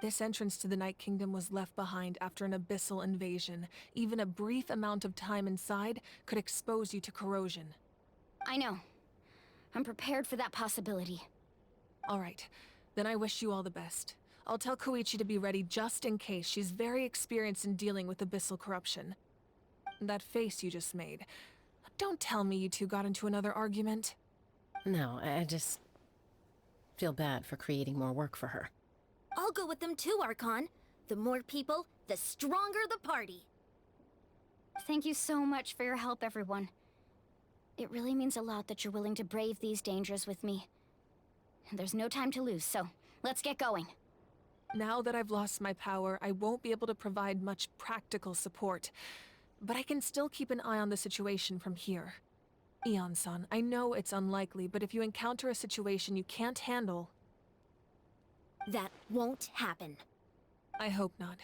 This entrance to the Night Kingdom was left behind after an abyssal invasion. Even a brief amount of time inside could expose you to corrosion. I know. I'm prepared for that possibility. All right, then I wish you all the best. I'll tell Koichi to be ready just in case. She's very experienced in dealing with abyssal corruption. That face you just made. Don't tell me you two got into another argument. No, I just feel bad for creating more work for her. I'll go with them too, Archon. The more people, the stronger the party. Thank you so much for your help, everyone. It really means a lot that you're willing to brave these dangers with me. There's no time to lose, so let's get going. Now that I've lost my power, I won't be able to provide much practical support. But I can still keep an eye on the situation from here. Eon-san, I know it's unlikely, but if you encounter a situation you can't handle... That won't happen. I hope not.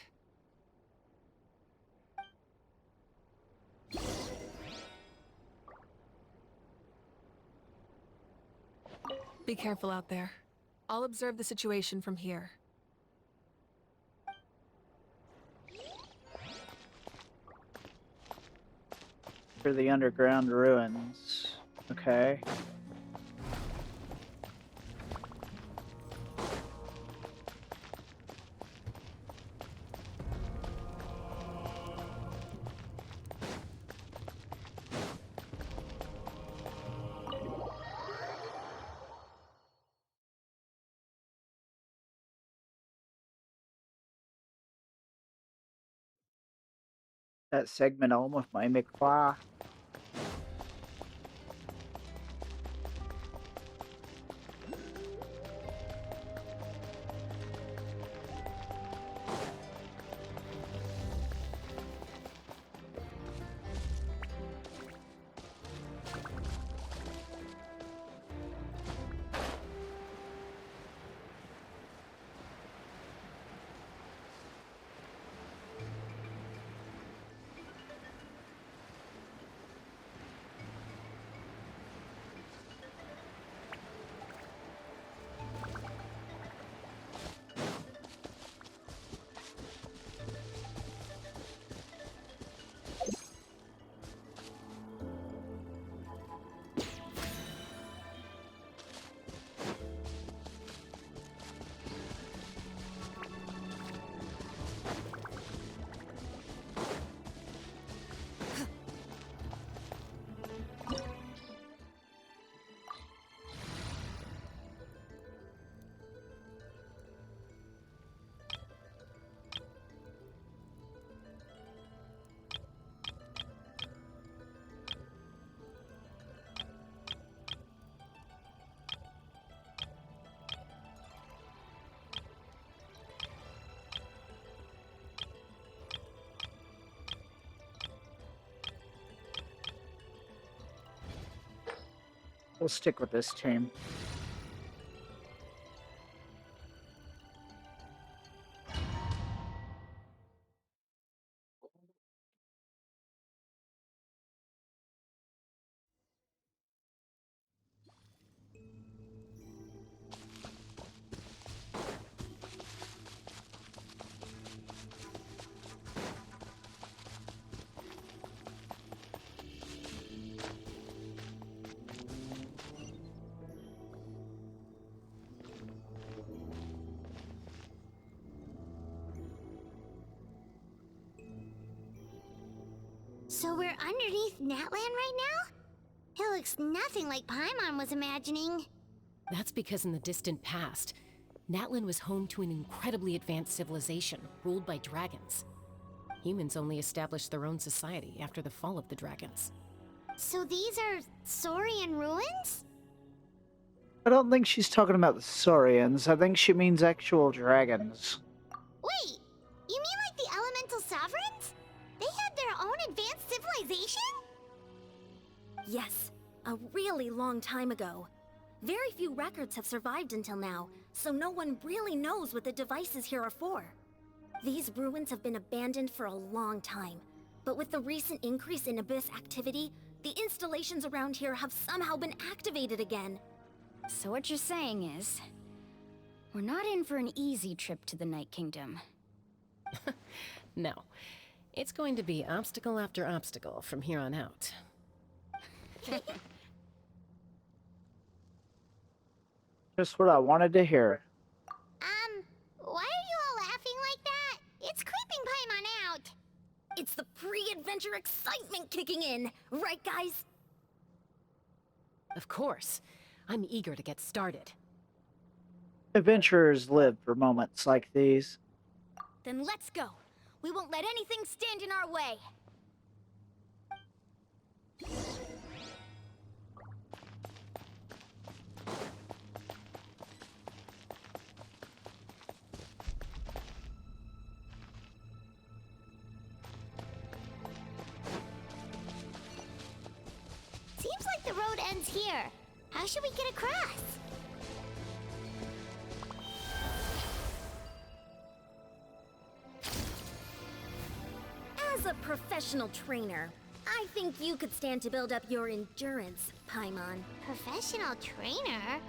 Be careful out there. I'll observe the situation from here. For the underground ruins. Okay. That segment almost made me cry. We'll stick with this team. So we're underneath Natlan right now? It looks nothing like Paimon was imagining. That's because in the distant past, Natlan was home to an incredibly advanced civilization ruled by dragons. Humans only established their own society after the fall of the dragons. So these are Saurian ruins? I don't think she's talking about the Saurians. I think she means actual dragons. Wait, you mean like the elemental sovereigns? They had their own advanced civilization? Yes, a really long time ago. Very few records have survived until now, so no one really knows what the devices here are for. These ruins have been abandoned for a long time, but with the recent increase in Abyss activity, the installations around here have somehow been activated again. So what you're saying is, we're not in for an easy trip to the Night Kingdom. No. It's going to be obstacle after obstacle from here on out. Just what I wanted to hear. Why are you all laughing like that? It's creeping Paimon out. It's the pre-adventure excitement kicking in, right guys? Of course. I'm eager to get started. Adventurers live for moments like these. Then let's go. We won't let anything stand in our way. Seems like the road ends here. How should we get across? As a professional trainer, I think you could stand to build up your endurance, Paimon. Professional trainer?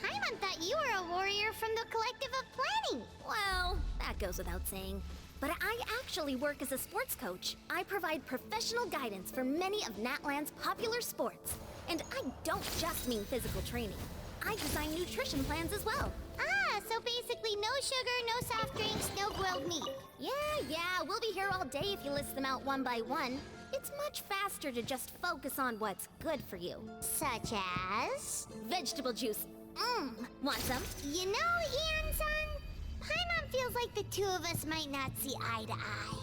Paimon thought you were a warrior from the Collective of Planning. Well, that goes without saying. But I actually work as a sports coach. I provide professional guidance for many of Natlan's popular sports. And I don't just mean physical training. I design nutrition plans as well. Ah, so basically no sugar, no soft drinks, no grilled meat. Yeah, we'll be here all day if you list them out one by one. It's much faster to just focus on what's good for you. Such as? Vegetable juice. Want some? You know, Ian-san, Paimon feels like the two of us might not see eye to eye.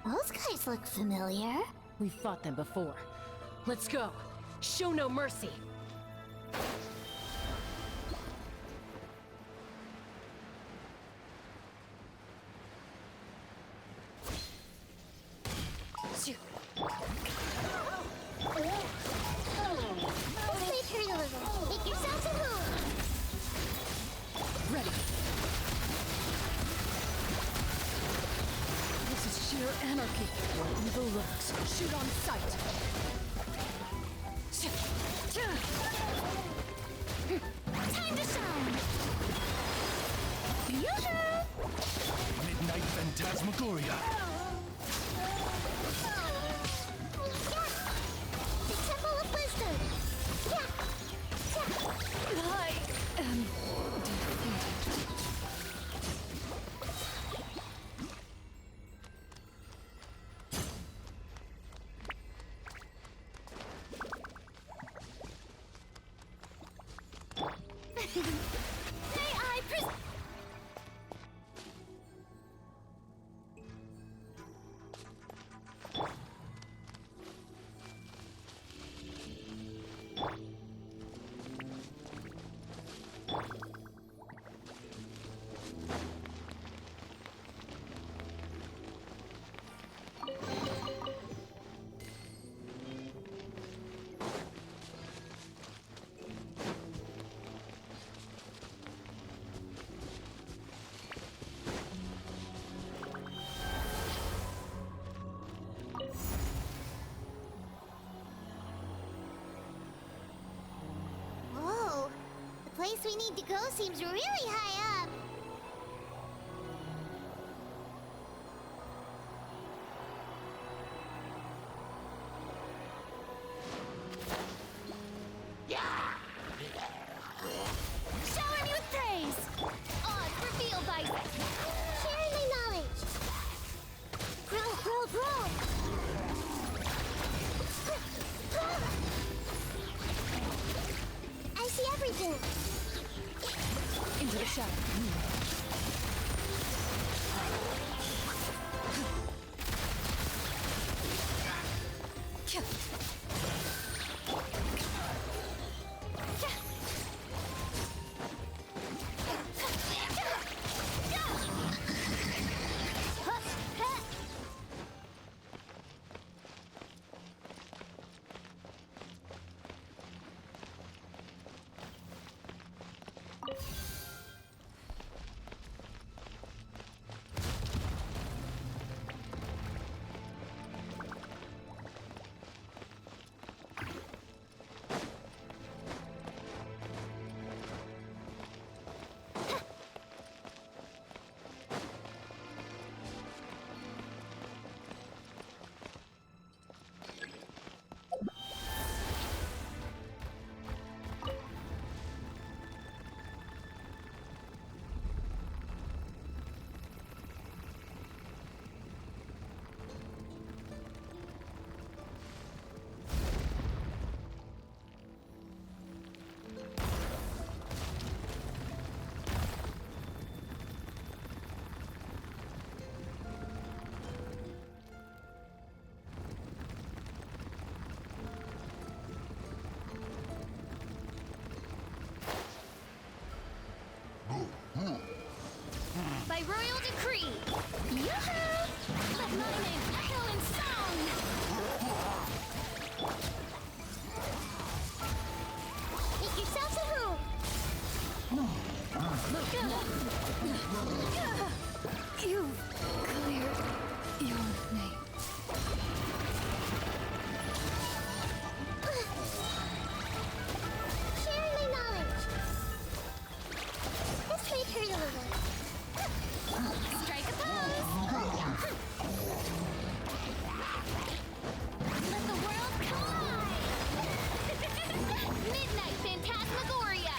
Those guys look familiar. We've fought them before. Let's go. Show no mercy. Let's hurt a little. Make yourselves at home. Ready. This is sheer anarchy. Where evil lurks. Shoot on sight. Time to shine. Yoo-hoo! Midnight Phantasmagoria. The Temple of Wisdom. I am defeated. place we need to go seems really high up. Shower me with praise! Odds revealed by Sharing my knowledge. Grow. I see everything. Into the shadow. by royal decree. Yoo-hoo! Let my name echo in song! Make yourselves at home. You've cleared your name. Sharing my knowledge. This may hurt a little. Strike a pose! Let the world collide! Midnight Phantasmagoria!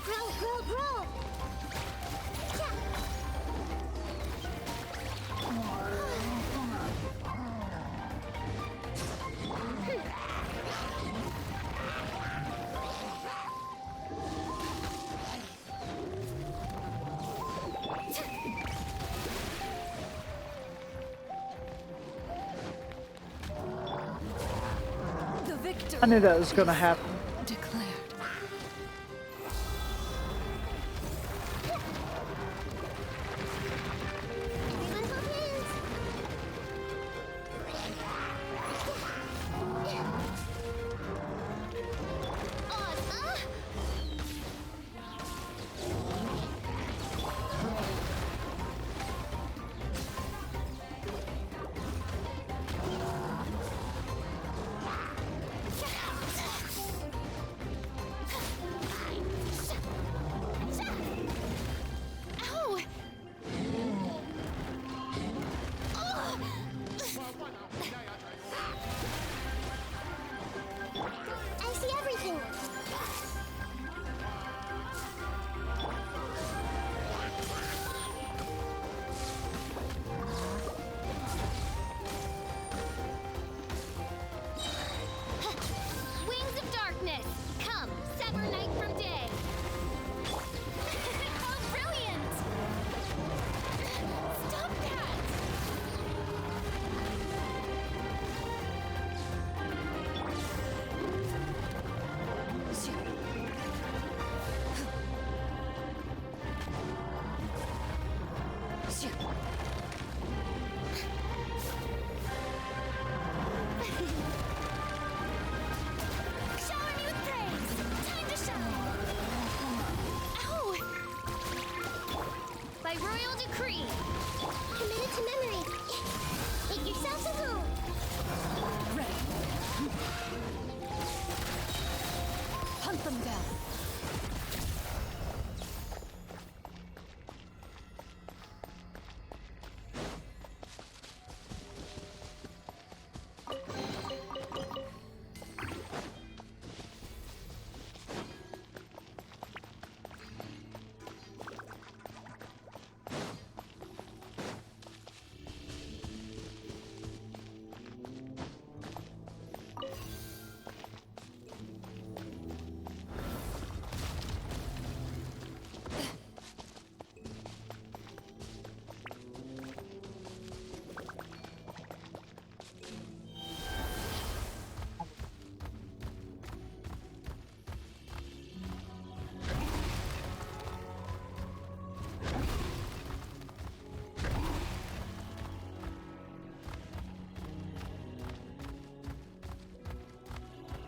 Grow! The victor. I knew that was gonna happen. Declared.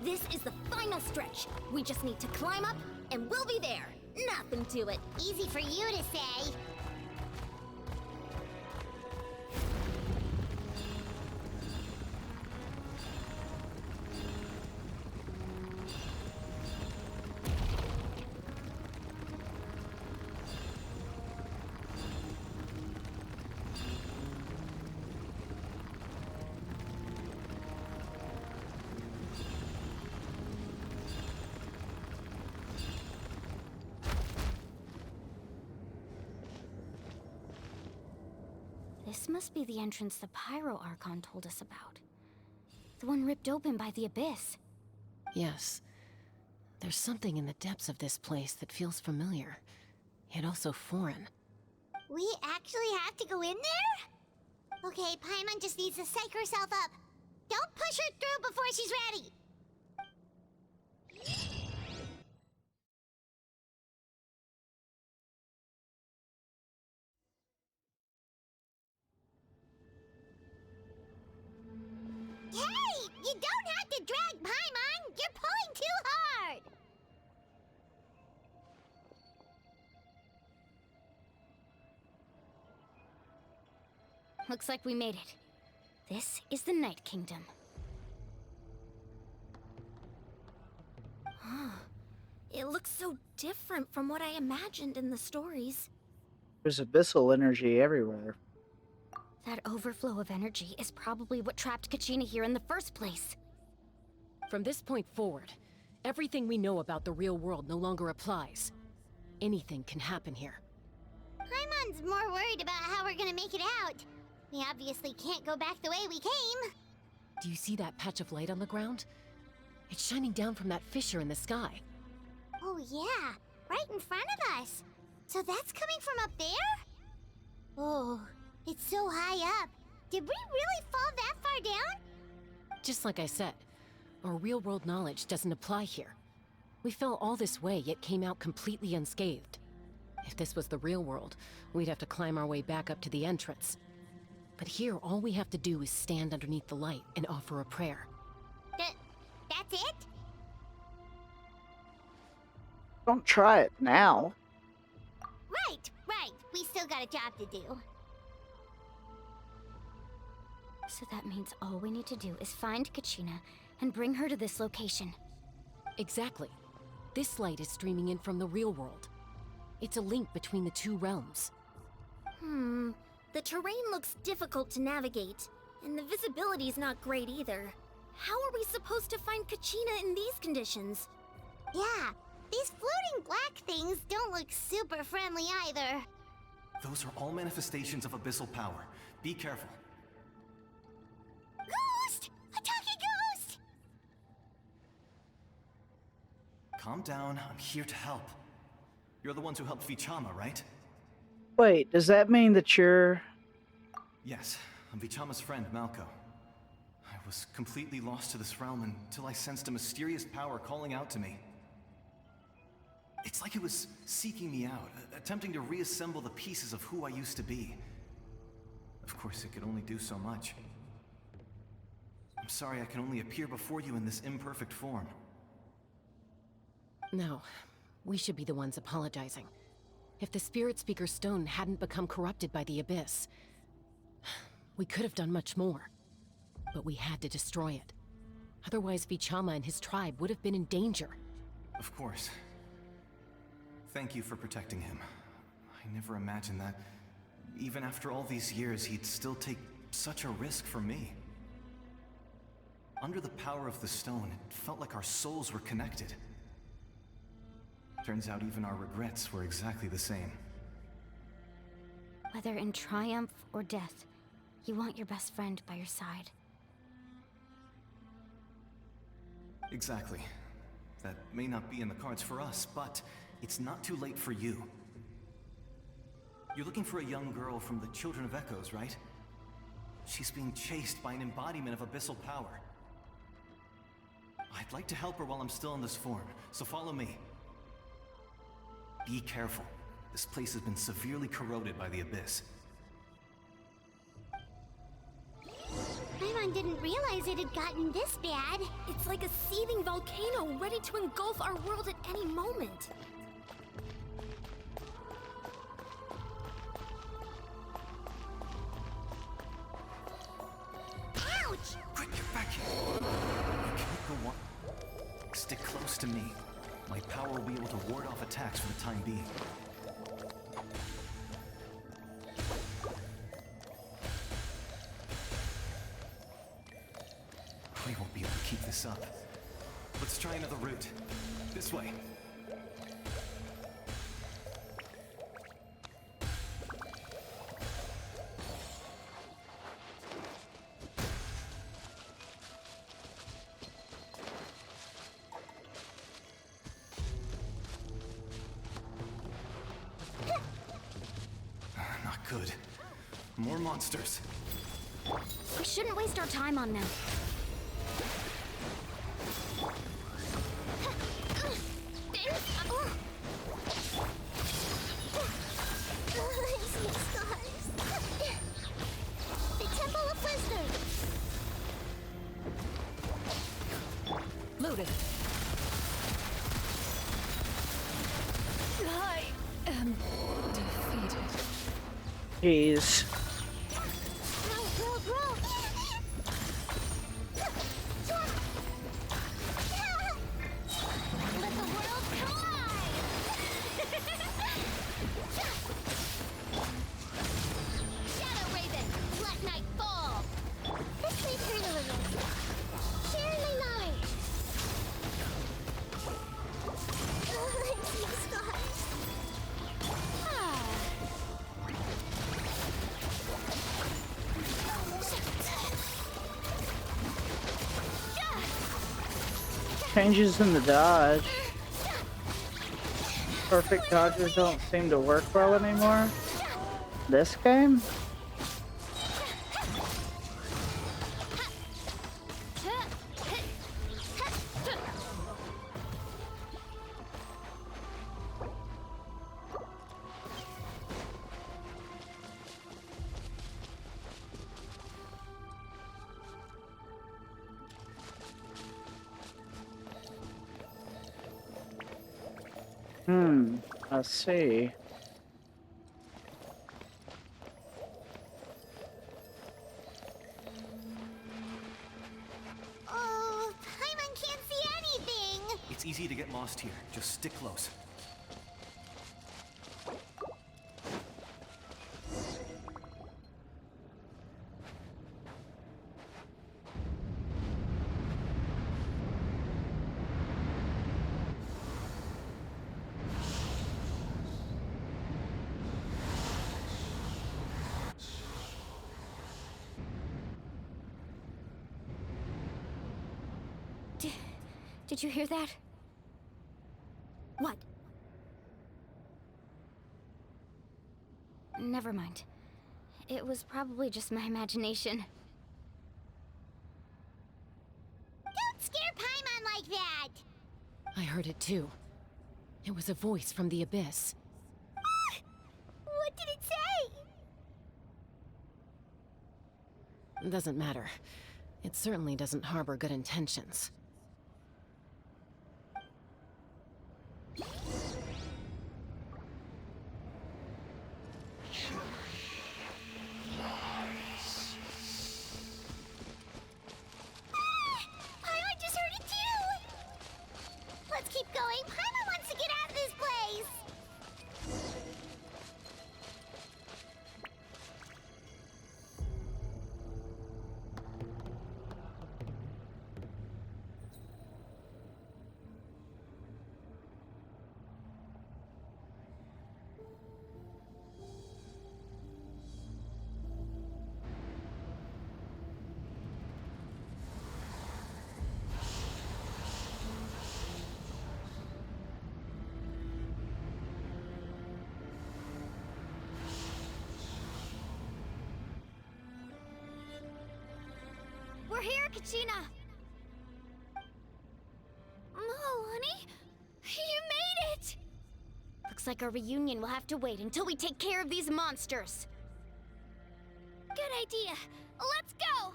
This is the final stretch. We just need to climb up, and we'll be there. Nothing to it. Easy for you to say. This must be the entrance the Pyro Archon told us about. The one ripped open by the Abyss. Yes. There's something in the depths of this place that feels familiar, yet also foreign. We actually have to go in there? Okay, Paimon just needs to psych herself up. Don't push her through before she's ready. Hey! You don't have to drag Paimon! You're pulling too hard! Looks like we made it. This is the Night Kingdom. It looks so different from what I imagined in the stories. There's abyssal energy everywhere. That overflow of energy is probably what trapped Kachina here in the first place. From this point forward, everything we know about the real world no longer applies. Anything can happen here. Paimon's more worried about how we're gonna make it out. We obviously can't go back the way we came. Do you see that patch of light on the ground? It's shining down from that fissure in the sky. Oh yeah, right in front of us. So that's coming from up there? Oh, it's so high up. Did we really fall that far down? Just like I said, our real-world knowledge doesn't apply here. We fell all this way, yet came out completely unscathed. If this was the real world, we'd have to climb our way back up to the entrance. But here, all we have to do is stand underneath the light and offer a prayer. That's it? Don't try it now. Right. We still got a job to do. So that means all we need to do is find Kachina and bring her to this location. Exactly. This light is streaming in from the real world. It's a link between the two realms. The terrain looks difficult to navigate, and the visibility's not great either. How are we supposed to find Kachina in these conditions? Yeah, these floating black things don't look super friendly either. Those are all manifestations of abyssal power. Be careful. Ghost! A talking ghost! Calm down, I'm here to help. You're the ones who helped Vichama, right? Wait, does that mean that you're... Yes, I'm Vichama's friend, Malco. I was completely lost to this realm until I sensed a mysterious power calling out to me. It's like it was seeking me out, attempting to reassemble the pieces of who I used to be. Of course, it could only do so much. I'm sorry I can only appear before you in this imperfect form. No, we should be the ones apologizing. If the Spirit Speaker Stone hadn't become corrupted by the Abyss, we could have done much more. But we had to destroy it. Otherwise, Vichama and his tribe would have been in danger. Of course. Thank you for protecting him. I never imagined that, even after all these years, he'd still take such a risk for me. Under the power of the stone, it felt like our souls were connected. Turns out even our regrets were exactly the same. Whether in triumph or death, you want your best friend by your side. Exactly. That may not be in the cards for us, but it's not too late for you. You're looking for a young girl from the Children of Echoes, right? She's being chased by an embodiment of abyssal power. I'd like to help her while I'm still in this form, so follow me. Be careful. This place has been severely corroded by the Abyss. Paimon didn't realize it had gotten this bad. It's like a seething volcano ready to engulf our world at any moment. Ouch! Quick, get back here. You can't go on. Stick close to me. My power will be able to ward off attacks for the time being. We won't be able to keep this up. Let's try another route. This way. Not good. More monsters. We shouldn't waste our time on them. I see scars. The Temple of Wisdom. Loaded. I am defeated. Jeez. Bro. Let the world collide. Shadow Raven, let night fall. This may hurt a little. Share my knowledge. I see scars. Changes in the dodge. Perfect dodges don't seem to work well anymore. This game? I see. Oh, Paimon can't see anything. It's easy to get lost here. Just stick close. Did you hear that? What? Never mind. It was probably just my imagination. Don't scare Paimon like that. I heard it too. It was a voice from the abyss. What did it say? Doesn't matter. It certainly doesn't harbor good intentions. Paimon just heard it too. Let's keep going. Paimon wants to get out of this place. We're here, Kachina! Oh, honey? You made it! Looks like our reunion will have to wait until we take care of these monsters. Good idea. Let's go!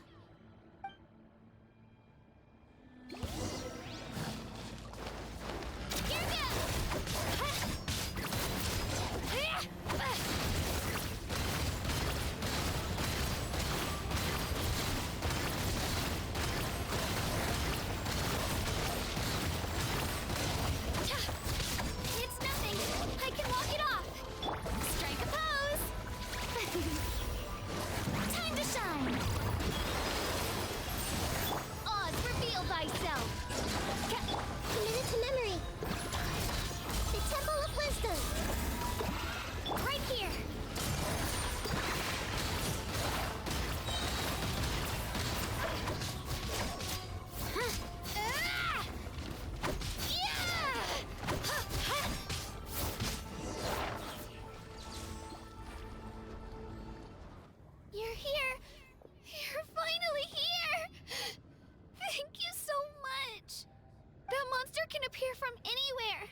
appear from anywhere.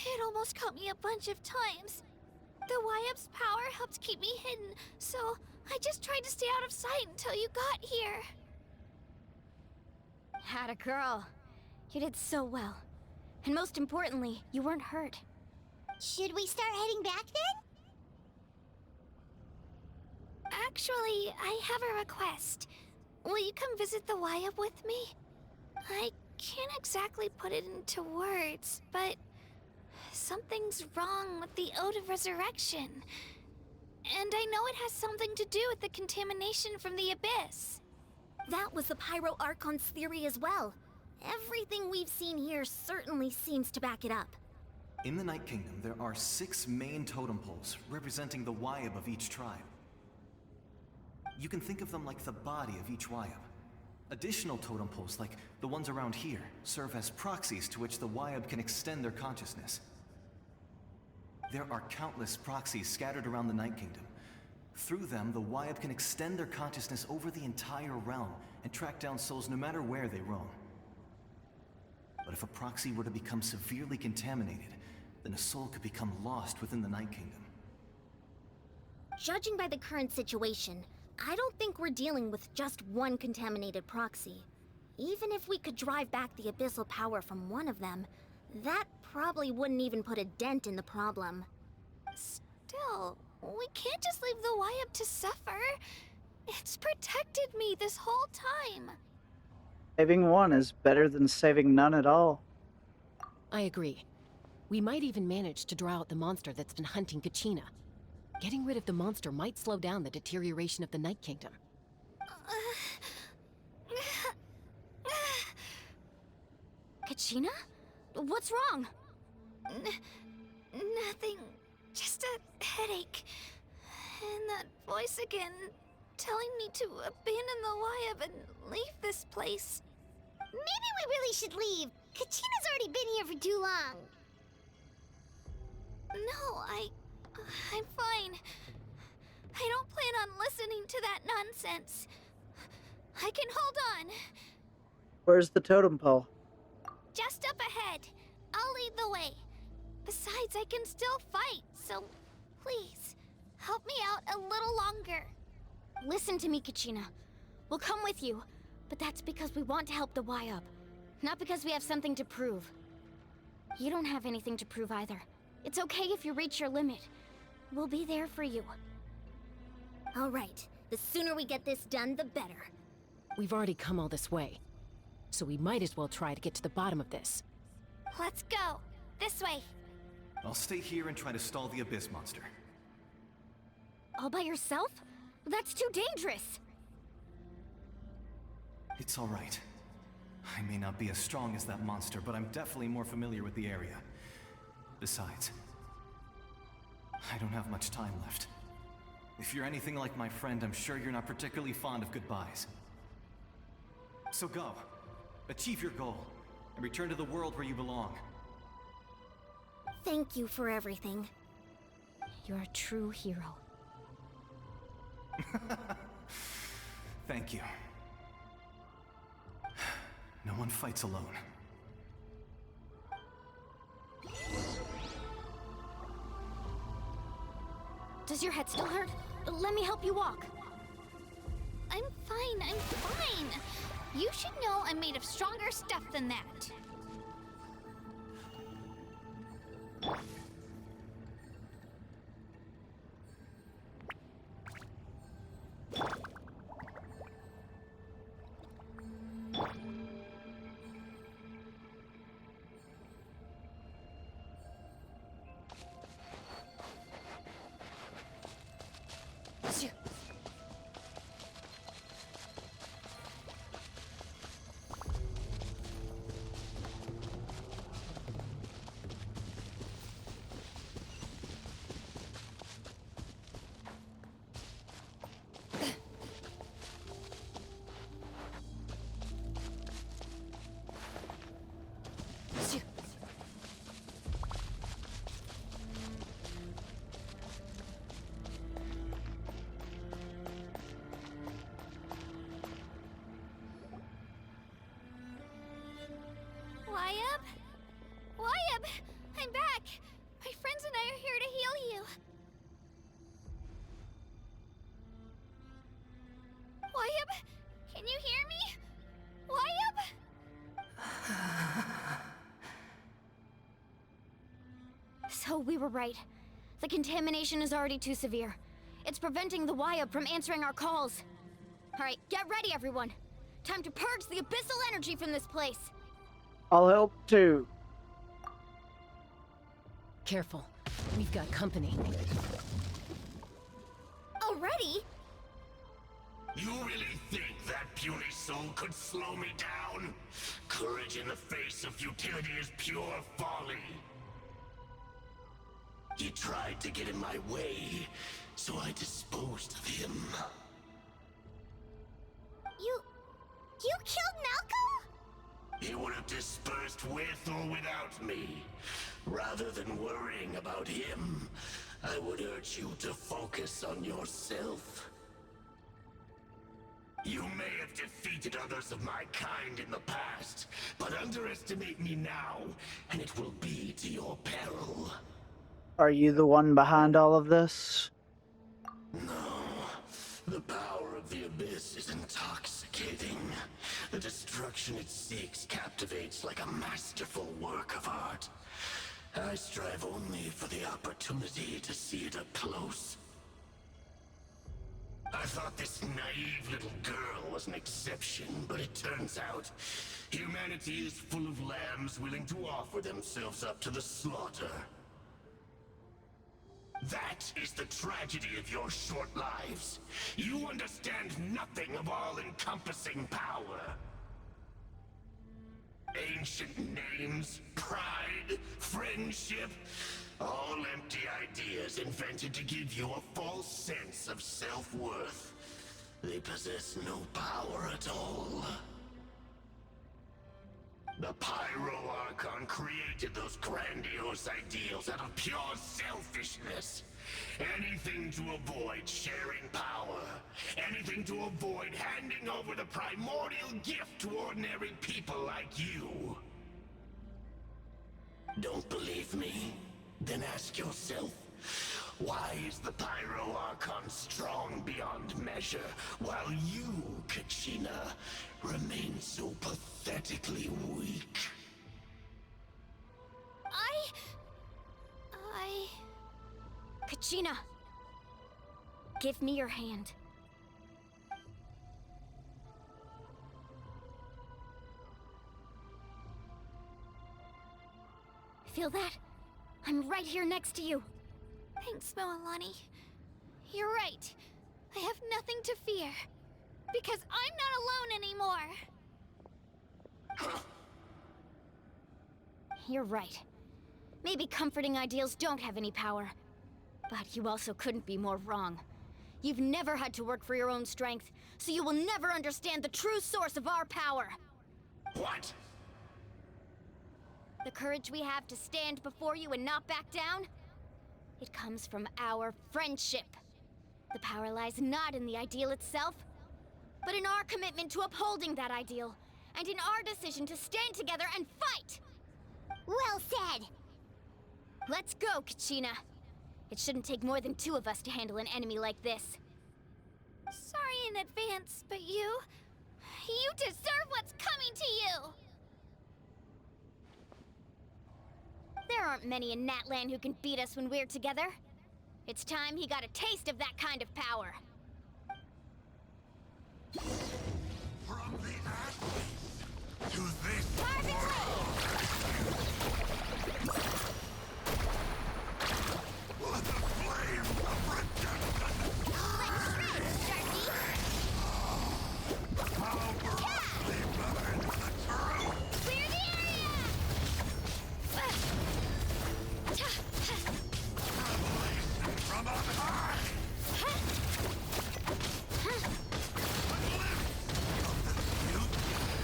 It almost caught me a bunch of times. The Wyap's power helped keep me hidden, so I just tried to stay out of sight until you got here. Had a girl. You did so well. And most importantly, you weren't hurt. Should we start heading back then? Actually, I have a request. Will you come visit the Wyap with me? I can't exactly put it into words, but something's wrong with the Ode of Resurrection. And I know it has something to do with the contamination from the Abyss. That was the Pyro Archon's theory as well. Everything we've seen here certainly seems to back it up. In the Night Kingdom, there are 6 main totem poles representing the Wyap of each tribe. You can think of them like the body of each Wyap. Additional totem poles, like the ones around here, serve as proxies to which the Wyap can extend their consciousness. There are countless proxies scattered around the Night Kingdom. Through them, the Wyap can extend their consciousness over the entire realm and track down souls no matter where they roam. But if a proxy were to become severely contaminated, then a soul could become lost within the Night Kingdom. Judging by the current situation, I don't think we're dealing with just one contaminated proxy. Even if we could drive back the abyssal power from one of them, that probably wouldn't even put a dent in the problem. Still, we can't just leave the Wyap to suffer. It's protected me this whole time. Saving one is better than saving none at all. I agree. We might even manage to draw out the monster that's been hunting Kachina. Getting rid of the monster might slow down the deterioration of the Night Kingdom. Kachina? What's wrong? Nothing. Just a headache. And that voice again, telling me to abandon the Wyap and leave this place. Maybe we really should leave. Kachina's already been here for too long. No, I'm fine. I don't plan on listening to that nonsense. I can hold on. Where's the totem pole? Just up ahead. I'll lead the way. Besides, I can still fight, so please, help me out a little longer. Listen to me, Kachina. We'll come with you, but that's because we want to help the Wyap, not because we have something to prove. You don't have anything to prove either. It's okay if you reach your limit. We'll be there for you. All right. The sooner we get this done, the better. We've already come all this way, so we might as well try to get to the bottom of this. Let's go. This way. I'll stay here and try to stall the Abyss monster. All by yourself? That's too dangerous. It's all right. I may not be as strong as that monster, but I'm definitely more familiar with the area. Besides, I don't have much time left. If you're anything like my friend, I'm sure you're not particularly fond of goodbyes. So go. Achieve your goal, and return to the world where you belong. Thank you for everything. You're a true hero. Thank you. No one fights alone. Does your head still hurt? Let me help you walk. I'm fine. You should know I'm made of stronger stuff than that. Wyap? Wyab! I'm back! My friends and I are here to heal you. Wyab? Can you hear me? Wyab? So we were right. The contamination is already too severe. It's preventing the Wyab from answering our calls. Alright, get ready everyone. Time to purge the abyssal energy from this place. I'll help too. Careful. We've got company. Already? You really think that puny soul could slow me down? Courage in the face of futility is pure folly. He tried to get in my way, so I disposed of him. You killed Malcolm? He would have dispersed with or without me. Rather than worrying about him, I would urge you to focus on yourself. You may have defeated others of my kind in the past, but underestimate me now, and it will be to your peril. Are you the one behind all of this? No. The power of the Abyss is intoxicating. The destruction it seeks captivates like a masterful work of art. I strive only for the opportunity to see it up close. I thought this naive little girl was an exception, but it turns out humanity is full of lambs willing to offer themselves up to the slaughter. That is the tragedy of your short lives. You understand nothing of all-encompassing power. Ancient names, pride, friendship, all empty ideas invented to give you a false sense of self-worth. They possess no power at all. The Pyro Archon created those grandiose ideals out of pure selfishness. Anything to avoid sharing power. Anything to avoid handing over the primordial gift to ordinary people like you. Don't believe me? Then ask yourself, why is the Pyro Archon strong beyond measure, while you, Kachina, remain so pathetically weak? Kachina, give me your hand. Feel that? I'm right here next to you. Thanks, Moalani. You're right. I have nothing to fear. Because I'm not alone anymore. You're right. Maybe comforting ideals don't have any power. But you also couldn't be more wrong. You've never had to work for your own strength, so you will never understand the true source of our power. What? The courage we have to stand before you and not back down? It comes from our friendship. The power lies not in the ideal itself, but in our commitment to upholding that ideal, and in our decision to stand together and fight! Well said! Let's go, Kachina. It shouldn't take more than 2 of us to handle an enemy like this. Sorry in advance, but you deserve what's coming to you! There aren't many in Natlan who can beat us when we're together. It's time he got a taste of that kind of power. From the ashes to this the flame of redemption! How brightly burns the truth! Clear the area! Revelation from on high! A glimpse of the future!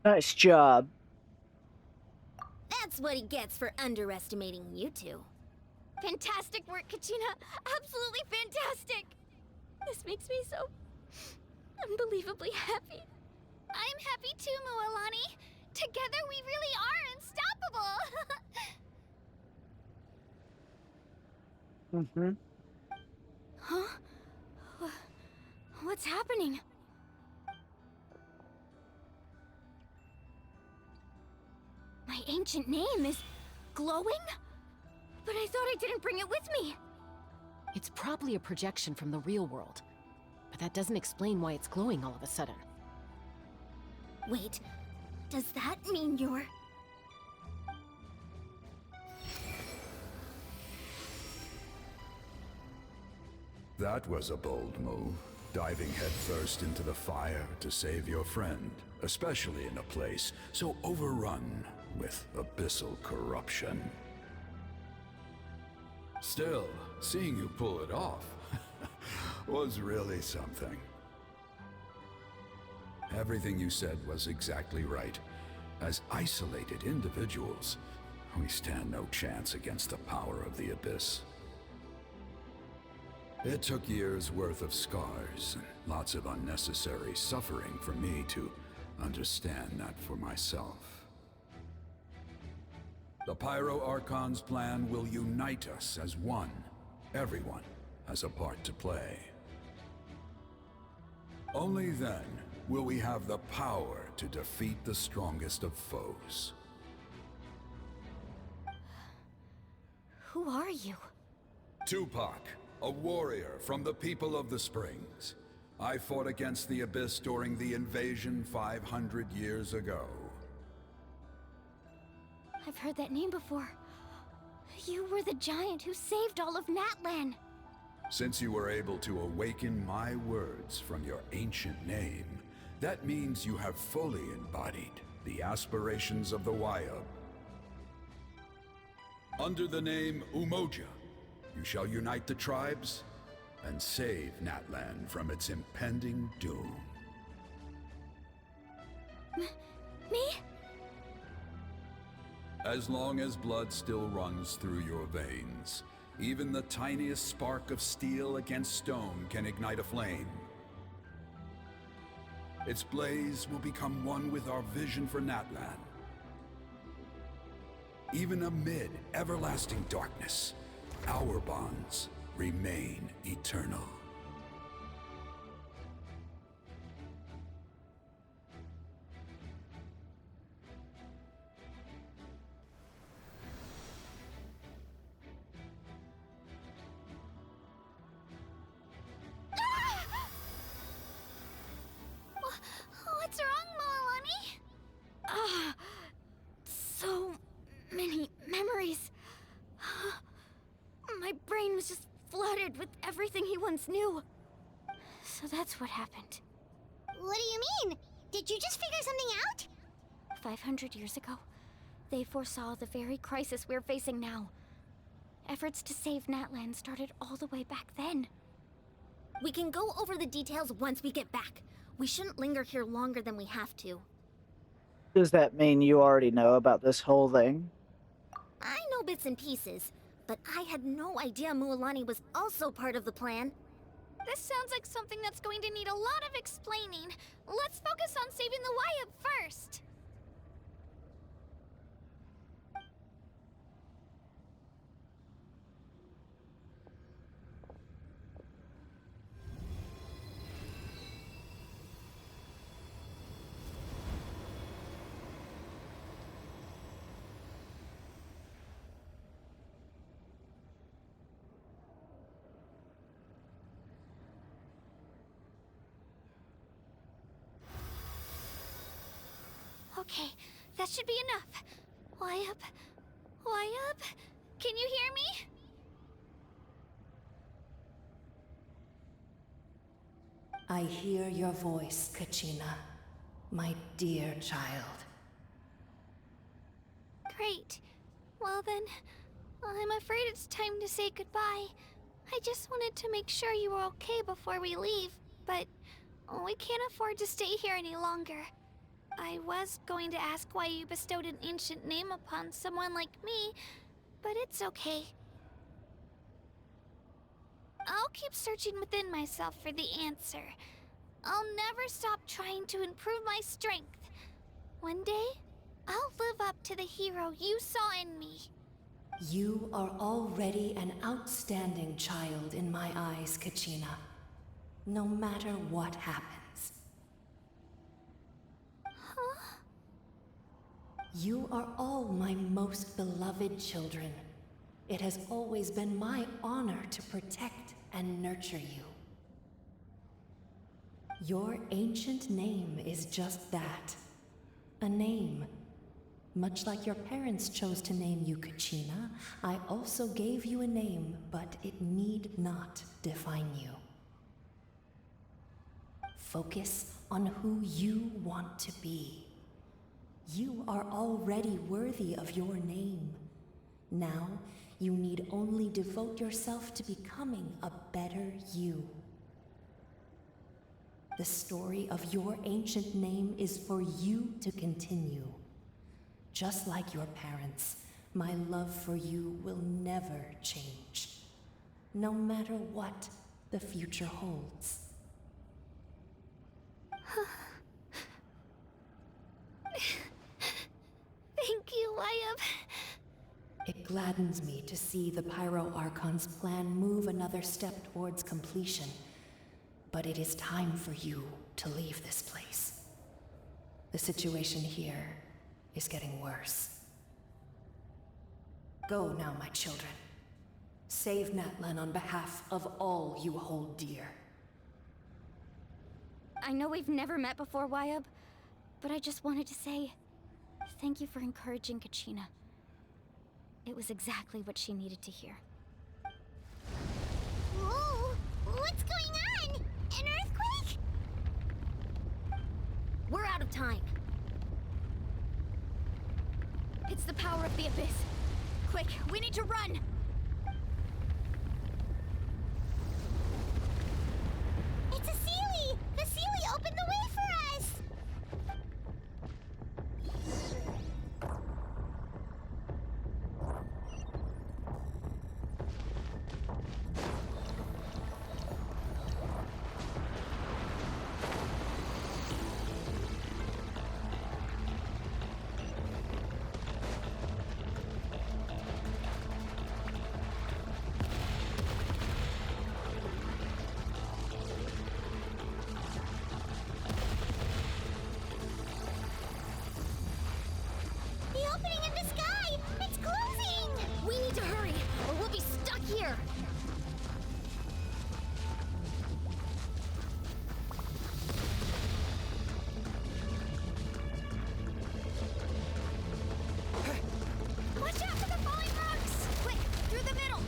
Nice job. That's what he gets for underestimating you two. Fantastic work, Kachina. Absolutely fantastic. This makes me so unbelievably happy. I'm happy too, Mualani. Together we really are unstoppable. Mm-hmm. Huh? What's happening? My ancient name is glowing? But I thought I didn't bring it with me. It's probably a projection from the real world. But that doesn't explain why it's glowing all of a sudden. Wait, does that mean you're... That was a bold move, diving headfirst into the fire to save your friend, especially in a place so overrun with abyssal corruption. Still, seeing you pull it off was really something. Everything you said was exactly right. As isolated individuals, we stand no chance against the power of the Abyss. It took years' worth of scars and lots of unnecessary suffering for me to understand that for myself. The Pyro Archon's plan will unite us as one. Everyone has a part to play. Only then will we have the power to defeat the strongest of foes. Who are you? Tupac, a warrior from the people of the Springs. I fought against the Abyss during the invasion 500 years ago. I've heard that name before. You were the giant who saved all of Natlan. Since you were able to awaken my words from your ancient name, that means you have fully embodied the aspirations of the Wayub. Under the name Umoja, you shall unite the tribes and save Natlan from its impending doom. Me? As long as blood still runs through your veins, even the tiniest spark of steel against stone can ignite a flame. Its blaze will become one with our vision for Natlan. Even amid everlasting darkness, our bonds remain eternal. What's wrong, Mualani? So many memories. My brain was just flooded with everything he once knew. So that's what happened. What do you mean? Did you just figure something out? 500 years ago, they foresaw the very crisis we're facing now. Efforts to save Natlan started all the way back then. We can go over the details once we get back. We shouldn't linger here longer than we have to. Does that mean you already know about this whole thing? I know bits and pieces, but I had no idea Mualani was also part of the plan. This sounds like something that's going to need a lot of explaining. Let's focus on saving the Wayub first. Okay, that should be enough. Wayub? Wayub? Can you hear me? I hear your voice, Kachina, my dear child. Great. Well then, I'm afraid it's time to say goodbye. I just wanted to make sure you were okay before we leave, but we can't afford to stay here any longer. I was going to ask why you bestowed an ancient name upon someone like me, but it's okay. I'll keep searching within myself for the answer. I'll never stop trying to improve my strength. One day, I'll live up to the hero you saw in me. You are already an outstanding child in my eyes, Kachina. No matter what happens. Huh? You are all my most beloved children. It has always been my honor to protect and nurture you. Your ancient name is just that. A name. Much like your parents chose to name you Kachina, I also gave you a name, but it need not define you. Focus on who you want to be. You are already worthy of your name. Now, you need only devote yourself to becoming a better you. The story of your ancient name is for you to continue. Just like your parents, my love for you will never change, no matter what the future holds. Thank you, Wyatt. It gladdens me to see the Pyro Archon's plan move another step towards completion. But it is time for you to leave this place. The situation here is getting worse. Go now, my children. Save Natlan on behalf of all you hold dear. I know we've never met before, Wyatt, but I just wanted to say thank you for encouraging Kachina. It was exactly what she needed to hear. Whoa! What's going on? An earthquake? We're out of time. It's the power of the Abyss. Quick, we need to run! It's a Sealy! The Sealy opened the way for us! The opening in the sky! It's closing! We need to hurry, or we'll be stuck here! Watch out for the falling rocks! Quick, through the middle!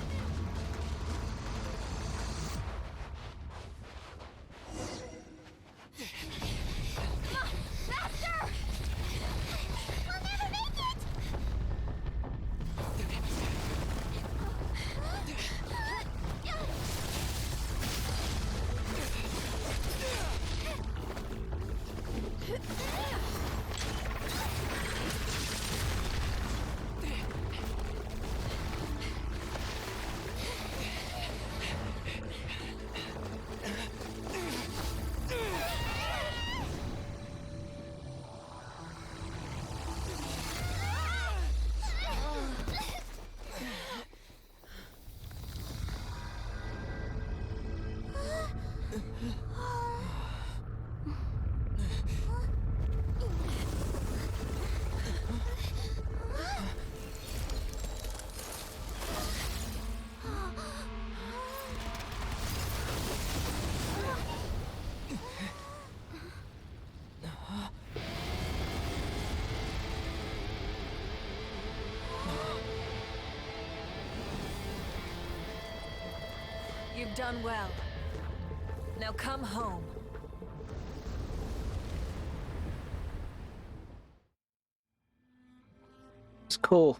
Come on, faster! We'll never make it! You've done well. Now come home. It's cool.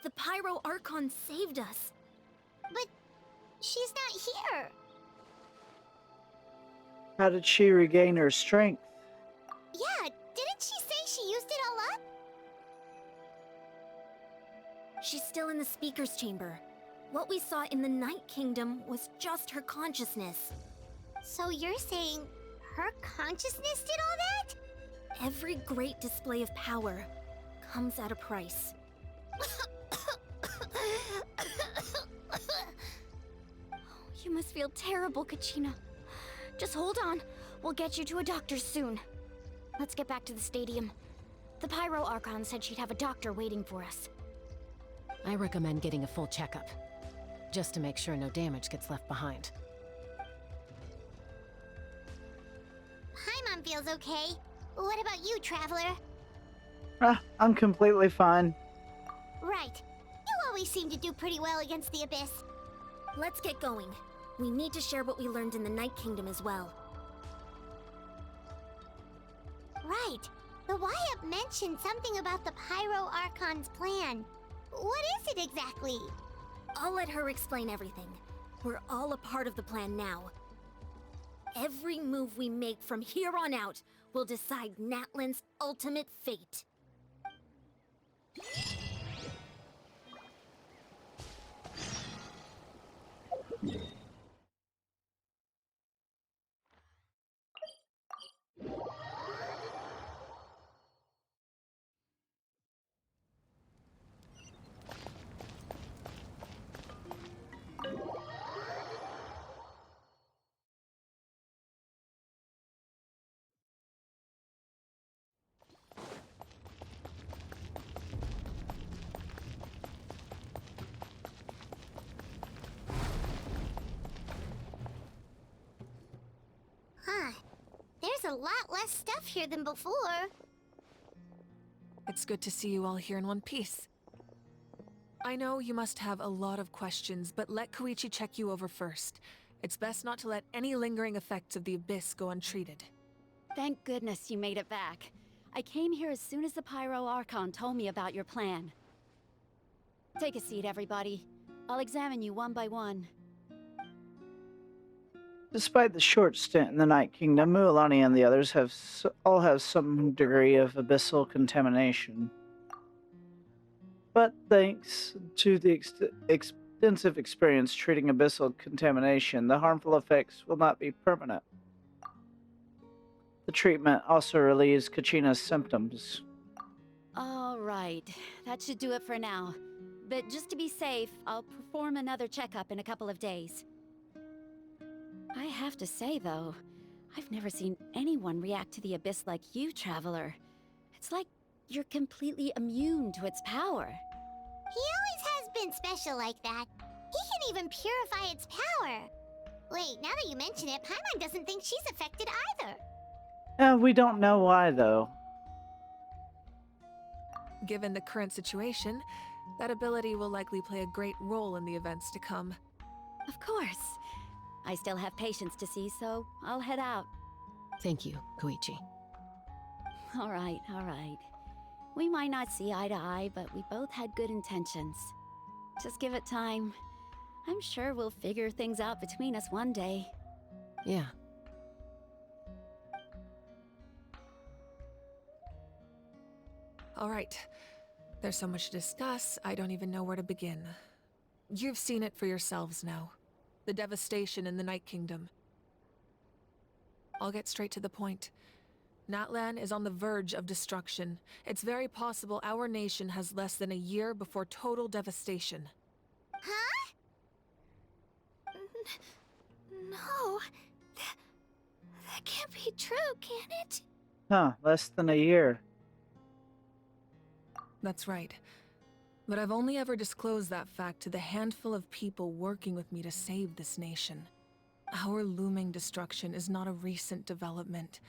The Pyro Archon saved us. But she's not here. How did she regain her strength? Yeah, didn't she say she used it all up? She's still in the Speaker's Chamber. What we saw in the Night Kingdom was just her consciousness. So you're saying her consciousness did all that? Every great display of power comes at a price. You must feel terrible, Kachina. Just hold on. We'll get you to a doctor soon. Let's get back to the stadium. The Pyro Archon said she'd have a doctor waiting for us. I recommend getting a full checkup, just to make sure no damage gets left behind. Paimon feels okay. What about you, Traveler? I'm completely fine. Right. You always seem to do pretty well against the Abyss. Let's get going. We need to share what we learned in the Night Kingdom as well. Right. The Y-Up mentioned something about the Pyro Archon's plan. What is it exactly? I'll let her explain everything. We're all a part of the plan now. Every move we make from here on out will decide Natlan's ultimate fate. Huh. There's a lot less stuff here than before. It's good to see you all here in one piece. I know you must have a lot of questions, but let Koichi check you over first. It's best not to let any lingering effects of the Abyss go untreated. Thank goodness you made it back. I came here as soon as the Pyro Archon told me about your plan. Take a seat, everybody. I'll examine you one by one. Despite the short stint in the Night Kingdom, Mualani and the others all have some degree of abyssal contamination. But thanks to the extensive experience treating abyssal contamination, the harmful effects will not be permanent. The treatment also relieves Kachina's symptoms. All right, that should do it for now. But just to be safe, I'll perform another checkup in a couple of days. I have to say, though, I've never seen anyone react to the Abyss like you, Traveler. It's like you're completely immune to its power. He always has been special like that. He can even purify its power. Wait, now that you mention it, Paimon doesn't think she's affected either. We don't know why, though. Given the current situation, that ability will likely play a great role in the events to come. Of course. I still have patients to see, so I'll head out. Thank you, Koichi. All right, all right. We might not see eye to eye, but we both had good intentions. Just give it time. I'm sure we'll figure things out between us one day. Yeah. All right. There's so much to discuss, I don't even know where to begin. You've seen it for yourselves now. The devastation in the Night Kingdom. I'll get straight to the point. Natlan is on the verge of destruction. It's very possible our nation has less than a year before total devastation. Huh? No. That can't be true, can it? Huh, less than a year. That's right. But I've only ever disclosed that fact to the handful of people working with me to save this nation. Our looming destruction is not a recent development,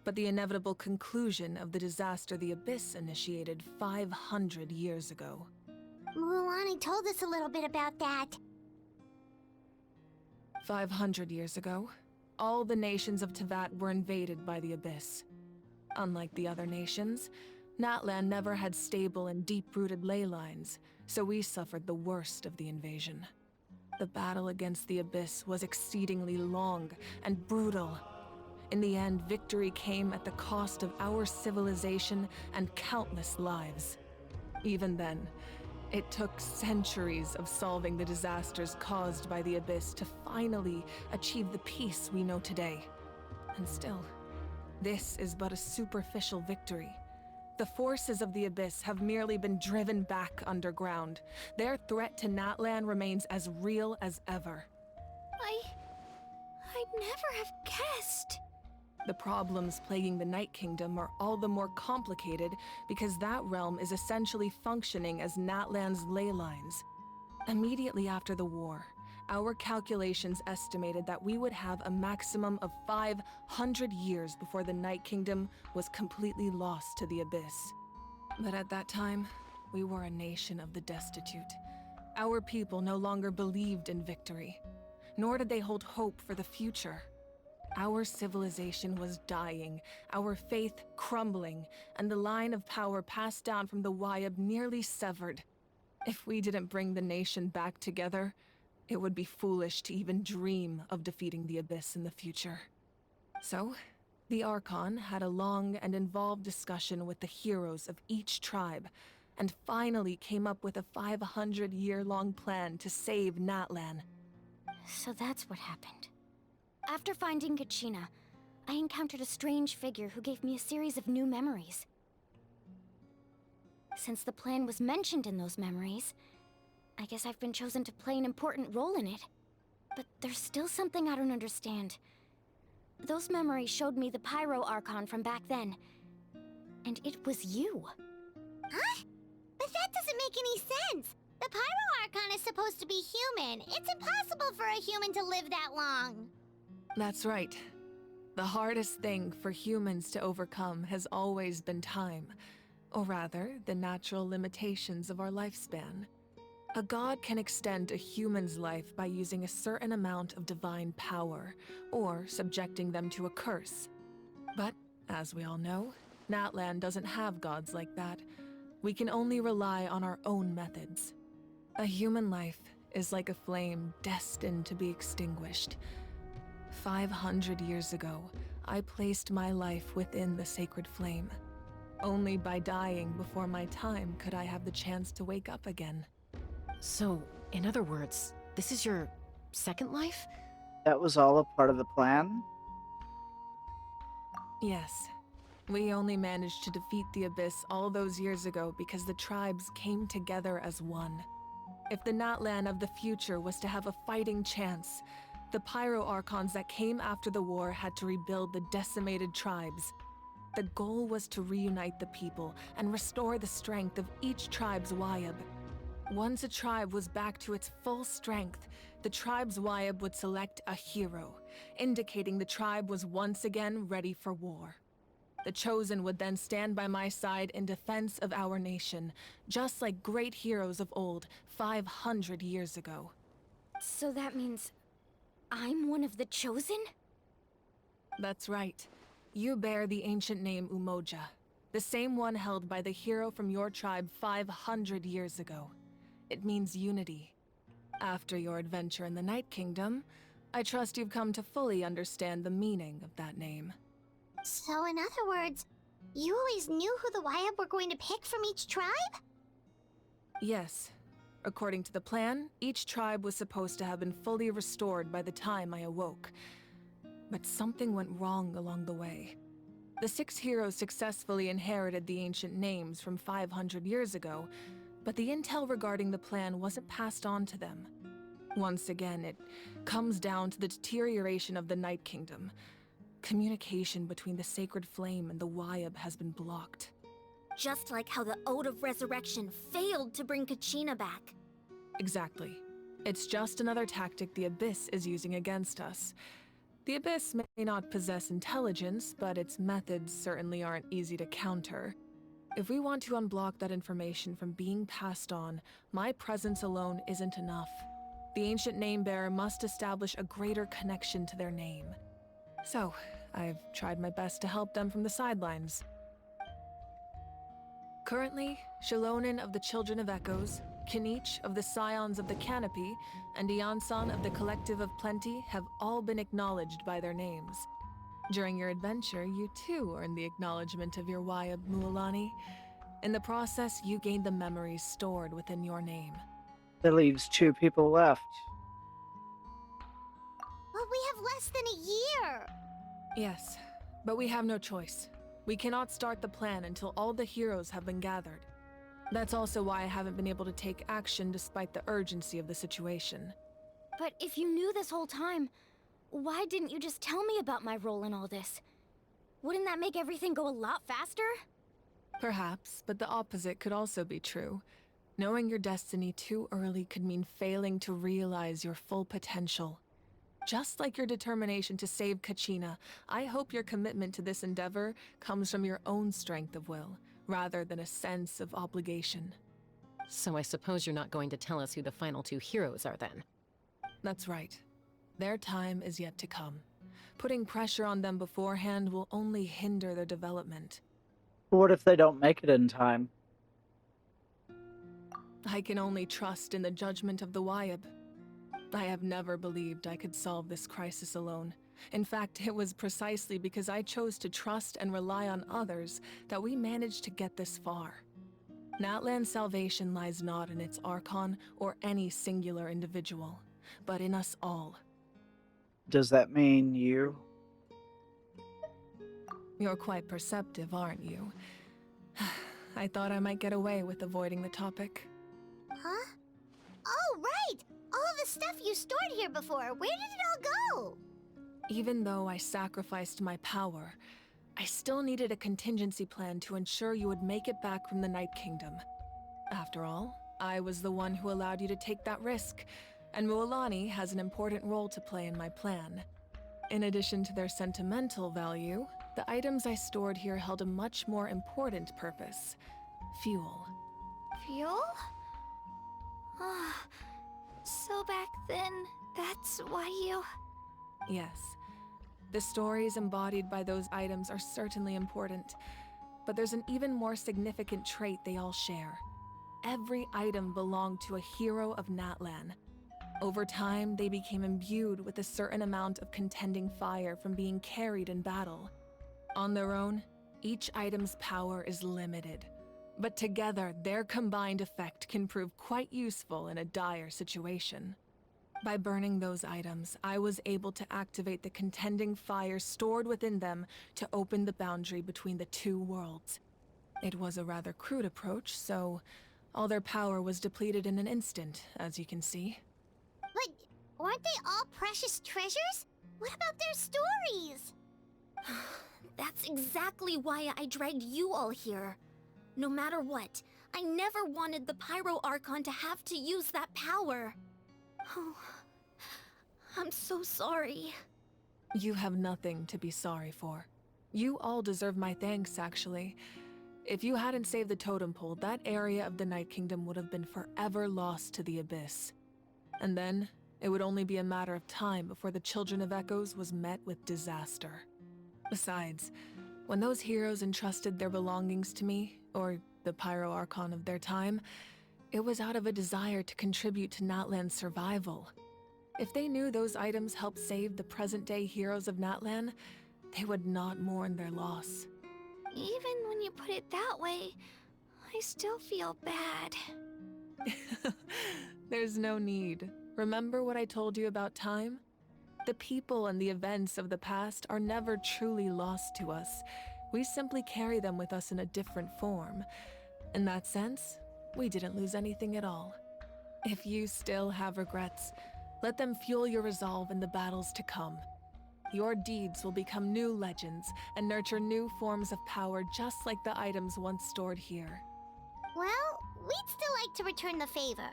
but the inevitable conclusion of the disaster the Abyss initiated 500 years ago. Mualani told us a little bit about that. 500 years ago, all the nations of Teyvat were invaded by the Abyss. Unlike the other nations, Natlan never had stable and deep-rooted ley lines, so we suffered the worst of the invasion. The battle against the Abyss was exceedingly long and brutal. In the end, victory came at the cost of our civilization and countless lives. Even then, it took centuries of solving the disasters caused by the Abyss to finally achieve the peace we know today. And still, this is but a superficial victory. The forces of the Abyss have merely been driven back underground. Their threat to Natlan remains as real as ever. I'd never have guessed. The problems plaguing the Night Kingdom are all the more complicated because that realm is essentially functioning as Natlan's ley lines. Immediately after the war, our calculations estimated that we would have a maximum of 500 years before the Night Kingdom was completely lost to the Abyss. But at that time, we were a nation of the destitute. Our people no longer believed in victory, nor did they hold hope for the future. Our civilization was dying, our faith crumbling, and the line of power passed down from the Wayab nearly severed. If we didn't bring the nation back together, it would be foolish to even dream of defeating the Abyss in the future. So, the Archon had a long and involved discussion with the heroes of each tribe, and finally came up with a 500-year-long plan to save Natlan. So that's what happened. After finding Kachina, I encountered a strange figure who gave me a series of new memories. Since the plan was mentioned in those memories, I guess I've been chosen to play an important role in it. But there's still something I don't understand. Those memories showed me the Pyro Archon from back then. And it was you. Huh? But that doesn't make any sense. The Pyro Archon is supposed to be human. It's impossible for a human to live that long. That's right. The hardest thing for humans to overcome has always been time, or rather, the natural limitations of our lifespan. A god can extend a human's life by using a certain amount of divine power, or subjecting them to a curse. But, as we all know, Natlan doesn't have gods like that. We can only rely on our own methods. A human life is like a flame destined to be extinguished. 500 years ago, I placed my life within the sacred flame. Only by dying before my time could I have the chance to wake up again. So, in other words, this is your second life? That was all a part of the plan? Yes. We only managed to defeat the Abyss all those years ago because the tribes came together as one. If the Natlan of the future was to have a fighting chance, the Pyro Archons that came after the war had to rebuild the decimated tribes. The goal was to reunite the people and restore the strength of each tribe's Wayab. Once a tribe was back to its full strength, the tribe's Wayab would select a hero, indicating the tribe was once again ready for war. The Chosen would then stand by my side in defense of our nation, just like great heroes of old 500 years ago. So that means I'm one of the Chosen? That's right. You bear the ancient name Umoja, the same one held by the hero from your tribe 500 years ago. It means unity. After your adventure in the Night Kingdom, I trust you've come to fully understand the meaning of that name. So in other words, you always knew who the Wayab were going to pick from each tribe? Yes. According to the plan, each tribe was supposed to have been fully restored by the time I awoke. But something went wrong along the way. The 6 heroes successfully inherited the ancient names from 500 years ago, but the intel regarding the plan wasn't passed on to them. Once again, it comes down to the deterioration of the Night Kingdom. Communication between the Sacred Flame and the Wayab has been blocked. Just like how the Ode of Resurrection failed to bring Kachina back. Exactly. It's just another tactic the Abyss is using against us. The Abyss may not possess intelligence, but its methods certainly aren't easy to counter. If we want to unblock that information from being passed on, my presence alone isn't enough. The ancient name-bearer must establish a greater connection to their name. So, I've tried my best to help them from the sidelines. Currently, Shilonen of the Children of Echoes, Kinich of the Scions of the Canopy and Iansan of the Collective of Plenty have all been acknowledged by their names. During your adventure, you too earned the acknowledgement of your Wayab Mualani. In the process, you gained the memories stored within your name. That leaves 2 people left. But we have less than a year. Yes, but we have no choice. We cannot start the plan until all the heroes have been gathered. That's also why I haven't been able to take action despite the urgency of the situation. But if you knew this whole time, why didn't you just tell me about my role in all this? Wouldn't that make everything go a lot faster? Perhaps, but the opposite could also be true. Knowing your destiny too early could mean failing to realize your full potential. Just like your determination to save Kachina, I hope your commitment to this endeavor comes from your own strength of will, rather than a sense of obligation. So I suppose you're not going to tell us who the final 2 heroes are then? That's right. Their time is yet to come. Putting pressure on them beforehand will only hinder their development. What if they don't make it in time? I can only trust in the judgment of the Wayab. I have never believed I could solve this crisis alone. In fact, it was precisely because I chose to trust and rely on others that we managed to get this far. Natlan's salvation lies not in its Archon or any singular individual, but in us all. Does that mean you? You're quite perceptive, aren't you? I thought I might get away with avoiding the topic. Huh? Oh, right! All the stuff you stored here before, where did it all go? Even though I sacrificed my power, I still needed a contingency plan to ensure you would make it back from the Night Kingdom. After all, I was the one who allowed you to take that risk, and Mualani has an important role to play in my plan. In addition to their sentimental value, the items I stored here held a much more important purpose: fuel. Fuel? Ah, so back then, that's why you... Yes. The stories embodied by those items are certainly important, but there's an even more significant trait they all share. Every item belonged to a hero of Natlan. Over time, they became imbued with a certain amount of contending fire from being carried in battle. On their own, each item's power is limited, but together, their combined effect can prove quite useful in a dire situation. By burning those items, I was able to activate the contending fire stored within them to open the boundary between the 2 worlds. It was a rather crude approach, so all their power was depleted in an instant, as you can see. But aren't they all precious treasures? What about their stories? That's exactly why I dragged you all here. No matter what, I never wanted the Pyro Archon to have to use that power. Oh, I'm so sorry. You have nothing to be sorry for. You all deserve my thanks, actually. If you hadn't saved the totem pole, that area of the Night Kingdom would have been forever lost to the Abyss. And then, it would only be a matter of time before the Children of Echoes was met with disaster. Besides, when those heroes entrusted their belongings to me, or the Pyro Archon of their time, it was out of a desire to contribute to Natlan's survival. If they knew those items helped save the present-day heroes of Natlan, they would not mourn their loss. Even when you put it that way, I still feel bad. There's no need. Remember what I told you about time? The people and the events of the past are never truly lost to us. We simply carry them with us in a different form. In that sense, we didn't lose anything at all. If you still have regrets, let them fuel your resolve in the battles to come. Your deeds will become new legends and nurture new forms of power just like the items once stored here. Well, we'd still like to return the favor.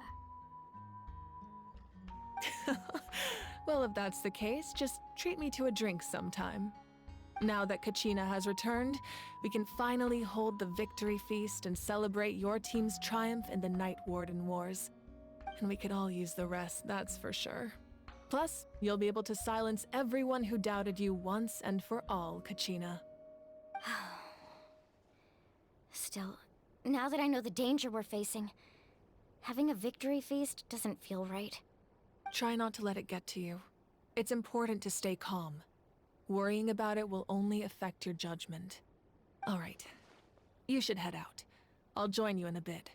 Well, if that's the case, just treat me to a drink sometime. Now that Kachina has returned, we can finally hold the victory feast and celebrate your team's triumph in the Night Warden Wars. And we could all use the rest, that's for sure. Plus, you'll be able to silence everyone who doubted you once and for all, Kachina. Still, now that I know the danger we're facing, Having a victory feast doesn't feel right. Try not to let it get to you. It's important to stay calm. Worrying about it will only affect your judgment. All right. You should head out. I'll join you in a bit.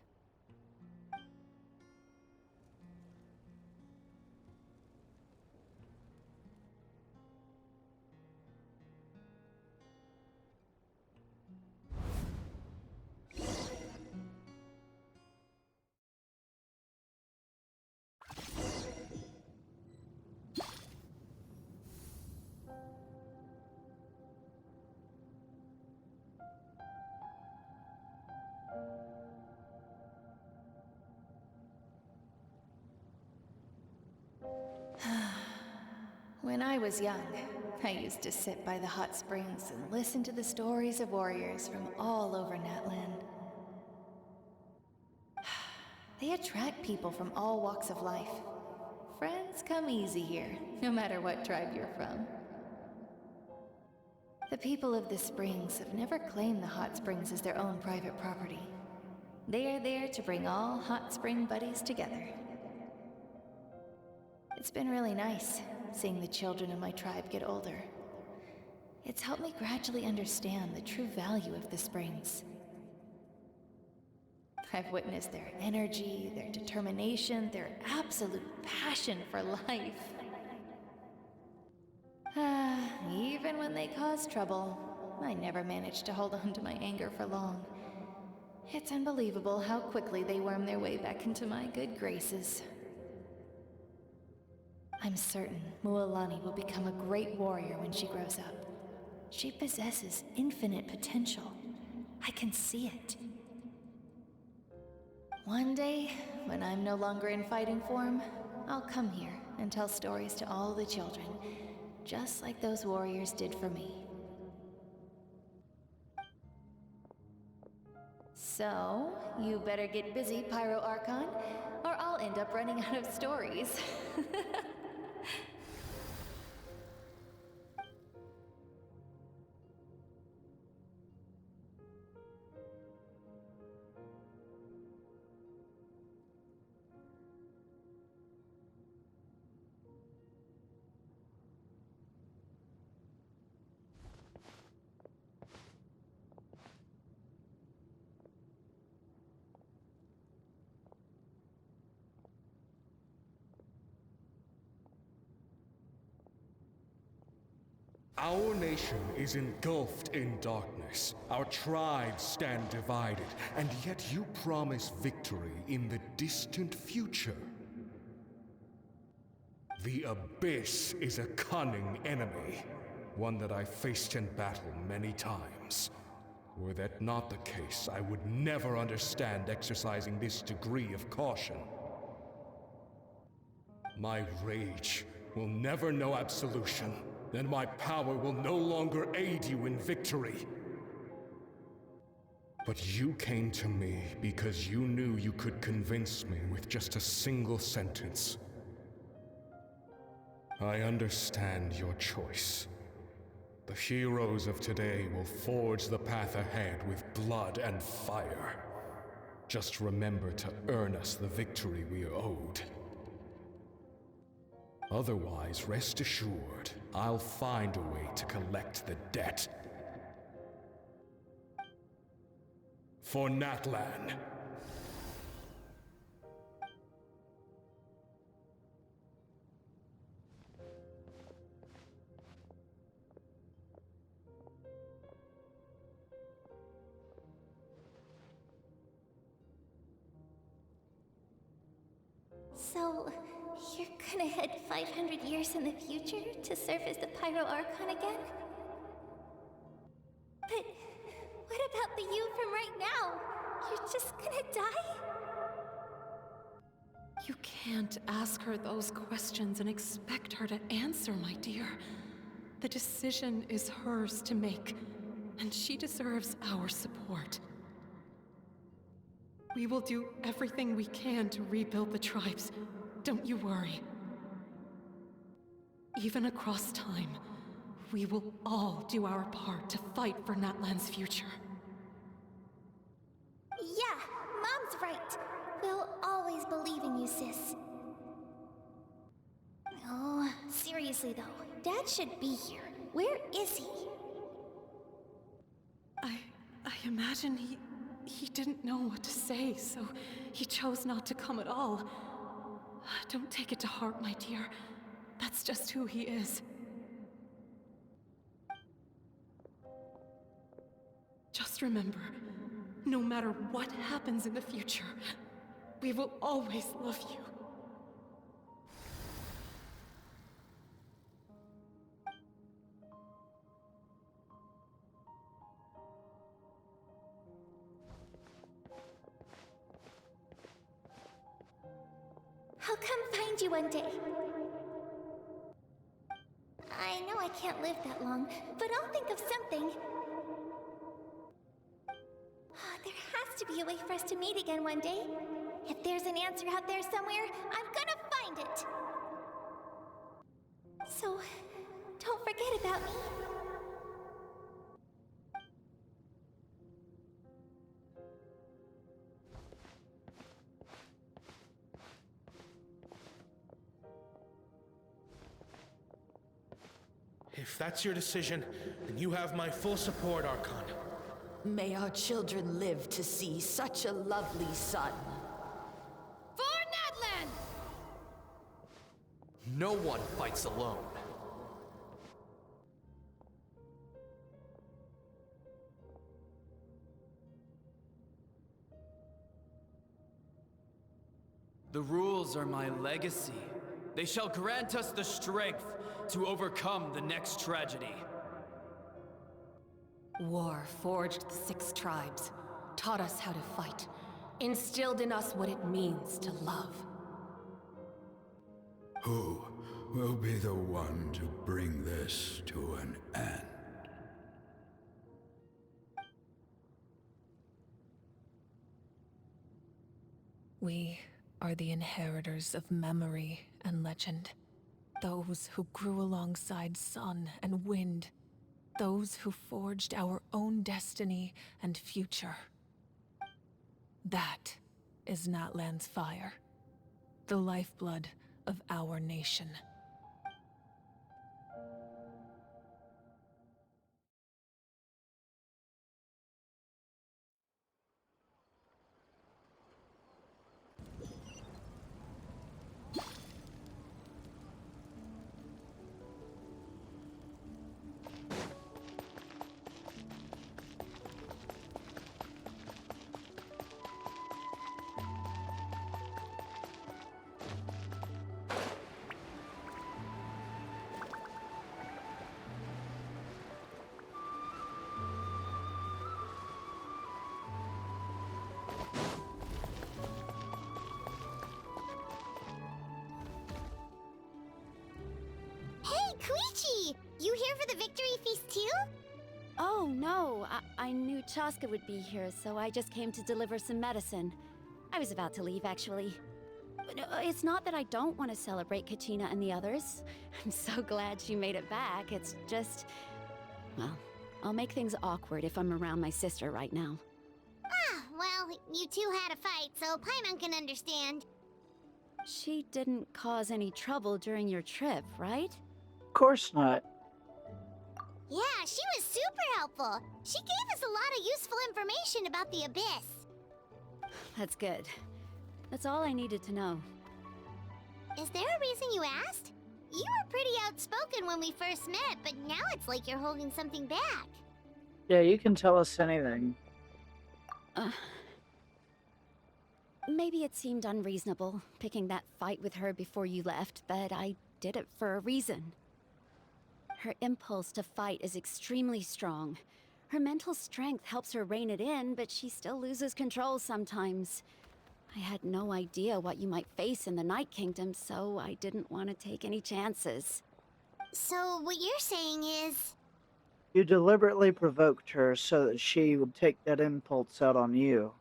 When I was young, I used to sit by the hot springs and listen to the stories of warriors from all over Natlan. They attract people from all walks of life. Friends come easy here, no matter what tribe you're from. The people of the springs have never claimed the hot springs as their own private property. They are there to bring all hot spring buddies together. It's been really nice, seeing the children in my tribe get older. It's helped me gradually understand the true value of the springs. I've witnessed their energy, their determination, their absolute passion for life. Even when they cause trouble, I never managed to hold on to my anger for long. It's unbelievable how quickly they worm their way back into my good graces. I'm certain Mualani will become a great warrior when she grows up. She possesses infinite potential. I can see it. One day, when I'm no longer in fighting form, I'll come here and tell stories to all the children, just like those warriors did for me. So, you better get busy, Pyro Archon, or I'll end up running out of stories. Our nation is engulfed in darkness. Our tribes stand divided, and yet you promise victory in the distant future. The Abyss is a cunning enemy, one that I faced in battle many times. Were that not the case, I would never understand exercising this degree of caution. My rage will never know absolution, and my power will no longer aid you in victory. But you came to me because you knew you could convince me with just a single sentence. I understand your choice. The heroes of today will forge the path ahead with blood and fire. Just remember to earn us the victory we are owed. Otherwise, rest assured, I'll find a way to collect the debt. For Natlan. So, you're gonna head 500 years in the future to serve as the Pyro Archon again? But what about the you from right now? You're just gonna die? You can't ask her those questions and expect her to answer, my dear. The decision is hers to make, and she deserves our support. We will do everything we can to rebuild the tribes. Don't you worry. Even across time, we will all do our part to fight for Natlan's future. Yeah, Mom's right. We'll always leaving you, sis. Oh, seriously though, Dad should be here. Where is he? I imagine he didn't know what to say, so he chose not to come at all. Don't take it to heart, my dear. That's just who he is. Just remember, no matter what happens in the future, we will always love you. I'll come find you one day. I know I can't live that long, but I'll think of something. There has to be a way for us to meet again one day. If there's an answer out there somewhere, I'm gonna find it. So, don't forget about me. If that's your decision, then you have my full support, Archon. May our children live to see such a lovely son. For Natlan! No one fights alone. The rules are my legacy. They shall grant us the strength to overcome the next tragedy. War forged the 6 tribes, taught us how to fight, instilled in us what it means to love. Who will be the one to bring this to an end? We are the inheritors of memory and legend. Those who grew alongside sun and wind. Those who forged our own destiny and future. That is Natlan's fire. The lifeblood of our nation. Koichi! You here for the victory feast too? Oh, no. I knew Chaska would be here, so I just came to deliver some medicine. I was about to leave, actually. But it's not that I don't want to celebrate Kachina and the others. I'm so glad she made it back. It's just... well, I'll make things awkward if I'm around my sister right now. Ah, well, you two had a fight, so Paimon can understand. She didn't cause any trouble during your trip, right? Of course not. Yeah, she was super helpful. She gave us a lot of useful information about the Abyss. That's good. That's all I needed to know. Is there a reason you asked? You were pretty outspoken when we first met, but now it's like you're holding something back. Yeah, you can tell us anything. Maybe it seemed unreasonable, picking that fight with her before you left, but I did it for a reason. Her impulse to fight is extremely strong. Her mental strength helps her rein it in, but she still loses control sometimes. I had no idea what you might face in the Night Kingdom, so I didn't want to take any chances. So what you're saying is... You deliberately provoked her so that she would take that impulse out on you.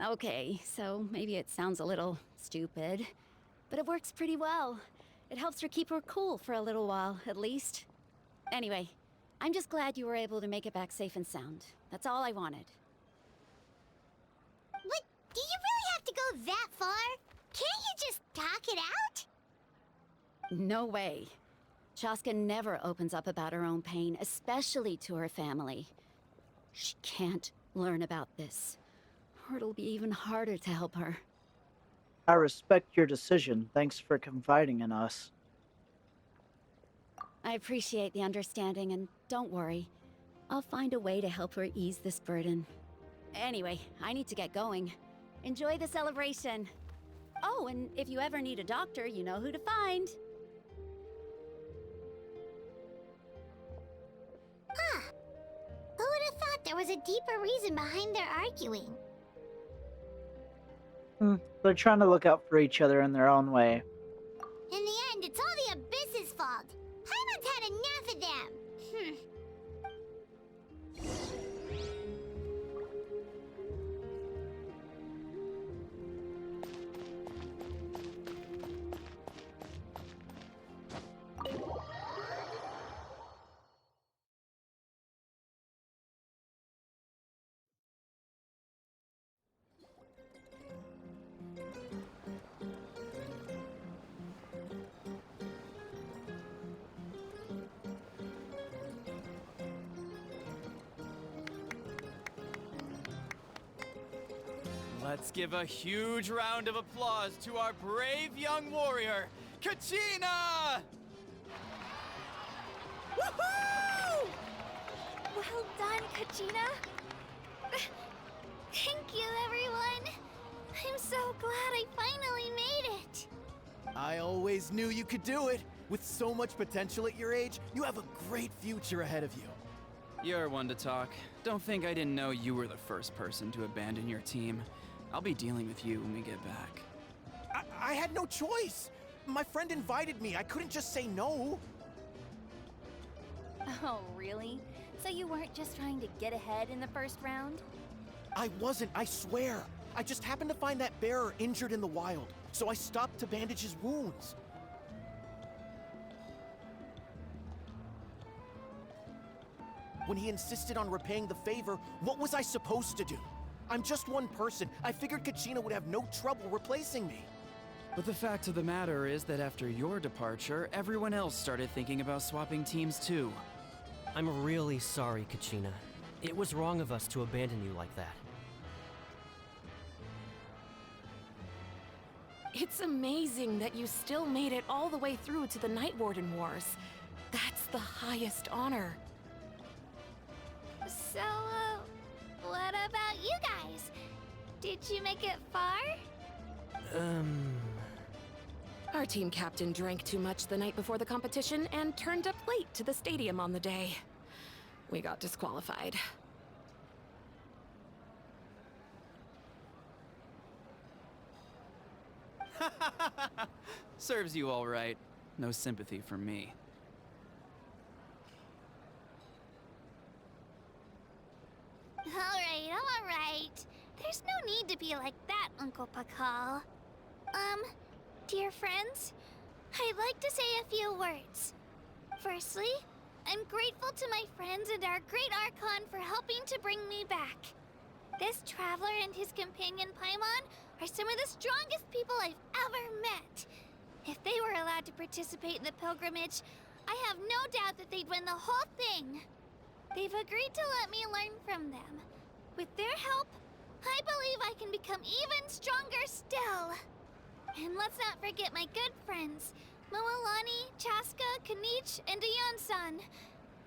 Okay, so maybe it sounds a little stupid, but it works pretty well. It helps her keep her cool for a little while, at least. Anyway, I'm just glad you were able to make it back safe and sound. That's all I wanted. But do you really have to go go that far? Can't you just talk it out? No way. Chaska never opens up about her own pain, especially to her family. She can't learn about this, or it'll be even harder to help her. I respect your decision. Thanks for confiding in us. I appreciate the understanding, and don't worry. I'll find a way to help her ease this burden. Anyway, I need to get going. Enjoy the celebration. Oh, and if you ever need a doctor, you know who to find. Huh. Who would have thought there was a deeper reason behind their arguing? They're trying to look out for each other in their own way. In the end, it's all the Abyss's fault. Paimon's had enough of them. Let's give a huge round of applause to our brave young warrior, Kachina! Woohoo! Well done, Kachina. Thank you, everyone. I'm so glad I finally made it. I always knew you could do it. With so much potential at your age, you have a great future ahead of you. You're one to talk. Don't think I didn't know you were the first person to abandon your team. I'll be dealing with you when we get back. I had no choice. My friend invited me. I couldn't just say no. Oh, really? So you weren't just trying to get ahead in the first round? I wasn't, I swear. I just happened to find that bearer injured in the wild, so I stopped to bandage his wounds. When he insisted on repaying the favor, what was I supposed to do? I'm just one person. I figured Kachina would have no trouble replacing me. But the fact of the matter is that after your departure, everyone else started thinking about swapping teams too. I'm really sorry, Kachina. It was wrong of us to abandon you like that. It's amazing that you still made it all the way through to the Night Warden Wars. That's the highest honor. So, what about you guys? Did you make it far? Our team captain drank too much the night before the competition and turned up late to the stadium on the day. We got disqualified. Serves you all right. No sympathy from me. All right. There's no need to be like that, Uncle Pakal. Dear friends, I'd like to say a few words. Firstly, I'm grateful to my friends and our great Archon for helping to bring me back. This traveler and his companion Paimon are some of the strongest people I've ever met. If they were allowed to participate in the pilgrimage, I have no doubt that they'd win the whole thing. They've agreed to let me learn from them. With their help, I believe I can become even stronger still. And let's not forget my good friends, Moalani, Chaska, Kanich, and Aeon-san.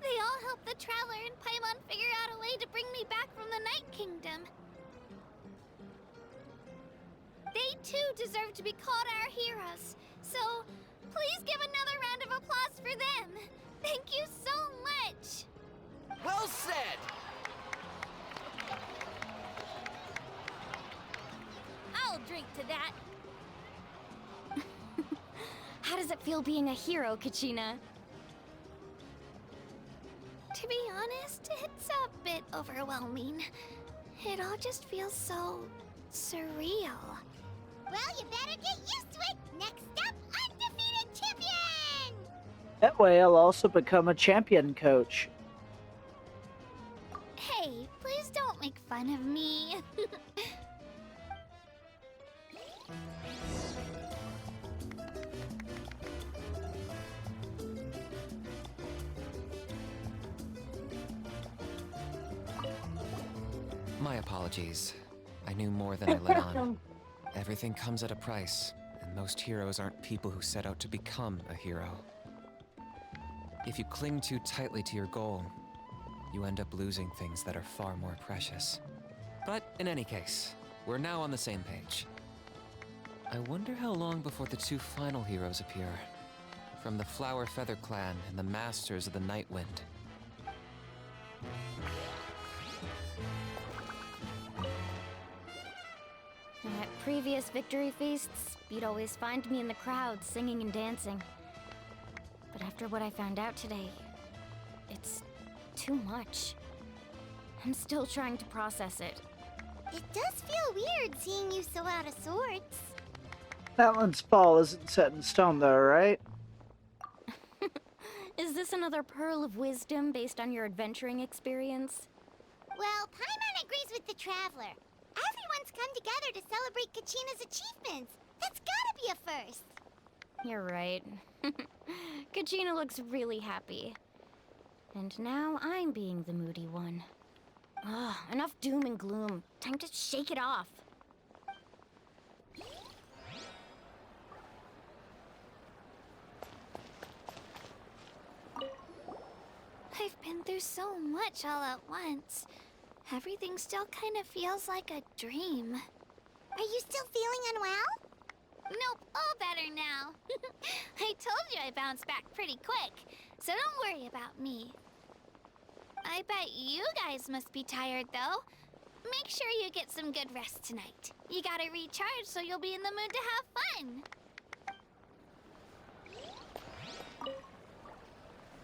They all helped the Traveler and Paimon figure out a way to bring me back from the Night Kingdom. They too deserve to be called our heroes, so please give another round of applause for them. Thank you so much! Well said! I'll drink to that. How does it feel being a hero, Kachina? To be honest, it's a bit overwhelming. It all just feels so surreal. Well, you better get used to it. Next up, undefeated champion! That way I'll also become a champion coach. Hey, please don't make fun of me. My apologies. I knew more than I let on. Everything comes at a price, and most heroes aren't people who set out to become a hero. If you cling too tightly to your goal, you end up losing things that are far more precious. But in any case, we're now on the same page. I wonder how long before the two final heroes appear. From the Flower Feather Clan and the Masters of the Night Wind. At previous victory feasts, you'd always find me in the crowd singing and dancing. But after what I found out today, it's too much. I'm still trying to process it. It does feel weird seeing you so out of sorts. Natlan's fall isn't set in stone, though, right? Is this another pearl of wisdom based on your adventuring experience? Well, Paimon agrees with the Traveler. Everyone's come together to celebrate Kachina's achievements. That's gotta be a first. You're right. Kachina looks really happy. And now I'm being the moody one. Ugh, enough doom and gloom. Time to shake it off. I've been through so much all at once. Everything still kind of feels like a dream. Are you still feeling unwell? Nope, all better now. I told you I bounced back pretty quick, so don't worry about me. I bet you guys must be tired, though. Make sure you get some good rest tonight. You gotta recharge so you'll be in the mood to have fun.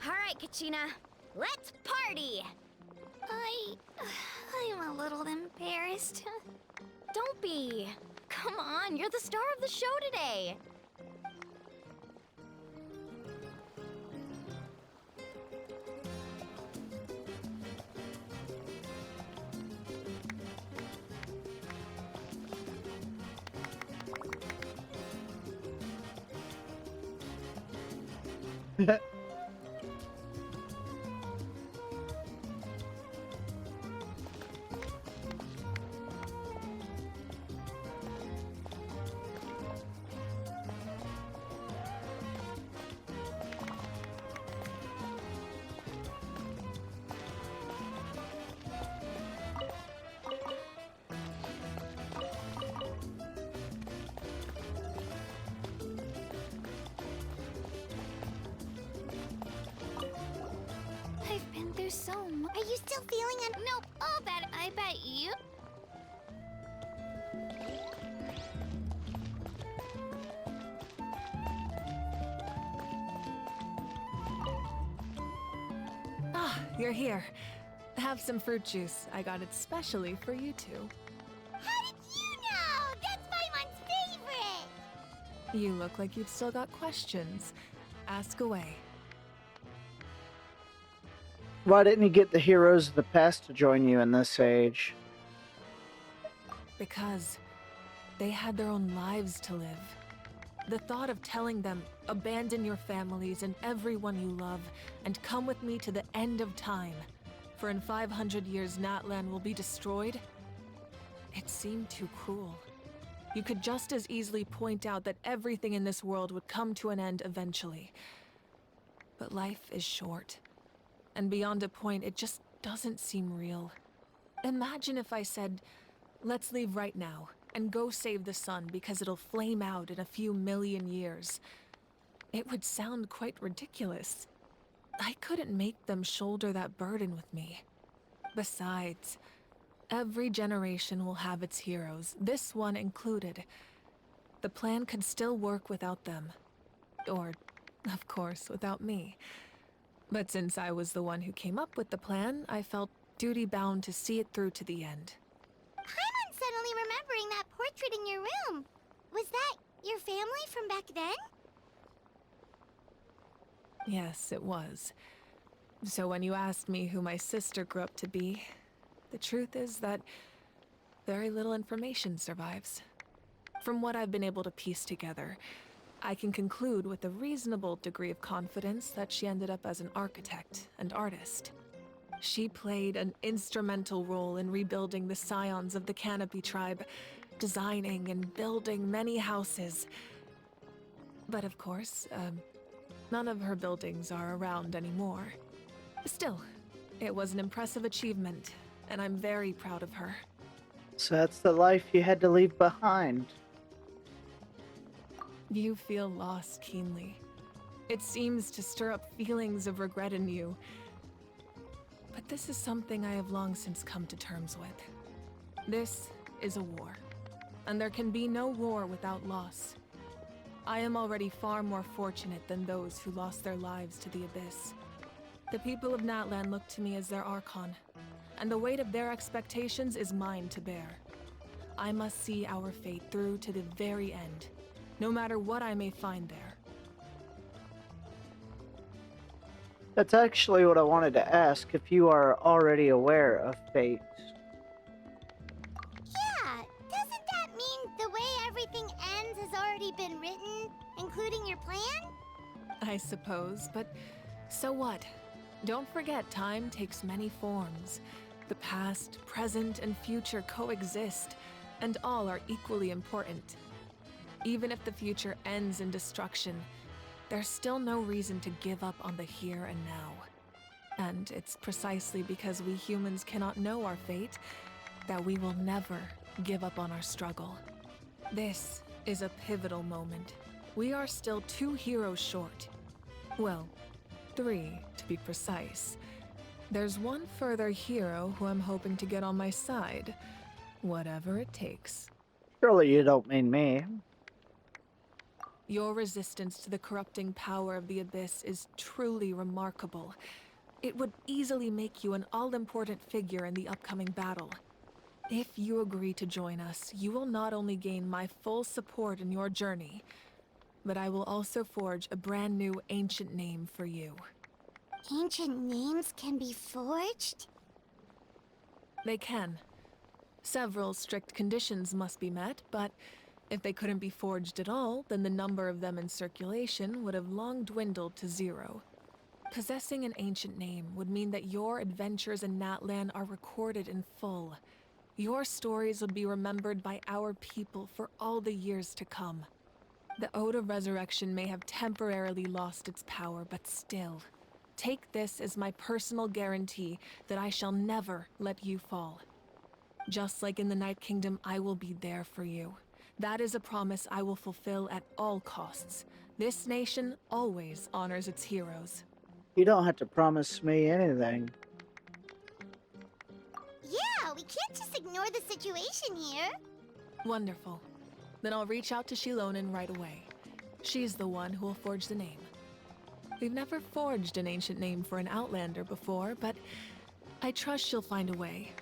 All right, Kachina. Let's party! I'm a little embarrassed. Don't be. Come on, you're the star of the show today. I've been through so much. Are you still feeling Nope, all better. I bet you... Ah, you're here. Have some fruit juice. I got it specially for you two. How did you know? That's Paimon's favorite! You look like you've still got questions. Ask away. Why didn't you get the heroes of the past to join you in this age? Because they had their own lives to live. The thought of telling them, abandon your families and everyone you love, and come with me to the end of time, for in 500 years Natlan will be destroyed, it seemed too cruel. You could just as easily point out that everything in this world would come to an end eventually. But life is short. And beyond a point, it just doesn't seem real. Imagine if I said, let's leave right now, and go save the sun because it'll flame out in a few million years. It would sound quite ridiculous. I couldn't make them shoulder that burden with me. Besides, every generation will have its heroes, this one included. The plan could still work without them. Or, of course, without me. But since I was the one who came up with the plan, I felt duty-bound to see it through to the end. Paimon's suddenly remembering that portrait in your room. Was that your family from back then? Yes, it was. So when you asked me who my sister grew up to be, the truth is that very little information survives. From what I've been able to piece together, I can conclude with a reasonable degree of confidence that she ended up as an architect and artist. She played an instrumental role in rebuilding the scions of the Canopy tribe, designing and building many houses. But of course, none of her buildings are around anymore. Still, it was an impressive achievement, and I'm very proud of her. So that's the life you had to leave behind. You feel loss keenly. It seems to stir up feelings of regret in you. But this is something I have long since come to terms with. This is a war, and there can be no war without loss. I am already far more fortunate than those who lost their lives to the Abyss. The people of Natlan look to me as their Archon, and the weight of their expectations is mine to bear. I must see our fate through to the very end, no matter what I may find there. That's actually what I wanted to ask, if you are already aware of fate. Yeah, doesn't that mean the way everything ends has already been written, including your plan? I suppose, but so what? Don't forget, time takes many forms. The past, present, and future coexist, and all are equally important. Even if the future ends in destruction, there's still no reason to give up on the here and now. And it's precisely because we humans cannot know our fate that we will never give up on our struggle. This is a pivotal moment. We are still 2 heroes short. Well, 3 to be precise. There's one further hero who I'm hoping to get on my side, whatever it takes. Surely you don't mean me. Your resistance to the corrupting power of the Abyss is truly remarkable. It would easily make you an all-important figure in the upcoming battle. If you agree to join us, you will not only gain my full support in your journey, but I will also forge a brand new ancient name for you. Ancient names can be forged? They can. Several strict conditions must be met, but if they couldn't be forged at all, then the number of them in circulation would have long dwindled to 0. Possessing an ancient name would mean that your adventures in Natlan are recorded in full. Your stories would be remembered by our people for all the years to come. The Ode of Resurrection may have temporarily lost its power, but still, take this as my personal guarantee that I shall never let you fall. Just like in the Night Kingdom, I will be there for you. That is a promise I will fulfill at all costs. This nation always honors its heroes. You don't have to promise me anything. Yeah, we can't just ignore the situation here. Wonderful. Then I'll reach out to Shilonen right away. She's the one who will forge the name. We've never forged an ancient name for an Outlander before, but I trust she'll find a way.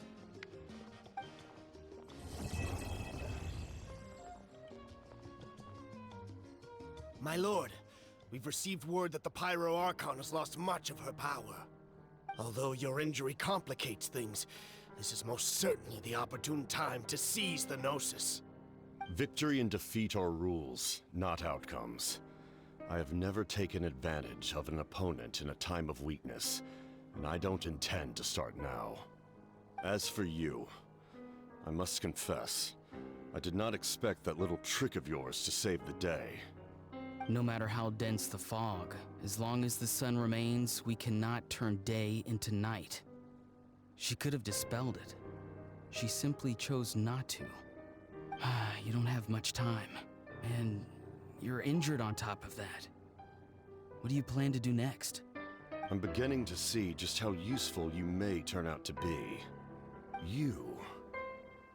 My lord, we've received word that the Pyro Archon has lost much of her power. Although your injury complicates things, this is most certainly the opportune time to seize the Gnosis. Victory and defeat are rules, not outcomes. I have never taken advantage of an opponent in a time of weakness, and I don't intend to start now. As for you, I must confess, I did not expect that little trick of yours to save the day. No matter how dense the fog, as long as the sun remains, we cannot turn day into night. She could have dispelled it. She simply chose not to. You don't have much time, and you're injured on top of that. What do you plan to do next? I'm beginning to see just how useful you may turn out to be. You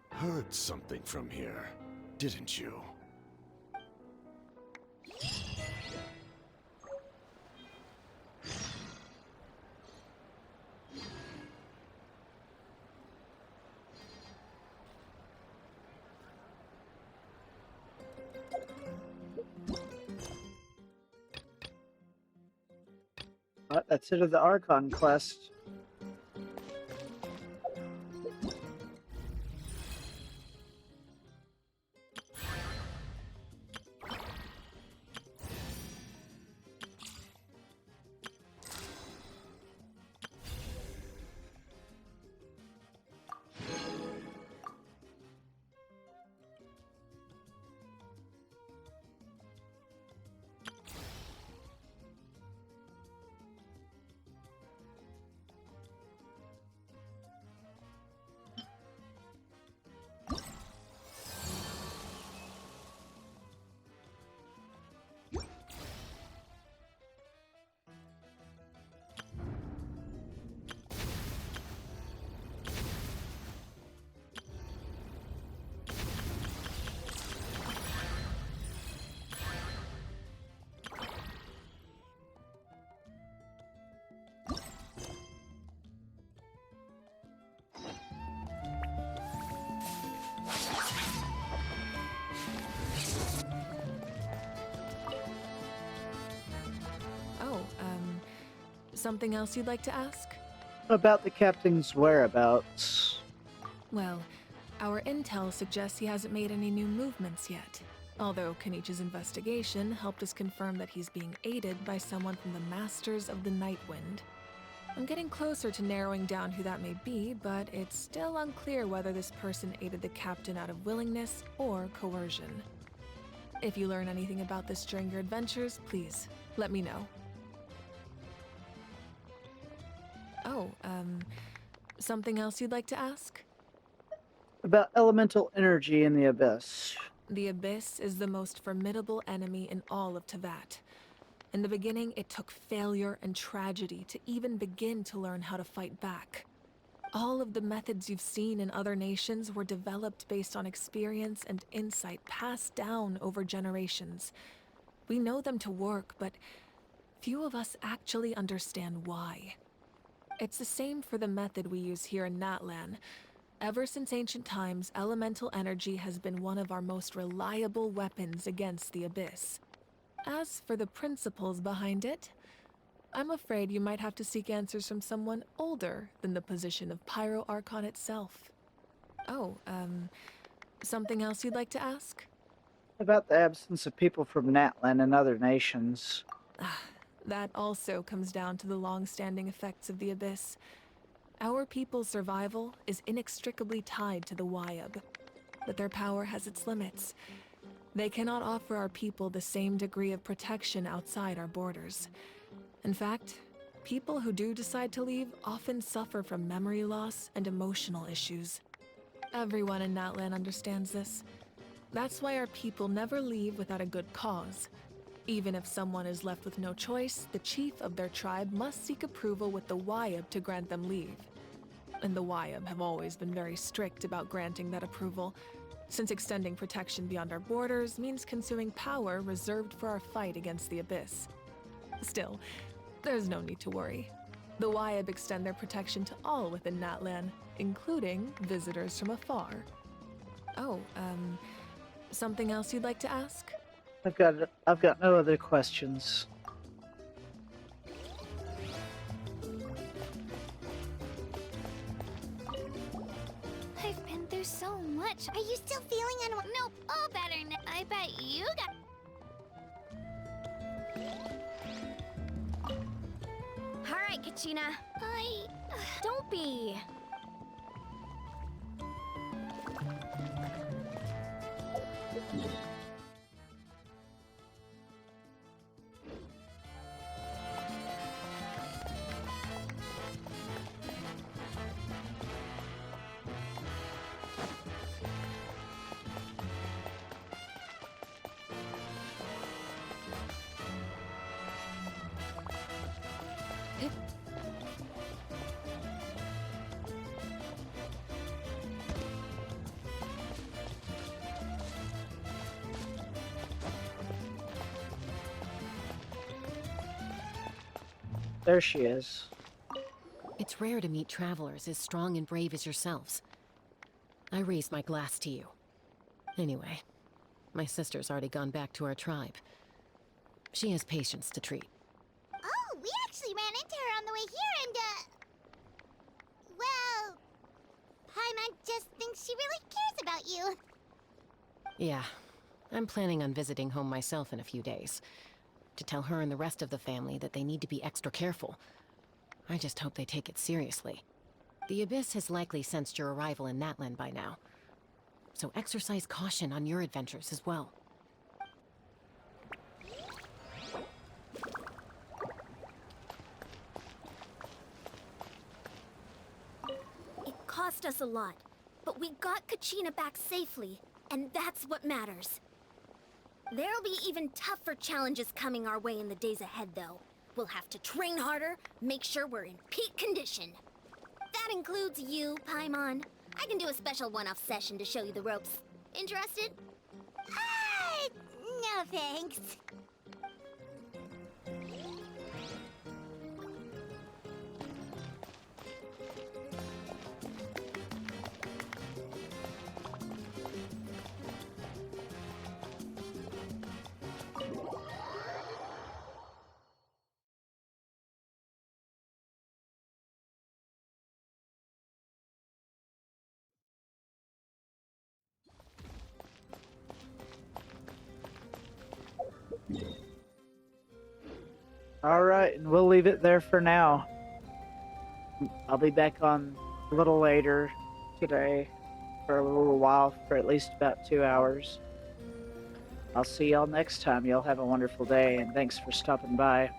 heard something from here, didn't you? That's it of the Archon quest. Something else you'd like to ask? About the captain's whereabouts. Well, our intel suggests he hasn't made any new movements yet. Although Kenichi's investigation helped us confirm that he's being aided by someone from the Masters of the Nightwind. I'm getting closer to narrowing down who that may be, but it's still unclear whether this person aided the captain out of willingness or coercion. If you learn anything about this during your adventures, please let me know. Oh, something else you'd like to ask? About elemental energy in the Abyss. The Abyss is the most formidable enemy in all of Teyvat. In the beginning, it took failure and tragedy to even begin to learn how to fight back. All of the methods you've seen in other nations were developed based on experience and insight passed down over generations. We know them to work, but few of us actually understand why. It's the same for the method we use here in Natlan. Ever since ancient times, elemental energy has been one of our most reliable weapons against the Abyss. As for the principles behind it, I'm afraid you might have to seek answers from someone older than the position of Pyro Archon itself. Oh, something else you'd like to ask? About the absence of people from Natlan and other nations. That also comes down to the long-standing effects of the Abyss. Our people's survival is inextricably tied to the Wyab, but their power has its limits. They cannot offer our people the same degree of protection outside our borders. In fact, people who do decide to leave often suffer from memory loss and emotional issues. Everyone in Natlan understands this. That's why our people never leave without a good cause. Even if someone is left with no choice, the chief of their tribe must seek approval with the Wyab to grant them leave. And the Wyab have always been very strict about granting that approval, since extending protection beyond our borders means consuming power reserved for our fight against the Abyss. Still, there's no need to worry. The Wyab extend their protection to all within Natlan, including visitors from afar. Oh, something else you'd like to ask? I've got no other questions. I've been through so much. Are you still feeling unwell? Nope, all better now. I bet you got... All right, Kachina. Don't be. There she is. It's rare to meet travelers as strong and brave as yourselves. I raise my glass to you. Anyway, my sister's already gone back to our tribe. She has patients to treat. Oh, we actually ran into her on the way here and, well... Paimon just thinks she really cares about you. Yeah, I'm planning on visiting home myself in a few days. To tell her and the rest of the family that they need to be extra careful. I just hope they take it seriously. The Abyss has likely sensed your arrival in Natlan by now. So exercise caution on your adventures as well. It cost us a lot, but we got Kachina back safely, and that's what matters. There'll be even tougher challenges coming our way in the days ahead, though. We'll have to train harder, make sure we're in peak condition. That includes you, Paimon. I can do a special one-off session to show you the ropes. Interested? No thanks. All right, and we'll leave it there for now. I'll be back on a little later today for a little while, for at least about 2 hours. I'll see y'all next time. Y'all have a wonderful day, and thanks for stopping by.